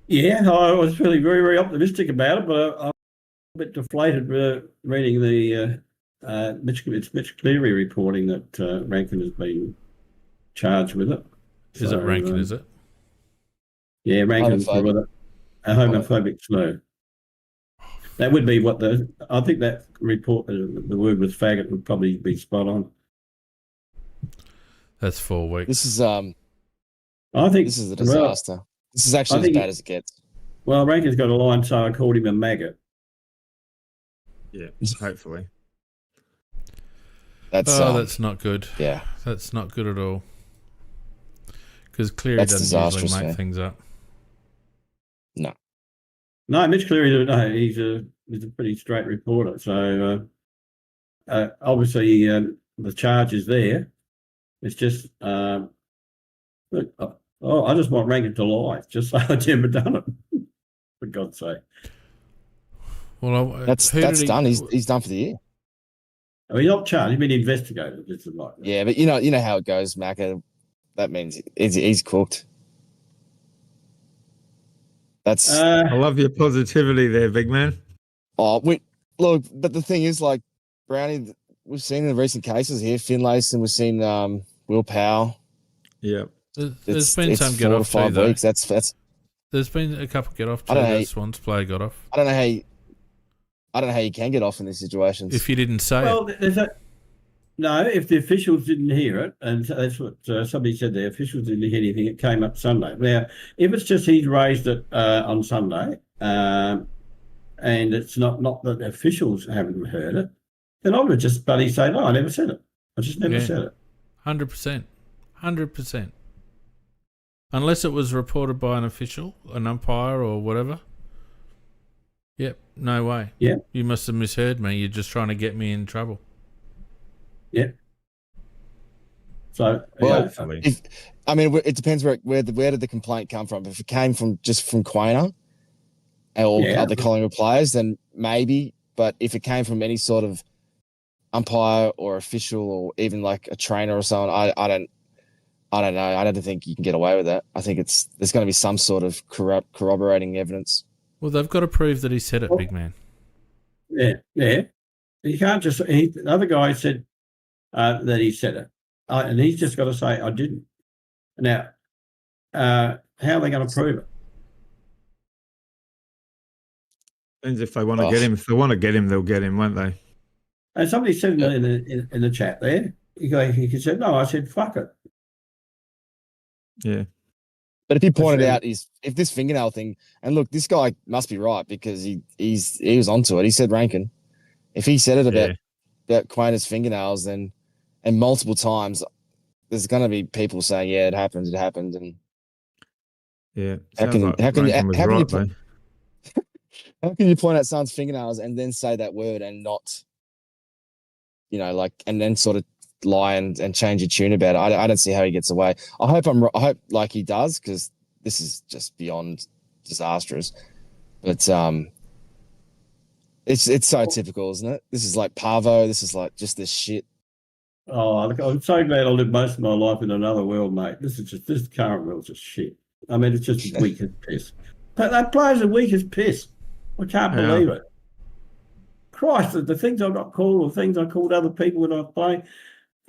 Yeah, I was feeling very, very optimistic about it, but I'm a bit deflated reading the Mitch Cleary reporting that Rankin has been charged with it. Is it Rankin, is it? Yeah, Rankin's a homophobic slur. That would be I think that report, the word was faggot, would probably be spot on. That's 4 weeks. This is I think this is a disaster. This is actually as bad as it gets. Well, Rankin's got a line, so I called him a maggot. Yeah, hopefully. That's not good. Yeah, that's not good at all. Because Cleary That's doesn't usually disastrous, make man. things up. No, Mitch Cleary, no, he's a pretty straight reporter. So obviously the charge is there. It's just, I just want Rankin to lie, just so I've never done it. For God's sake. Well, that's done. He's done for the year. I mean, not charged. He's been investigated. This is like that. Yeah, but you know how it goes, Macca. That means he's cooked. That's. I love your positivity there, big man. Look, but the thing is, like Brownie, we've seen in the recent cases here, Finlayson, we've seen Will Powell. Yeah, there's been some get off 4 to 5 too. weeks. That's. There's been a couple get off too. That Swans player got off. I don't know how you can get off in these situations. If you didn't say it. No, if the officials didn't hear it, and that's what somebody said, the officials didn't hear anything, it came up Sunday. Now, if it's just he's raised it on Sunday, and it's not that the officials haven't heard it, then I would just bloody say, no, I never said it. I just never said it. 100%. 100%. Unless it was reported by an official, an umpire or whatever. Yep, no way. Yeah. You must have misheard me. You're just trying to get me in trouble. Yeah. So, it depends where did the complaint come from. If it came from Quainer or other Collingwood players, then maybe. But if it came from any sort of umpire or official or even like a trainer or someone, I don't know. I don't think you can get away with that. I think there's going to be some sort of corroborating evidence. Well, they've got to prove that he said it, big man. Yeah. You can't just. The other guy said that he said it, and he's just got to say I didn't. Now, how are they going to prove it? Depends if they want to get him. If they want to get him, they'll get him, won't they? And somebody said in the chat there, he said, "No, I said fuck it." Yeah. But if he pointed out if this fingernail thing, and look, this guy must be right because he was onto it. He said Rankin. If he said it about Quainer's fingernails, then and multiple times, there's going to be people saying, "Yeah, it happened," and how can you point out someone's fingernails and then say that word and not, and then sort of lie and change your tune about it? I don't see how he gets away. I hope like he does, because this is just beyond disastrous. But it's so typical, isn't it? This is like Parvo. This is like just this shit. Oh, look, I'm so glad I lived most of my life in another world, mate. This current world's just shit. I mean, it's just weak as piss. That players are weak as piss. I can't believe it. Christ, the things I got called or things I called other people when I was playing,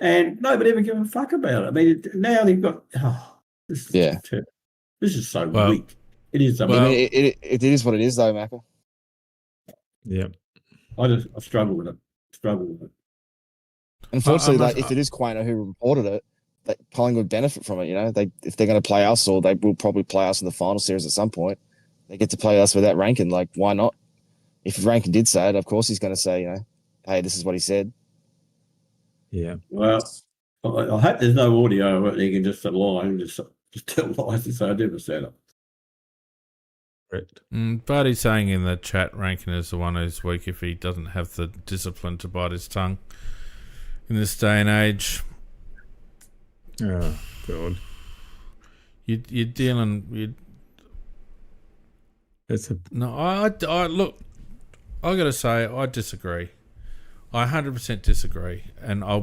and nobody ever give a fuck about it. I mean, now they've got, this is terrible. This is so weak. It is. I mean, it is what it is, though, Macca. Yeah. I struggle with it. Unfortunately, like if it is Quainer who reported it, that Collingwood benefit from it. You know, if they're going to play us, or they will probably play us in the final series at some point, they get to play us without Rankin. Like, why not? If Rankin did say it, of course he's going to say, you know, hey, this is what he said. Yeah. Well, I hope there's no audio of it. You can just lie and just tell lies and say I never said it. Correct. But he's saying in the chat, Rankin is the one who's weak if he doesn't have the discipline to bite his tongue in this day and age. Oh, God. You're dealing. No, I look. I got to say, I disagree. I 100% disagree, and I'll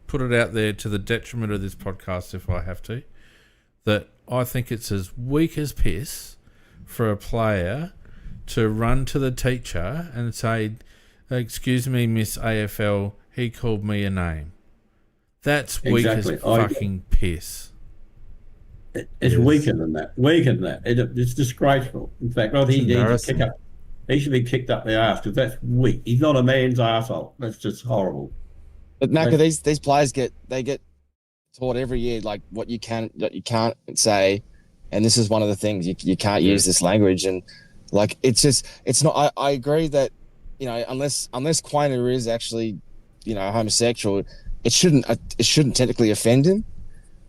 put it out there to the detriment of this podcast if I have to. That I think it's as weak as piss for a player to run to the teacher and say, "Excuse me, Miss AFL, he called me a name." That's weak as fucking piss. It's weaker than that. It's disgraceful. In fact, I think he should be kicked up the arse because that's weak. He's not a man's arsehole. That's just horrible. But Macca, these players get taught every year like what you can't say, and this is one of the things you can't use this language, and like it's not. I agree that, you know, unless Quainer is actually, you know, homosexual, it shouldn't technically offend him.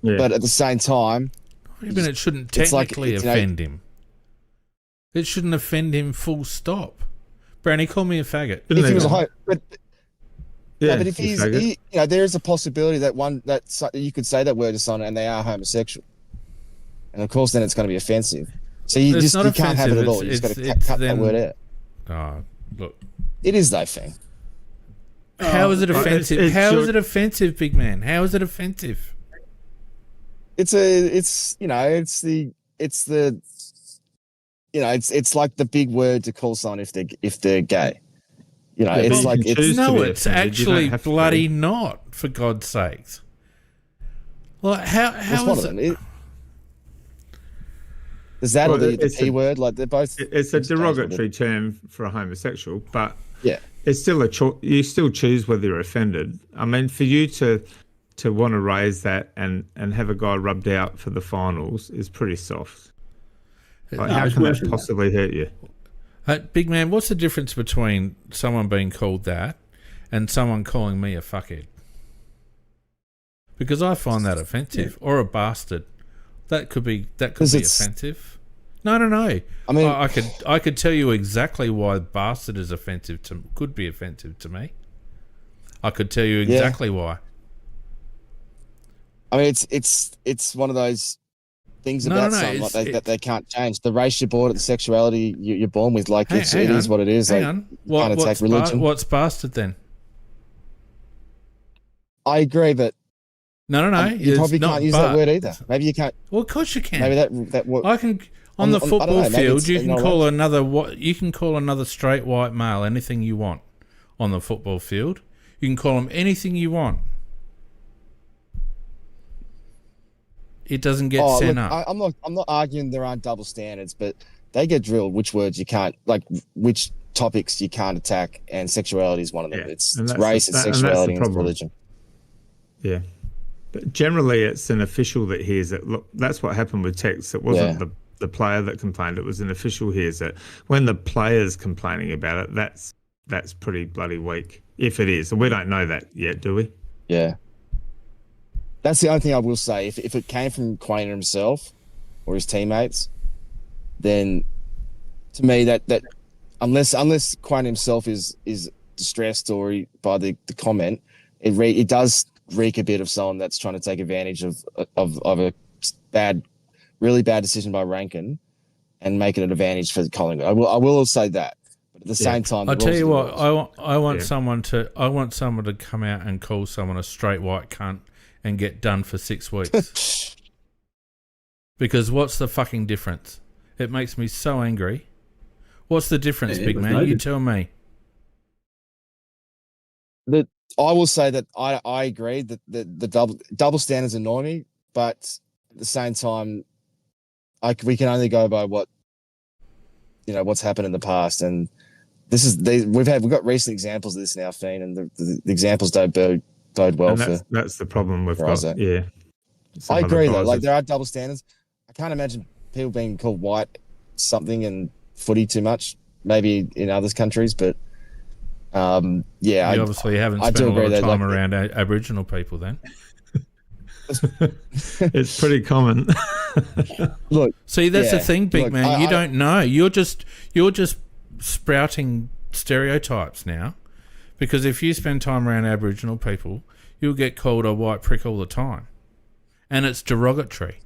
Yeah. But at the same time, even it shouldn't technically offend him. It shouldn't offend him. Full stop. Brownie, call me a faggot. If he was but if he's, you know, there is a possibility that you could say that word to someone and they are homosexual, and of course then it's going to be offensive. So you can't have it at all. You just got to cut that word out. Oh, look, it is that thing. How is it offensive? How is it offensive, big man? How is it offensive? It's like the big word to call someone if they're gay. You know, it's actually bloody not, for God's sakes. Well, how is it? Is that or the P word? Like they're both. It's a derogatory term for a homosexual, but yeah, it's still you still choose whether you're offended. I mean, for you to want to raise that and have a guy rubbed out for the finals is pretty soft. Like, how can that possibly hurt you? Big man, what's the difference between someone being called that and someone calling me a fuckhead? Because I find that offensive, or a bastard. That could be offensive. No. I mean, I could tell you exactly why bastard is offensive could be offensive to me. I could tell you exactly why. I mean, it's one of those things about something that they can't change. The race you're born, the sexuality you're born with, like it is what it is. Hang on. What's religion. What's bastard then? I agree, but no. You probably can't use that word either. Maybe you can't. Well, of course you can. Maybe that word. I can on the football field. You can call another straight white male anything you want on the football field. You can call him anything you want. It doesn't get sent up. I'm not arguing there aren't double standards, but they get drilled which words you can't, like which topics you can't attack, and sexuality is one of them. Yeah. It's race, it's sexuality, and it's religion. Yeah. But generally it's an official that hears it. Look, that's what happened with Tex. It wasn't the player that complained, it was an official hears it. When the player's complaining about it, that's pretty bloody weak. If it is. And we don't know that yet, do we? Yeah. That's the only thing I will say. If it came from Quainer himself or his teammates, then to me that unless Quainer himself is distressed or by the comment, it does reek a bit of someone that's trying to take advantage of a bad really bad decision by Rankin and make it an advantage for Collingwood. I will say that. But at the same time, I'll tell you what, I want Yeah. someone to come out and call someone a straight white cunt and get done for 6 weeks. Because what's the fucking difference? It makes me so angry. What's the difference, big man? You tell me. I will say that I agree that the double standards annoy me, but at the same time, we can only go by what what's happened in the past, and we've got recent examples of this now, Fiend, and the examples don't bode well And for. that's the problem we've got. Isaac. Yeah, I agree though. Like there are double standards. I can't imagine people being called white something and footy too much. Maybe in other countries, but yeah, You obviously haven't spent a lot of time around Aboriginal people then. it's pretty common. Look, see, that's the thing, big man. You don't know. You're just sprouting stereotypes now, because if you spend time around Aboriginal people, you'll get called a white prick all the time, and it's derogatory,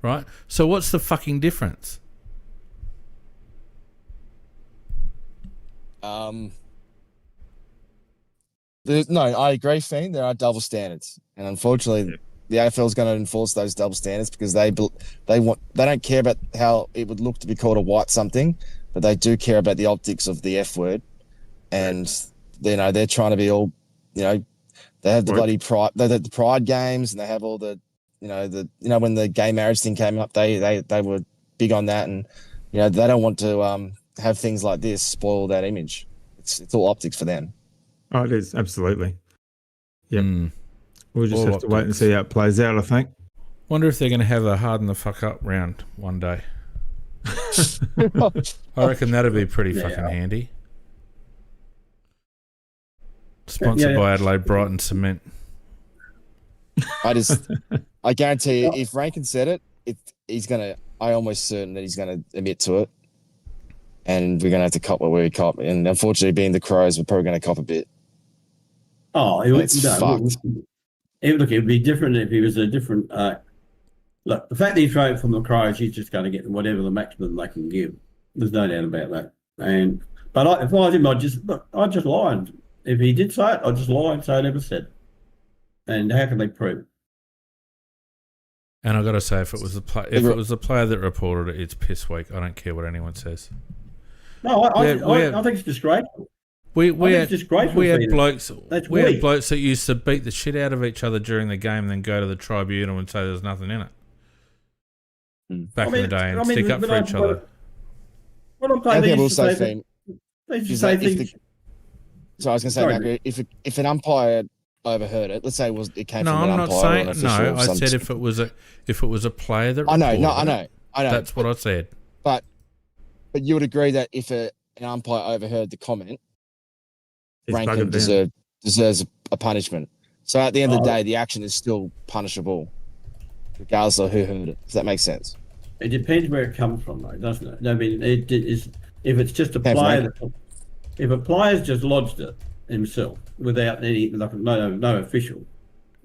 right? So what's the fucking difference? No, I agree, Fiend. There are double standards, and unfortunately, the AFL is going to enforce those double standards because they don't care about how it would look to be called a white something, but they do care about the optics of the F word, and they're trying to be all, they have the bloody pride, the pride games, and they have all the, when the gay marriage thing came up, they were big on that, and they don't want to have things like this spoil that image. It's all optics for them. Oh, it is, absolutely. Yep. We'll just All have to wait and see how it plays out, I think. Wonder if they're going to have a harden the fuck up round one day. I reckon that'd be pretty fucking handy. Sponsored by Adelaide Brighton Cement. I guarantee you, if Rankin said it, I'm almost certain that he's gonna admit to it, and we're gonna have to cop what we cop. And unfortunately, being the Crows, we're probably gonna cop a bit. Oh, fucked. It would be different if he was a different. Look, the fact that he's right from the Crows, he's just going to get whatever the maximum they can give. There's no doubt about that. But if I was him, I'd just lie. If he did say it, I'd just lie and say I never said it. And how can they prove it? And I've got to say, if it was the player that reported it, it's piss weak. I don't care what anyone says. No, I think it's disgraceful. We had blokes blokes that used to beat the shit out of each other during the game and then go to the tribunal and say there's nothing in it. Back in the day and stick up for each other. What I'm saying, I will say, Fiend, they just say things. So I was going to say, Margaret, if an umpire overheard it, let's say it came from an umpire. No, I'm not saying or an official. no. I said if it was a player that I know. That's what I said. But you would agree that if an umpire overheard the comment, Rankin deserves a punishment. So at the end of the day, the action is still punishable, regardless of who heard it. Does that make sense? It depends where it comes from, though, doesn't it? I mean, it is if it's just a player. If a player's just lodged it himself without any no official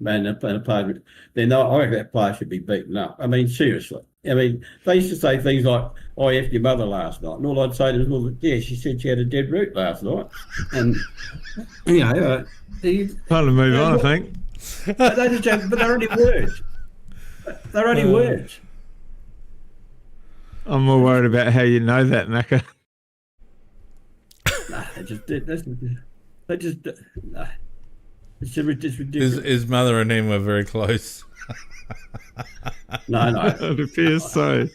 man and a player, then I reckon that player should be beaten up. I mean, seriously. I mean, they used to say things like, "I effed your mother last night," and all I'd say to them was, "Yeah, she said she had a dead root last night," and time to move on. I think. But they're only words. They're only words. I'm more worried about how you know that, Macca. It's ridiculous. His mother and him were very close. No. It appears so.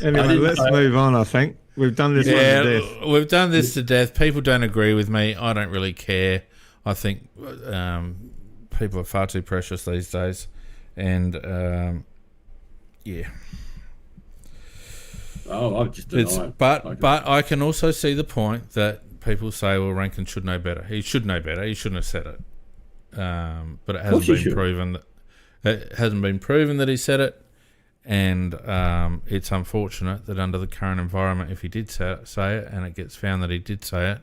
Anyway, let's move on, I think. We've done this one to death. We've done this to death. People don't agree with me. I don't really care. I think people are far too precious these days. And, yeah. Oh, I've just denied. But I can also see the point that people say, well, Rankin should know better. He should know better. He shouldn't have said it. But it hasn't been proven that he said it, and it's unfortunate that under the current environment, if he did say it and it gets found that he did say it,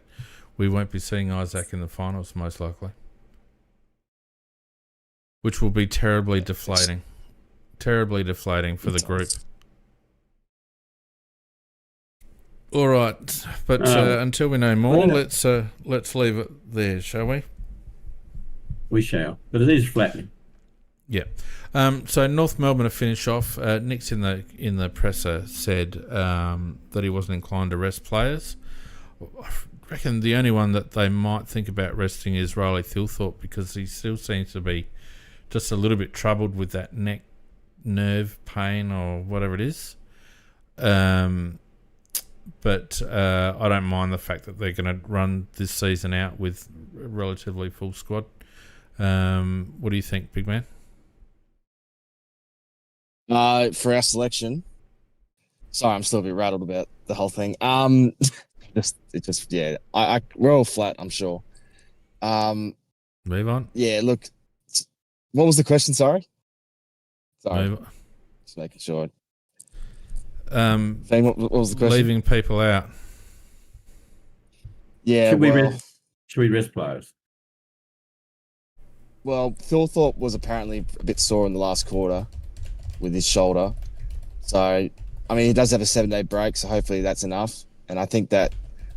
we won't be seeing Isaac in the finals most likely, which will be terribly deflating terribly deflating for the It group. does. All right, but until we know more, let's leave it there, shall we? We shall, but it is flattening. Yeah. So North Melbourne to finish off. Nick's in the presser said that he wasn't inclined to rest players. I reckon the only one that they might think about resting is Riley Thilthorpe, because he still seems to be just a little bit troubled with that neck nerve pain or whatever it is. But I don't mind the fact that they're going to run this season out with a relatively full squad. What do you think, big man? For our selection, sorry, I'm still a bit rattled about the whole thing. We're all flat, I'm sure. Move on. Yeah, look, what was the question? Sorry. Move on. Just making sure. What was the question? Leaving people out. Yeah, Should we rest players? Well, Thilthorpe was apparently a bit sore in the last quarter with his shoulder. So, I mean, he does have a 7-day break, so hopefully that's enough. And I think that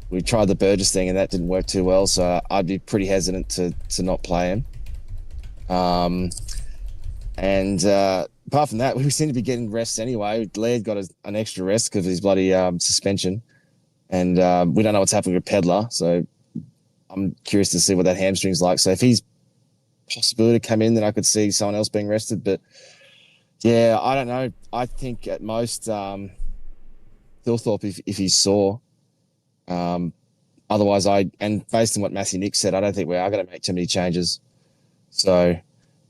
we tried the Burgess thing and that didn't work too well, so I'd be pretty hesitant to not play him. Apart from that, we seem to be getting rests anyway. Laird got an extra rest because of his bloody suspension. And we don't know what's happening with Pedler, so I'm curious to see what that hamstring's like. So if he's possibility to come in, then I could see someone else being rested. But yeah, I don't know. I think at most Thilthorpe if he's sore. Otherwise, based on what Matthew Nick said, I don't think we are going to make too many changes. So,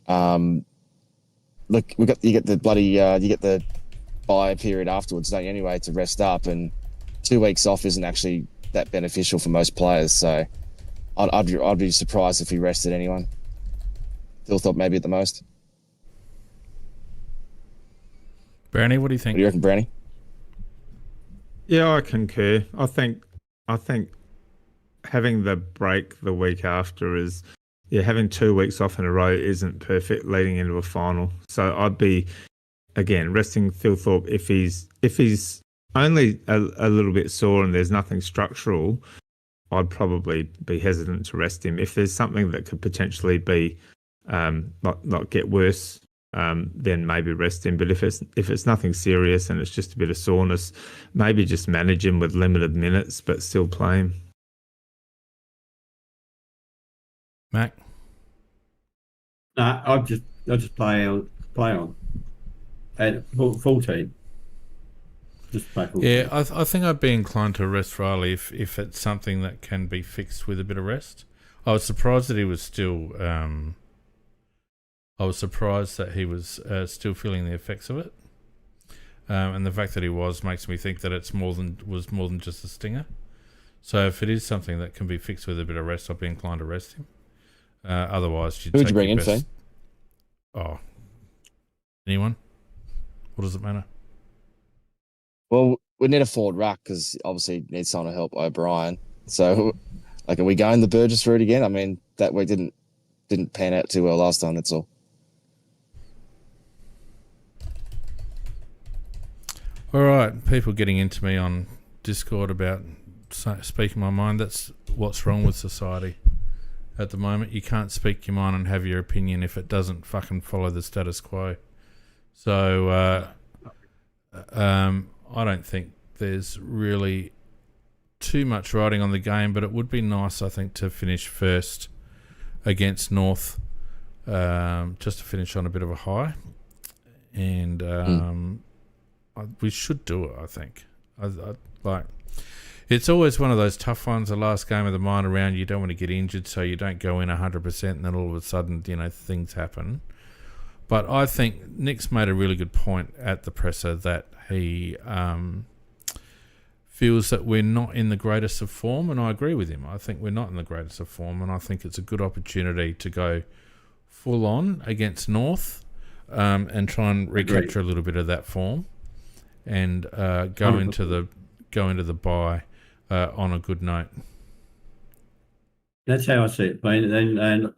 look, you get the bye period afterwards, don't you? Anyway, to rest up, and 2 weeks off isn't actually that beneficial for most players. So, I'd be surprised if he rested anyone. Thilthorpe maybe at the most. Brownie, what do you think? What do you reckon, Brownie? Yeah, I concur. I think having the break the week after is, having 2 weeks off in a row isn't perfect leading into a final. So I'd be, again, resting Thilthorpe if he's only a little bit sore and there's nothing structural. I'd probably be hesitant to rest him. If there's something that could potentially be not get worse, then maybe rest him. But if it's nothing serious and it's just a bit of soreness, maybe just manage him with limited minutes, but still play him. Mac? No, I'll just play on. And full team. Just play full team. I think I'd be inclined to rest Riley if it's something that can be fixed with a bit of rest. I was surprised that he was still still feeling the effects of it, and the fact that he makes me think that it's more than just a stinger. So if it is something that can be fixed with a bit of rest, I'd be inclined to rest him. Otherwise, who would you bring in, Fane? Oh, anyone? What does it matter? Well, we need a forward ruck because obviously need someone to help O'Brien. So, are we going the Burgess route again? I mean, that way didn't pan out too well last time. That's all. All right, people getting into me on Discord about speaking my mind. That's what's wrong with society at the moment. You can't speak your mind and have your opinion if it doesn't fucking follow the status quo. So I don't think there's really too much riding on the game, but it would be nice, I think, to finish first against North, just to finish on a bit of a high. And we should do it, I think. It's always one of those tough ones, the last game of the minor round. You don't want to get injured, so you don't go in 100%, and then all of a sudden, things happen. But I think Nick's made a really good point at the presser that he feels that we're not in the greatest of form, and I agree with him. I think we're not in the greatest of form, and I think it's a good opportunity to go full on against North and try and recapture a little bit of that form, and go into the bye on a good note. That's how I see it, Payne. And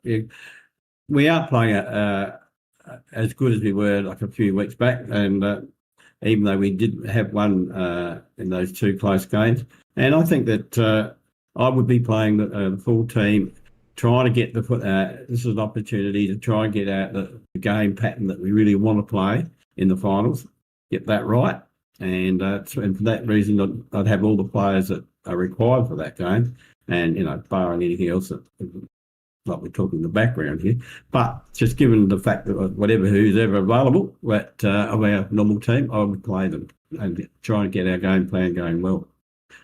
we are playing a as good as we were like a few weeks back, and even though we did have one in those two close games. And I think that I would be playing the full team, trying to get this is an opportunity to try and get out the game pattern that we really want to play in the finals, get that right. And for that reason, I'd have all the players that are required for that game, and, barring anything else that, like we're talking in the background here. But just given the fact that who's ever available of our normal team, I would play them and try and get our game plan going well.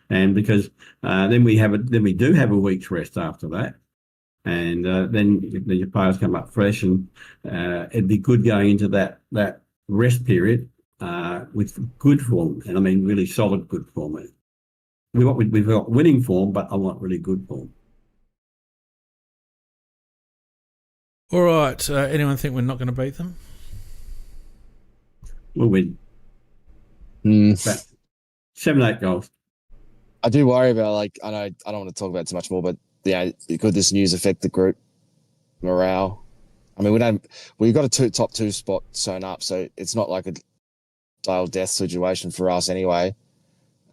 And because then we do have a week's rest after that, and then your players come up fresh, and it'd be good going into that rest period with good form, and I mean really solid good form. We've got winning form, but I want really good form. All right. Anyone think we're not going to beat them? We'll win. About 7-8 goals. I do worry about, I know I don't want to talk about it too much more, but could this news affect the group morale? I mean, we've got a top two spot sewn up, so it's not like a dial death situation for us anyway.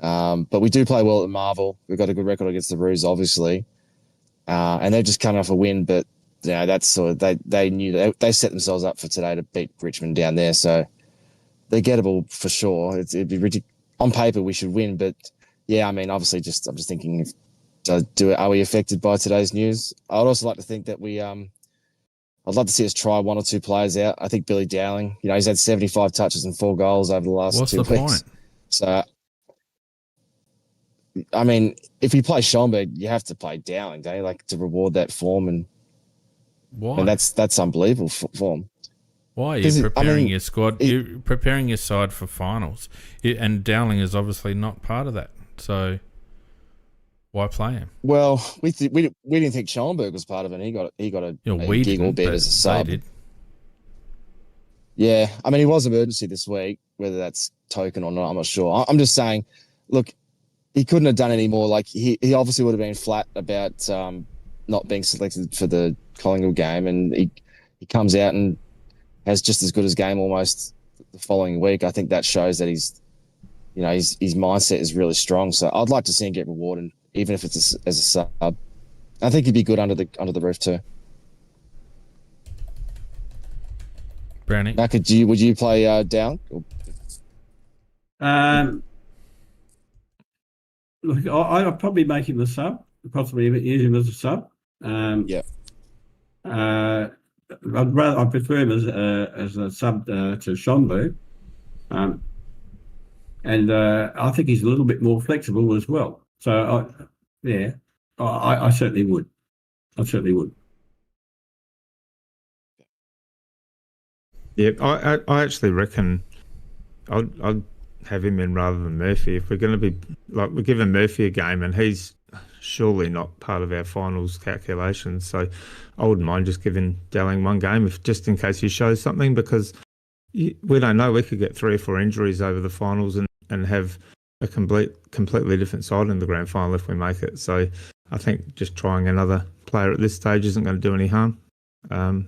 But we do play well at the Marvel. We've got a good record against the Roos, obviously, and they've just come off a win. But that's sort of they knew they set themselves up for today to beat Richmond down there, so they're gettable for sure. It'd be ridiculous. On paper we should win, but yeah, I mean, obviously, I'm just thinking, are we affected by today's news? I'd also like to think that I'd love to see us try one or two players out. I think Billy Dowling, he's had 75 touches and 4 goals over the last 2 weeks. What's the point? So, I mean, if you play Schomburg, you have to play Dowling, don't you? To reward that form, and Why? And that's unbelievable form. Why are you preparing your squad? You're preparing your side for finals, and Dowling is obviously not part of that. So why play him? Well, we didn't think Schomburg was part of it. He got a gig, albeit as a sub. Did. Yeah, I mean, he was emergency this week. Whether that's token or not, I'm not sure. I'm just saying, look, he couldn't have done any more. He obviously would have been flat about not being selected for the Collingwood game, and he comes out and has just as good as game almost the following week. I think that shows that his mindset is really strong. So I'd like to see him get rewarded, even if it's as a sub. I think he'd be good under the roof too. Brownie, Macca, would you play down? Look, I'd probably make him the sub, possibly use him as a sub. Yeah. I prefer him as a sub to Schomburg, and I think he's a little bit more flexible as well. So I certainly would. Yeah, I actually reckon I'd have him in rather than Murphy. If we're going to be we're giving Murphy a game, and he's surely not part of our finals calculations, so I wouldn't mind just giving Dowling one game, just in case he shows something, because we don't know. We could get 3 or 4 injuries over the finals and have a completely different side in the grand final if we make it. So I think just trying another player at this stage isn't going to do any harm. I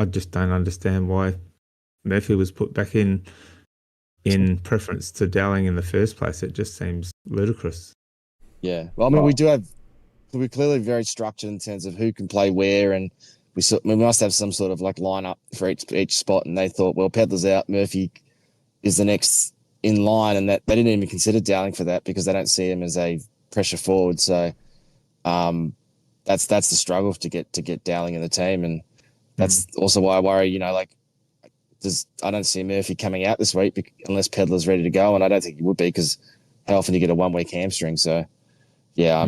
just don't understand why Murphy was put back in preference to Dowling in the first place. It just seems ludicrous. Yeah. Well, I mean, we're clearly very structured in terms of who can play where, and we must have some sort of lineup for each spot. And they thought, well, Pedler's out, Murphy is the next in line, and that they didn't even consider Dowling for that because they don't see him as a pressure forward. So that's the struggle to get Dowling in the team, and that's also why I worry. I don't see Murphy coming out this week unless Pedler's ready to go, and I don't think he would be, because how often do you get a 1-week hamstring? So yeah,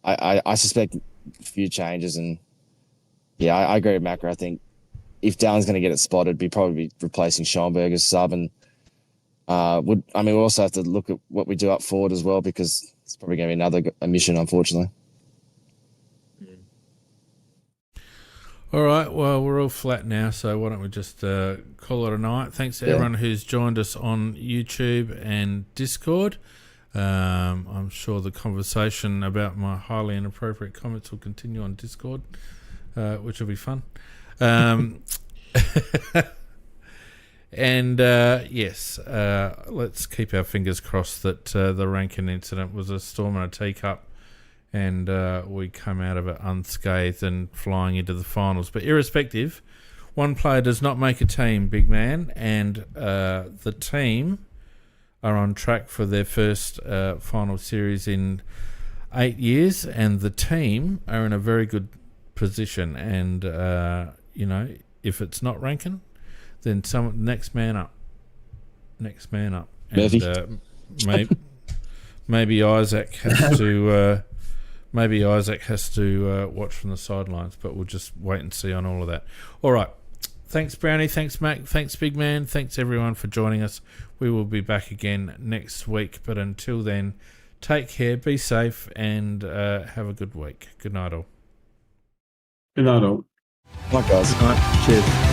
I suspect a few changes, and yeah, I agree with Macca. I think if Dowling's going to get it spotted, be probably replacing Schomburg as sub, and we also have to look at what we do up forward as well, because it's probably going to be another omission, unfortunately. All right, well, we're all flat now, so why don't we just call it a night. Thanks to everyone who's joined us on YouTube and Discord. I'm sure the conversation about my highly inappropriate comments will continue on Discord, which will be fun. And yes, let's keep our fingers crossed that the Rankin incident was a storm in a teacup, and we come out of it unscathed and flying into the finals. But irrespective, one player does not make a team, big man, and the team are on track for their first final series in 8 years, and the team are in a very good position. And you know, if it's not Rankin, then next man up. And maybe Isaac has to watch from the sidelines, but we'll just wait and see on all of that. All right. Thanks, Brownie. Thanks, Mac. Thanks, Big Man. Thanks, everyone, for joining us. We will be back again next week. But until then, take care, be safe, and have a good week. Good night, all. Good night, all. Bye, guys. All right, cheers.